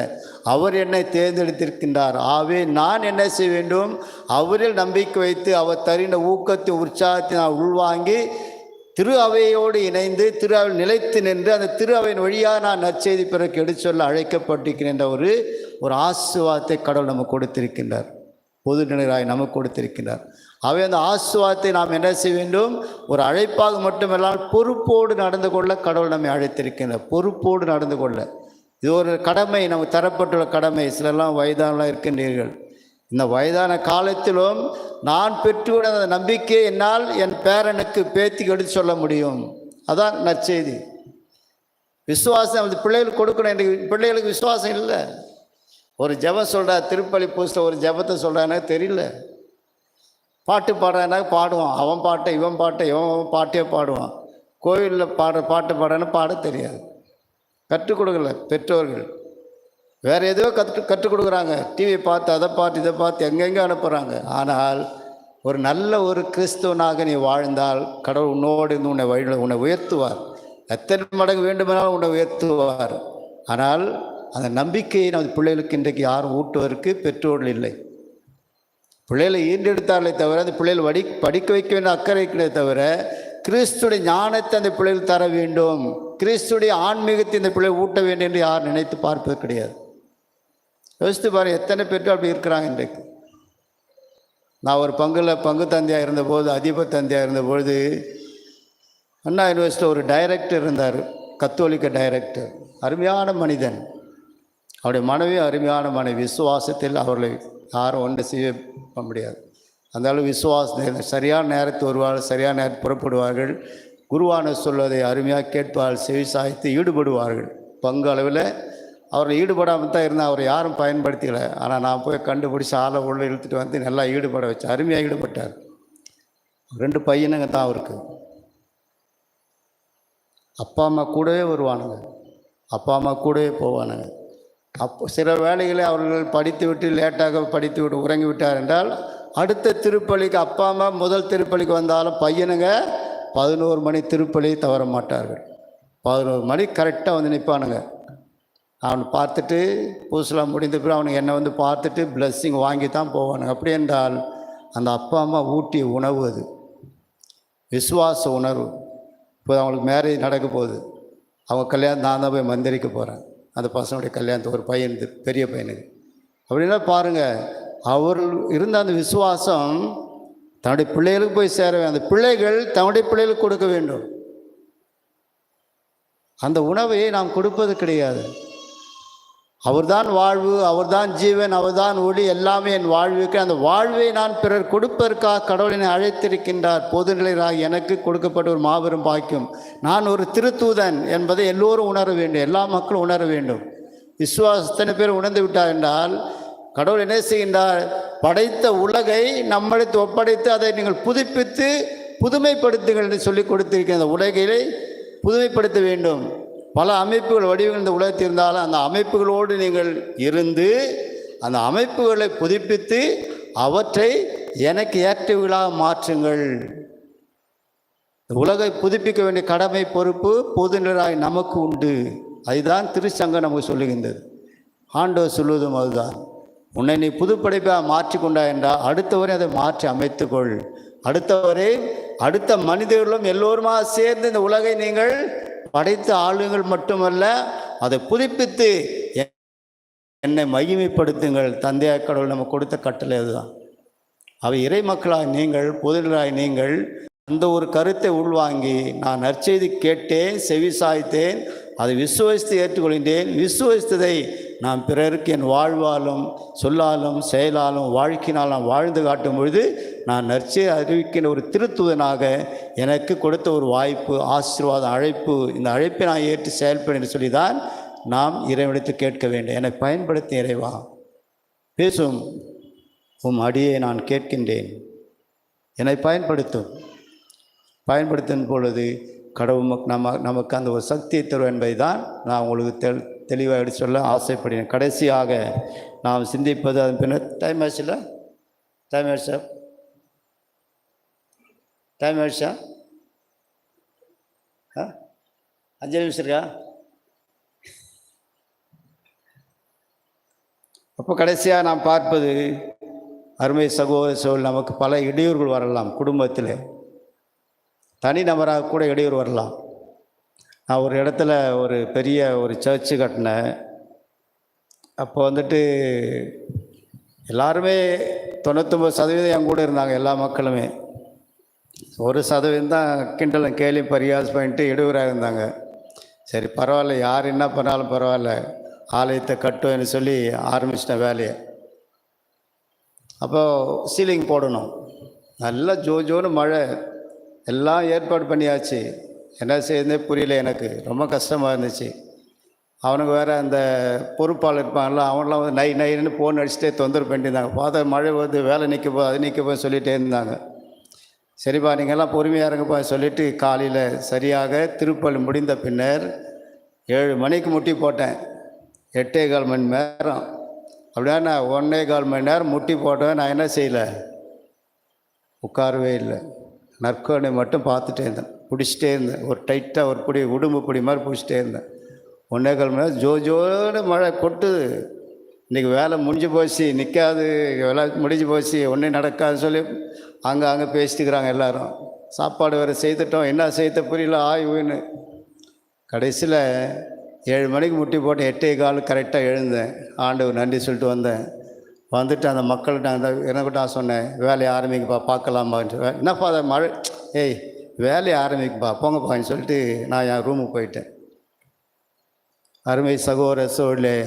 அவர் என்னை தேர்ந்தெடுத்திருக்கின்றார். ஆகவே நான் என்ன செய்ய வேண்டும்? அவரில் நம்பிக்கை வைத்து அவர் தருகின்ற ஊக்கத்தை உற்சாகத்தை நான் உள்வாங்கி திரு அவையோடு இணைந்து திரு அவையில் நிலைத்து நின்று அந்த திரு அவையின் வழியாக நான் நற்செய்தி பிறகு எடுத்து சொல்ல அழைக்கப்பட்டிருக்கின்ற ஒரு ஆசீர்வாதத்தை கடவுள் நமக்கு கொடுத்திருக்கின்றார். பொது நிலையாய் நமக்கு கொடுத்திருக்கின்றார். அவை அந்த ஆசீர்வாதத்தை நாம் என்ன செய்ய வேண்டும்? ஒரு அழைப்பாக மட்டுமல்லாமல் பொறுப்போடு நடந்து கொள்ள கடவுள் நம்மை அழைத்திருக்கின்றார். பொறுப்போடு நடந்து கொள்ள இது ஒரு கடமை, நமக்கு தரப்பட்டுள்ள கடமை. சிலெல்லாம் வயதானலாம் இருக்கின்றீர்கள். இந்த வயதான காலத்திலும் நான் பெற்றுவிட அந்த நம்பிக்கையை என்னால் என் பேரனுக்கு பேத்திக்கு எடுத்து சொல்ல முடியும். அதான் நற்செய்தி. விசுவாசம் அந்த பிள்ளைகளுக்கு கொடுக்கணும். என்று பிள்ளைகளுக்கு விசுவாசம் இல்லை. ஒரு ஜெபம் சொல்கிறா, திருப்பலி பூசில் ஒரு ஜெபத்தை சொல்கிறானே தெரியல. பாட்டு பாடுறானா பாடுவான், அவன் பாட்டை இவன் பாட்டை இவன் பாட்டே பாடுவான். கோவிலில் பாட்டு பாடுறான்னு பாட தெரியாது. கற்றுக் கொடுக்கல பெற்றோர்கள். வேறு எதுவோ கற்றுக் கொடுக்குறாங்க. டிவியை பார்த்து அதை பார்த்து இதை பார்த்து எங்கெங்கே அனுப்புகிறாங்க. ஆனால் ஒரு நல்ல ஒரு கிறிஸ்துவனாக நீ வாழ்ந்தால் கடவுள் உன்னோடு இருந்து உன்னை உயர்த்துவார். எத்தனை மடங்கு வேண்டுமானாலும் உன்னை உயர்த்துவார். ஆனால் அந்த நம்பிக்கையை நமது பிள்ளைகளுக்கு இன்றைக்கு யாரும் ஊட்டுவதற்கு பெற்றோர்கள் இல்லை. பிள்ளைகளை ஈண்டெடுத்தார்களே தவிர அந்த பிள்ளைகள் படிக்க வைக்க வேண்டிய அக்கறை இருக்கிறதே தவிர கிறிஸ்துடைய ஞானத்தை அந்த பிள்ளைகள் தர வேண்டும், கிறிஸ்துடைய ஆன்மீகத்தை இந்த பிள்ளைகள் ஊட்ட வேண்டும் என்று யார் நினைத்து பார்ப்பது கிடையாது. யோசித்து பாருங்கள், எத்தனை பெற்றோர் அப்படி இருக்கிறாங்க இன்றைக்கு. நான் ஒரு பங்கு தந்தையாக இருந்தபோது, அதிப தந்தையாக இருந்தபொழுது அண்ணா யூனிவர்சிட்டியில் ஒரு டைரக்டர் இருந்தார், கத்தோலிக்க டைரக்டர். அருமையான மனிதன். அவருடைய மனைவி அருமையான மனைவி. விசுவாசத்தில் அவர்களை யாரும் ஒன்று செய்ய முடியாது. அந்த அளவு விசுவாசம். சரியான நேரத்தில் வருவார்கள், சரியான நேரத்தில் புறப்படுவார்கள். குருவான சொல்வதை அருமையாக கேட்பார்கள், செவி சாய்த்து ஈடுபடுவார்கள். பங்கு அளவில் அவரை ஈடுபடாமல் தான் இருந்தால் அவரை யாரும் பயன்படுத்தலை. ஆனால் நான் போய் கண்டுபிடிச்சி ஆளை உள்ள இழுத்துட்டு வந்து நல்லா ஈடுபட வச்சு அருமையாக ஈடுபட்டார். 2 பையனுங்க தான் அவருக்கு. அப்பா அம்மா கூடவே வருவானுங்க, அப்பா அம்மா கூடவே போவானுங்க. சில வேளைகளை அவர்கள் படித்து விட்டு லேட்டாக படித்து விட்டு உறங்கி விட்டார் என்றால் அடுத்த திருப்பலிக்கு அப்பா அம்மா முதல் திருப்பலிக்கு வந்தாலும் பையனுங்க 11 மணி திருப்பலியை தவற மாட்டார்கள். 11 மணி கரெக்டாக வந்து நிற்பானுங்க. அவனை பார்த்துட்டு பூசலாம் முடிந்த பிறகு அவனுக்கு என்னை வந்து பார்த்துட்டு பிளஸ்ஸிங் வாங்கி தான் போவானுங்க. அப்படி என்றால் அந்த அப்பா அம்மா ஊட்டிய உணவு அது, விசுவாச உணர்வு. இப்போ அவங்களுக்கு மேரேஜ் நடக்க போகுது. அவங்க கல்யாணம் நான் தான் போய் மந்திரிக்க போகிறேன். அந்த பசனுடைய கல்யாணத்தை ஒரு பையன், பெரிய பையனுக்கு. அப்படின்னா பாருங்கள், அவர் இருந்த அந்த விசுவாசம் தன்னுடைய பிள்ளைகளுக்கு போய் சேர வேண்டும். அந்த பிள்ளைகள் தன்னுடைய பிள்ளைகளுக்கு கொடுக்க வேண்டும். அந்த உணவை நாம் கொடுப்பது கிடையாது. அவர்தான் வாழ்வு, அவர்தான் ஜீவன், அவர்தான் ஒளி, எல்லாமே என் வாழ்வுக்கு. அந்த வாழ்வை நான் பிறர் கொடுப்பதற்காக கடவுளினை அழைத்திருக்கின்றார். பொதுநிலையாக எனக்கு கொடுக்கப்பட்ட ஒரு மாபெரும் பாக்கியம். நான் ஒரு திருத்தூதன் என்பதை எல்லோரும் உணர வேண்டும், எல்லா மக்களும் உணர வேண்டும். விசுவாசத்தனை பேர் உணர்ந்து விட்டார் என்றால் கடவுள் என்ன செய்கின்றார்? படைத்த உலகை நம்மளுக்கு ஒப்படைத்து அதை நீங்கள் புதுப்பித்து புதுமைப்படுத்துங்கள் என்று சொல்லி கொடுத்திருக்கிற அந்த உலகிலே புதுமைப்படுத்த வேண்டும். பல அமைப்புகள் வடிவங்கள் இந்த உலகத்தில் இருந்தாலும் அந்த அமைப்புகளோடு நீங்கள் இருந்து அந்த அமைப்புகளை புதுப்பித்து அவற்றை எனக்கு ஏற்றவர்களாக மாற்றுங்கள். உலகை புதுப்பிக்க வேண்டிய கடமை பொறுப்பு பொதுநிலையாய் நமக்கு உண்டு. அதுதான் திருச்சங்கம் நமக்கு சொல்லுகின்றது. ஆண்டவர் சொல்வதும் அதுதான். உன்னை நீ புதுப்படைப்பாக மாற்றிக்கொண்டா என்றால் அடுத்தவரை அதை மாற்றி அமைத்துக்கொள். அடுத்தவரை அடுத்த மனிதர்களும் எல்லோருமா சேர்ந்து இந்த உலகை நீங்கள் படைத்த ஆளுங்கள் மட்டுமல்ல, அதை புதுப்பித்து என்னை மகிமைப்படுத்துங்கள். தந்தையார் கடவுள் நமக்கு கொடுத்த கட்டளை அதுதான். அவை இறை மக்களாய் நீங்கள், பொதுநிலையாய் நீங்கள் அந்த ஒரு கருத்தை உள்வாங்கி நான் நற்செய்தி கேட்டேன், செவி சாய்த்தேன், அதை விசுவசித்து ஏற்றுக்கொள்கின்றேன். விசுவசித்ததை நான் பிறருக்கு என் வாழ்வாலும் சொல்லாலும் செயலாலும் வாழ்க்கையினாலும் வாழ்ந்து காட்டும் பொழுது நான் நற்செய்தி அறிவிக்கின்ற ஒரு திருத்துவனாக எனக்கு கொடுத்த ஒரு வாய்ப்பு, ஆசீர்வாதம், அழைப்பு. இந்த அழைப்பை நான் ஏற்று செயல்படும் என்று சொல்லி தான் நாம் இறைவனிடத்தில் கேட்க வேண்டும். என்னை பயன்படுத்தி இறைவா பேசும் அடியை நான் கேட்கின்றேன், என்னை பயன்படுத்தும் பொழுது கடவுள் நமக்கு அந்த ஒரு சக்தியை தரும் என்பதை தான் நான் உங்களுக்கு தெளிவாக எடுத்து சொல்ல ஆசைப்படுகிறேன். கடைசியாக நாம் சிந்திப்பது அதன் பின்னர் டைம் ஆயிடுச்சா 5 நிமிஷம் இருக்கா? அப்போ கடைசியாக நாம் பார்ப்பது அருமை சகோதர நமக்கு பல இடையூறுகள் வரலாம். குடும்பத்தில் தனிநபராக கூட இடையூறு வரலாம். நான் ஒரு இடத்துல ஒரு பெரிய ஒரு சர்ச்சு கட்டினேன். அப்போ வந்துட்டு எல்லாருமே 99% என் கூட இருந்தாங்க, எல்லா மக்களுமே. 1% தான் கிண்டலும் கேலியும் பரியாஸ் பண்ணிட்டு இடையூறாக இருந்தாங்க. சரி பரவாயில்ல, யார் என்ன பண்ணாலும் பரவாயில்ல, ஆலயத்தை கட்டுவேன்னு சொல்லி ஆரம்பிச்சிட்டேன் வேலையை. அப்போது சீலிங் போடணும், நல்லா ஜோன்னு மழை, எல்லாம் ஏற்பாடு பண்ணியாச்சு. என்ன செய்யுதுன்னே புரியல, எனக்கு ரொம்ப கஷ்டமாக இருந்துச்சு. அவனுக்கு வேறு அந்த பொறுப்பாளர் இருப்பாங்கள்ல, அவங்களாம் வந்து நைன்னு ஃபோன் அடிச்சுட்டே தொந்தரவு பண்ணியிருந்தாங்க. பார்த்தா மழை வருது, வேலை நிற்க போ அது நிற்க போய் சொல்லிகிட்டே இருந்தாங்க. சரிப்பா நீங்கள்லாம் பொறுமையாக இருங்கப்பா சொல்லிவிட்டு காலையில் சரியாக திருப்பலி முடிந்த பின்னர் 7 மணிக்கு முட்டி போட்டேன். 8.25 மணி நேரம். அப்படின்னா நான் 1.25 மணி நேரம் முட்டி போட்டேன். நான் என்ன செய்யலை, உட்காரவே இல்லை, நற்கோணை மட்டும் பார்த்துட்டே இருந்தேன், பிடிச்சிட்டே இருந்தேன். ஒரு டைட்டாக ஒரு பிடி உடும்பு பிடி மாதிரி பிடிச்சிட்டே இருந்தேன். 1.25 மணி நேரம் ஜோன்னு மழை கொட்டுது. இன்றைக்கி வேலை முடிஞ்சு போச்சு, நிற்காது, வேலை முடிஞ்சு போச்சு, ஒன்றும் நடக்காதுன்னு சொல்லி அங்கே பேசிட்டுக்கிறாங்க எல்லோரும். சாப்பாடு வேறு செய்துட்டோம், என்ன செய்த புரியல, ஆய்வுன்னு. கடைசியில் 7 மணிக்கு முட்டி போட்டு 8.15 கரெக்டாக எழுந்தேன். ஆண்டவர் நன்றி சொல்லிட்டு வந்தேன். வந்துட்டு அந்த மக்கள்கிட்ட எனக்கு நான் சொன்னேன், வேலையை ஆரம்பிக்கப்பா பார்க்கலாமான்ட்டு. என்னப்பா அதை மழை, வேலையை ஆரம்பிக்கப்பா போங்கப்பான்னு சொல்லிட்டு நான் என் ரூமுக்கு போயிட்டேன். அருமை சகோதர சோழே,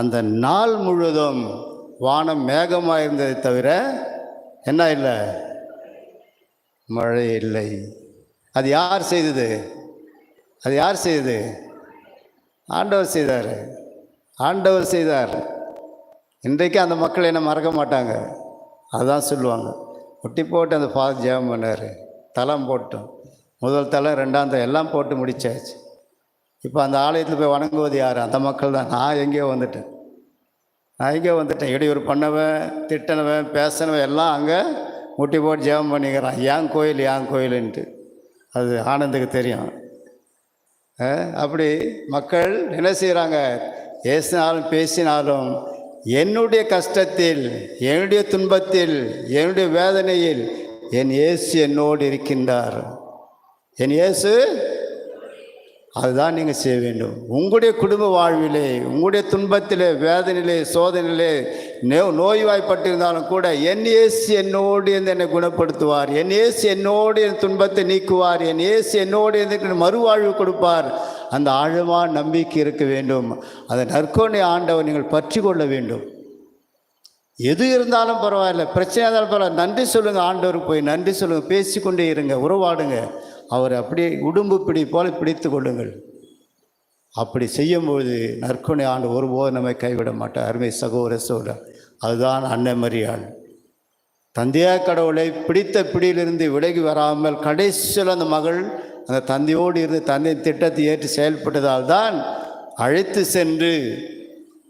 அந்த நாள் முழுவதும் வானம் மேகமாக இருந்ததை தவிர என்ன இல்லை, மழை இல்லை. அது யார் செய்தது? ஆண்டவர் செய்தார். இன்றைக்கு அந்த மக்கள் என்ன மறக்க மாட்டாங்க, அதுதான் சொல்லுவாங்க. முட்டி போட்டு அந்த ஃபாதர் ஜெபம் பண்ணார், தலம் போட்டோம், முதல் தலம் 2ஆம் தலம் எல்லாம் போட்டு முடிச்சாச்சு. இப்போ அந்த ஆலயத்தில் போய் வணங்குவது யார்? அந்த மக்கள் தான். நான் எங்கேயோ வந்துட்டேன். இடையூறு பண்ணவன், திட்டினவன், பேசினவன் எல்லாம் அங்கே முட்டி போட்டு ஜெபம் பண்ணிக்கிறான். ஏன் கோயிலுன்ட்டு. அது ஆனந்துக்கு தெரியும். அப்படி மக்கள் என்ன செய்கிறாங்க, ஏசினாலும் பேசினாலும் என்னுடைய கஷ்டத்தில், என்னுடைய துன்பத்தில், என்னுடைய வேதனையில் என் இயேசு என்னோடு இருக்கின்றார். என் இயேசு, அதுதான் நீங்கள் செய்ய வேண்டும். உங்களுடைய குடும்ப வாழ்விலே, உங்களுடைய துன்பத்திலே, வேதனையிலே, சோதனையிலே, நோய்வாய்ப்பட்டிருந்தாலும் கூட என் இயேசு என்னோடு இருந்து என்னை குணப்படுத்துவார், என் இயேசு என்னோடு என் துன்பத்தை நீக்குவார், என் இயேசு என்னோடு இருந்து மறுவாழ்வு கொடுப்பார். அந்த ஆழமான நம்பிக்கை இருக்க வேண்டும். அந்த நற்கருணை ஆண்டவர் நீங்கள் பற்றி கொள்ள வேண்டும். எது இருந்தாலும் பரவாயில்ல, பிரச்சனை இருந்தாலும் பரவாயில்ல, நன்றி சொல்லுங்கள். ஆண்டவருக்கு போய் நன்றி சொல்லுங்கள், பேசிக்கொண்டே இருங்க, உறவாடுங்க. அவர் அப்படியே உடும்பு பிடி போல பிடித்து கொள்ளுங்கள். அப்படி செய்யும்போது நற்கருணை ஆண்டு ஒருபோது நம்மை கைவிட மாட்டார். அருமை சகோதர சோழர், அதுதான் அன்னை மரியாள். தந்தையாக கடவுளை பிடித்த பிடியிலிருந்து விலகி வராமல் கடைசியில் அந்த மகள் அந்த தந்தையோடு இருந்து தந்தையின் திட்டத்தை ஏற்று செயல்பட்டதால் தான் அழைத்து சென்று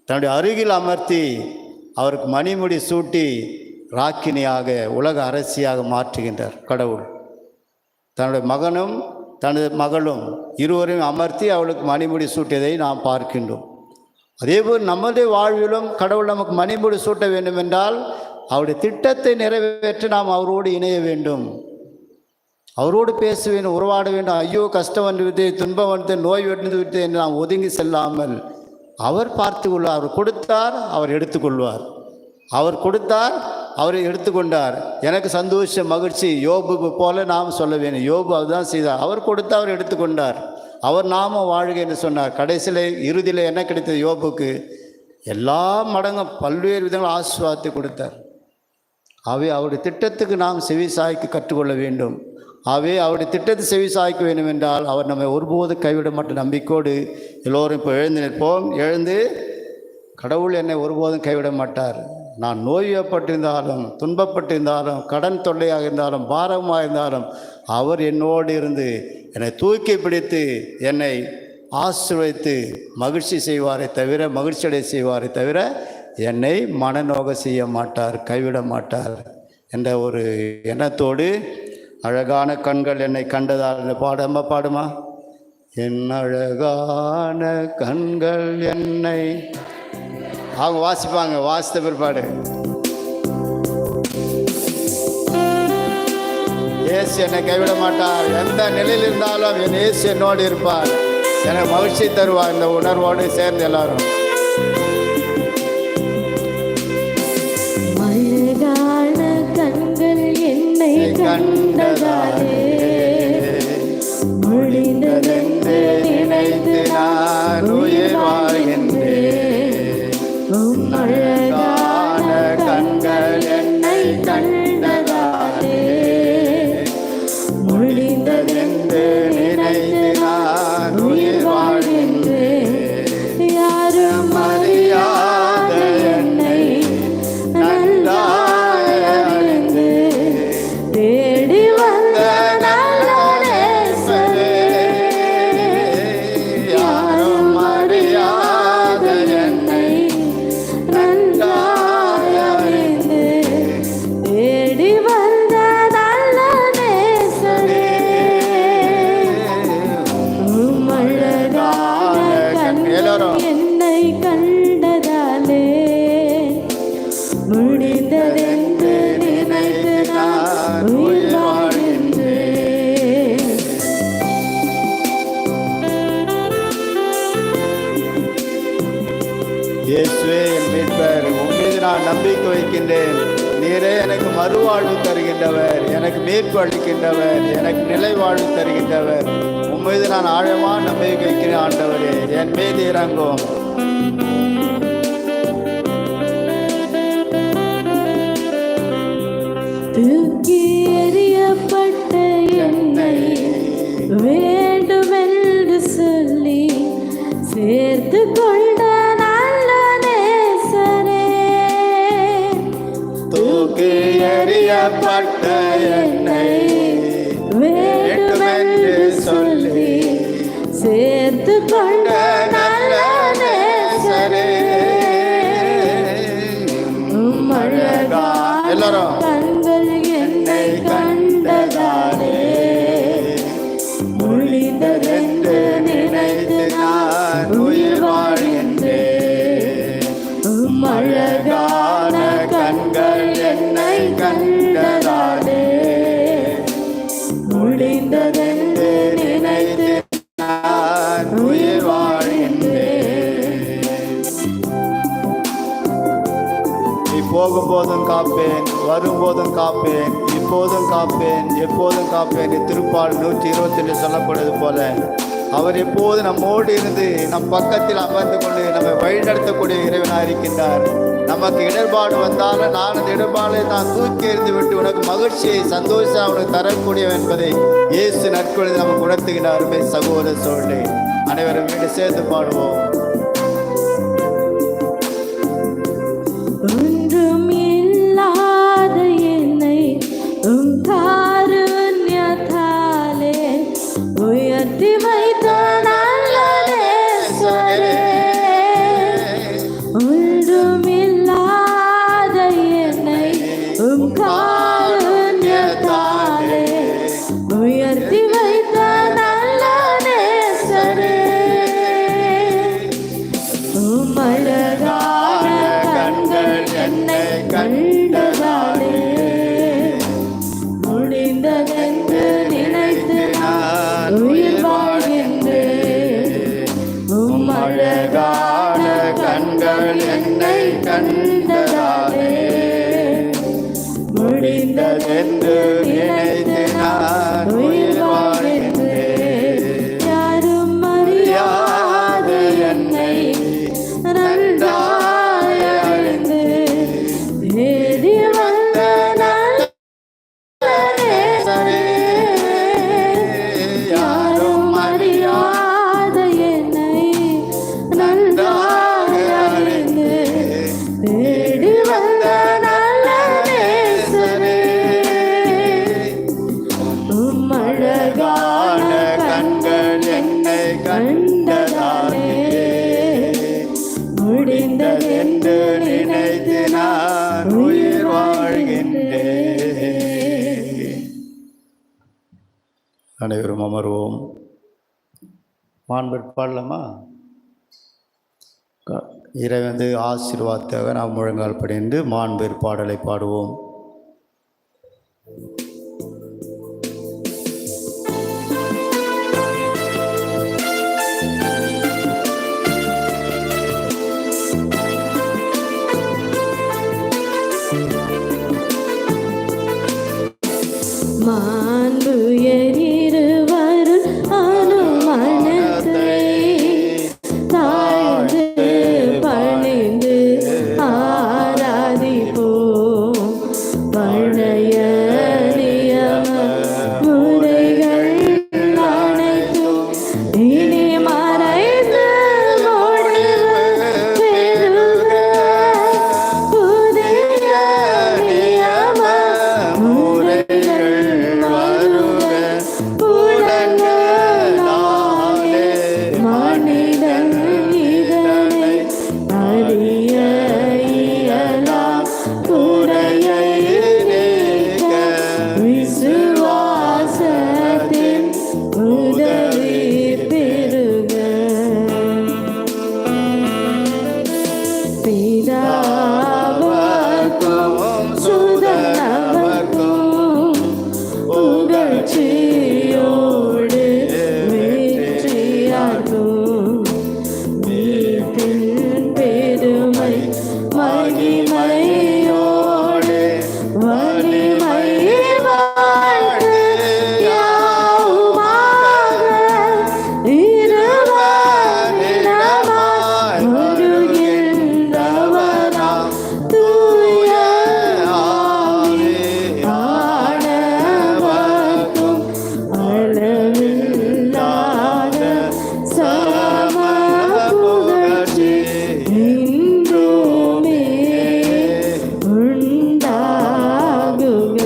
தன்னுடைய அருகில் அமர்த்தி அவருக்கு மணிமுடி சூட்டி ராக்கினியாக, உலக அரசியாக மாற்றுகின்றார் கடவுள். தன்னுடைய மகனும் தனது மகளும் இருவரையும் அமர்த்தி அவளுக்கு மணிமுடி சூட்டியதை நாம் பார்க்கின்றோம். அதேபோல் நம்முடைய வாழ்விலும் கடவுள் நமக்கு மணிமுடி சூட்ட வேண்டும் என்றால் அவருடைய திட்டத்தை நிறைவேற்ற நாம் அவரோடு இணைய வேண்டும், அவரோடு பேச வேண்டும், உறவாட வேண்டும். ஐயோ கஷ்டம் வந்துவிட்டு, துன்பம் வந்து, நோய் வந்து விட்டு என்று நாம் ஒதுங்கி செல்லாமல் அவர் பார்த்து கொள்வார். அவர் கொடுத்தார், அவர் எடுத்துக்கொள்வார். அவர் கொடுத்தார், அவரை எடுத்துக்கொண்டார். எனக்கு சந்தோஷம், மகிழ்ச்சி. யோபு போல நாம் சொல்ல வேண்டும். யோபு அதுதான் செய்தார். அவர் கொடுத்தார், அவர் எடுத்துக்கொண்டார். அவர் நாம வாழ்க என்று சொன்னார். கடைசியில் இறுதியில் என்ன கிடைத்தது? யோபுக்கு எல்லா மடங்கும் பல்வேறு விதங்கள் ஆசீர்வாதத்தை கொடுத்தார். ஆகவே அவருடைய திட்டத்துக்கு நாம் செவி சாய்க்க கற்றுக்கொள்ள வேண்டும். ஆகவே அவருடைய திட்டத்தை செவி சாய்க்க வேண்டும் என்றால் அவர் நம்மை ஒருபோது கைவிட மாட்ட நம்பிக்கையோடு எல்லோரும் இப்போ எழுந்து நிற்போம். எழுந்து, கடவுள் என்னை ஒருபோதும் கைவிட மாட்டார். நான் நோய்வப்பட்டிருந்தாலும் துன்பப்பட்டிருந்தாலும் கடன் தொல்லையாக இருந்தாலும் பாரமாக இருந்தாலும் அவர் என்னோடு இருந்து என்னை தூக்கி பிடித்து என்னை ஆசீர்வதித்து மகிழ்ச்சி செய்வாரே தவிர மகிழ்ச்சியடை செய்வாரே தவிர என்னை மனநோக செய்ய மாட்டார், கைவிட மாட்டார் என்ற ஒரு எண்ணத்தோடு அழகான கண்கள் என்னை கண்டதால் இந்த பாடுமா என் அழகான கண்கள் என்னை அவங்க வாசிப்பாங்க, வாசித்த பிற்பாடு இயேசு என்னை கைவிட மாட்டார், எந்த நிலையில் இருந்தாலும் என் இயேசு என்னோடு இருப்பார், எனக்கு மகிழ்ச்சி தருவார். இந்த உணர்வோடு சேர்ந்து எல்லாரும் அழகான கண்கள் என்னை கண்டதாலே முடிந்ததென்று நினைத்து நான் உயிர் வாழ்கின்றேன். அழகான கண்கள் என்னை கண்டதாலே முடிந்ததென்று நினைத்து நான் உயிர் வாழ்கின்றேன். யாரும் அறியாத என்னை நன்றாய் அறிந்து தேடி வந்த நல்ல நேசரே, யாரும் அறியாத என்னை நன்றாய் அறிந்து தேடி வந்த நல்ல நேசரே, அழகான கண்கள் என்னை கண்டதாலே முடிந்ததென்று நினைத்து நான் உயிர் வாழ்கின்றேன். இயேசுவே என் மீட்பர், உம்மீது நான் நம்பிக்கை வைக்கின்றேன். நீரே எனக்கு மறுவாழ்வு தருகின்றவர், எனக்கு மீட்பு அளிக்கின்றவர், எனக்கு நிலைவாழ்வு தருகின்றவர். உம்மீது நான் ஆழமாக நம்பிக்கை வைக்கிறேன். ஆண்டவரே என் மீது இறங்கும். தூக்கி எறியப்பட்ட என்னை வேண்டுமென்று சொல்லி சேர்த்து கொண்ட நல்ல நேசரே, தூக்கி எறியப்பட்ட என்னை வேண்டுமென்று சொல்லி சேர்த்து கொண்ட நல்ல நேசரே, அழகான எல்லாரும் கண்கள் என்னை கண்டதாலே முடிந்ததென்று நினைத்து நான் உயிர் வாழ்கின்றேன். அழகான கண்கள் என்னை கண்டதாலே முடிந்ததென்று நினைத்து நான் உயிர் வாழ்கின்றேன். நீ போகும்போதும் காப்பேன், வரும்போதும் காப்பேன், இப்போதும் காப்பேன், எப்போதும் காப்பேன். திருப்பால் 127 சொல்லப்படுவது போல அவர் எப்போது நம்மோடு இருந்து நம் பக்கத்தில் அமர்ந்து கொண்டு நம்மை வழிநடத்தக்கூடிய இறைவனாக இருக்கின்றார். நமக்கு இடர்பாடு வந்தாலும் நான் அந்த இடர்பாடை நான் தூக்கி எறிந்து விட்டு உனக்கு மகிழ்ச்சியை சந்தோஷம் அவனுக்கு தரக்கூடியவன் என்பதை இயேசு நற்கொழுது நமக்கு உணர்த்துகிறார். சகோதர சோழே அனைவரும் வீடு சேர்ந்து பாடுவோம். ஒன்றும் இல்லாத என்னை உம் காருண்யத்தாலே உயர்த்தி வைத்த நல்ல நேசரே, ஒன்றும் இல்லாத என்னை உம் காருண்யத்தாலே உயர்த்தி வைத்த நல்ல நேசரே, உம் அழகான கண்கள் என்னை கண்டதாலே முடிந்ததென்று நினைத்து நான் உயிர் வாழ்கின்றேன். உம் அழகான கண்கள் என்னை கண்டதாலே முடிந்ததென்று நினைத்து நான் உயிர் வாழ்கின்றேன். யாரும் அறியாத என்னை நன்றாய் அறிந்து தேடி வந்த நல்ல நேசரே, யாரும் அறியாத என்னை நன்றாய் அறிந்து தேடி வந்த அனைவரும் அமர்வோம். மாண்பர் பாடலாமா? இறைவனது ஆசீர்வாதத்தாக நாம் முழங்கால் படிந்து மாண்பர் பாடலை பாடுவோம். மாண்புயரிருவருள் அனுமனத்தை தாழ்ந்து பணிந்து ஆராதிப்போம். பழைய நியம முறைகள் அனைத்தும் இனி மறைந்து முடிவு பெறுக. புதிய நியம முறைகள் மனிதன் இதனை அறிய இயலாம். குறையை நீக்க விசுவாசத்தின் உதவி பெறுக. பிதாவுக்கும் சுதனவர்க்கும் புகழ்ச்சியோடு வெற்றியாகும். வீட்டின் பெருமை மகிமையோடு வலிமை வாழ்த்து யாவுமாக இருவரிடமாய் வருகின்றவராம் தூய ஆவி ஆனவர்க்கும் அளவில்லாத சம புகழ்ச்சி இன்றுமே உண்டாகுக.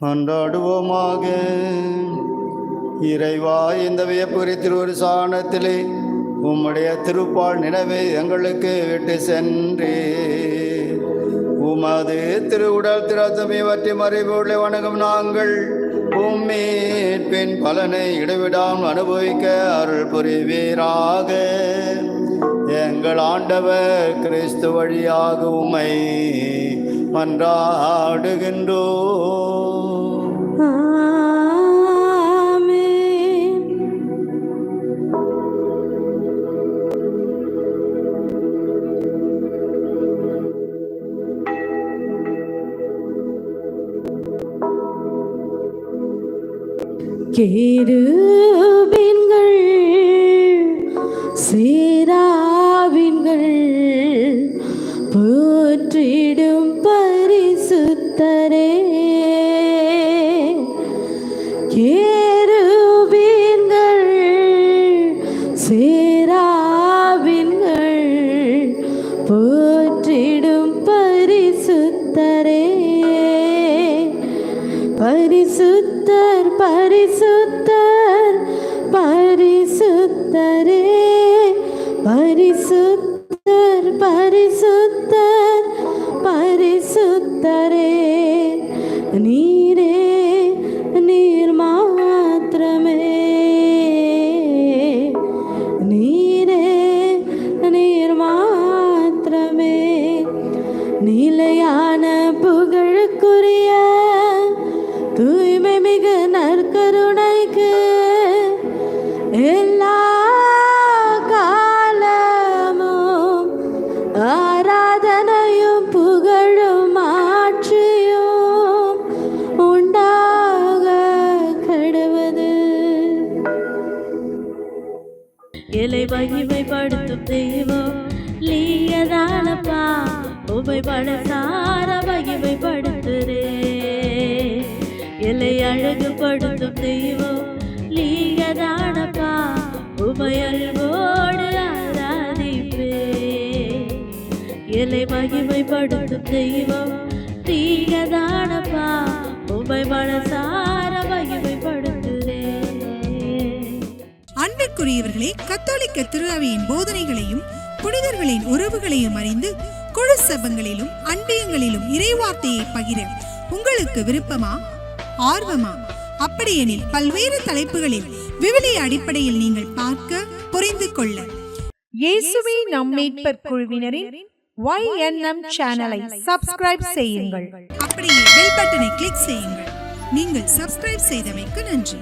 கொண்டாடுவோமாக. இறைவா, இந்த வியப்புரை திருவரு சாணத்திலே உம்முடைய திருப்பால் நினைவை எங்களுக்கு விட்டு சென்றே. உமது திருவுடல் திரத்தமையவற்றை மறைபொருளை வணங்கும் நாங்கள் உம்மீட்பின் பலனை இடைவிடாமல் அனுபவிக்க அருள் புரிவீராக. எங்கள் ஆண்டவர் கிறிஸ்து வழியாக உம்மை மன்றாடுகின்றோம். ஆமென். கேருபீன்கள் சேராவின்கள் போற்றிடும் பரிசுத்தரே. கேருபீன்கள் சேராவின்கள் போற்றிடும் பரிசுத்தரே. பரிசுத்தர் பரிசுத்தர் பரிசுத்தரே. பரிசுத்தர் பரிசுத்தர் பரிசுத்தரே. நீரே நீர் மாத்திரமே. நீரே நீர் மாத்திரமே. நிலையான புகழுக்குரிய தூய்மை மிகு நற்கருணைக்கு எல்லா காலமும் ஆராதனையும் புகழும் ஆட்சியும் உண்டாக கடவுது. எலை மகிமைப்படுத்தும் தெய்வம் நீயதானப்பா. உமை மனசார மகிமைப்படுத்துறே. எலை அழகுபடுத்தும் தெய்வம் நீயதானப்பா. உமை அன்போடு ஆராதிப்பே. எலை மகிமைப்படுத்தும் தெய்வம் நீயதானப்பா. உமை மனசார மகிமைப்படுத்துறே. அன்பிற்குரியவர்களே, கத்தோலிக்க திருஅவையின் போதனைகளையும் புனிதர்களின் உறவுகளையும் அறிந்து குழு சபங்களிலும் அன்பியங்களிலும் இறைவார்த்தையை பகிர உங்களுக்கு விருப்பமா, ஆர்வமா? அப்படியெனில் பல்வேறு தலைப்புகளில் விவிலிய அடிப்படையில் நீங்கள் பார்க்க, புரிந்து கொள்ள இயேசுவே நம் மீட்பர் குழுவினரின் YNM சேனலை சப்ஸ்கிரைப் செய்யுங்கள். அப்படியே பெல் பட்டனை கிளிக் செய்யுங்கள். நீங்கள் சப்ஸ்கிரைப் செய்தமைக்கு நன்றி.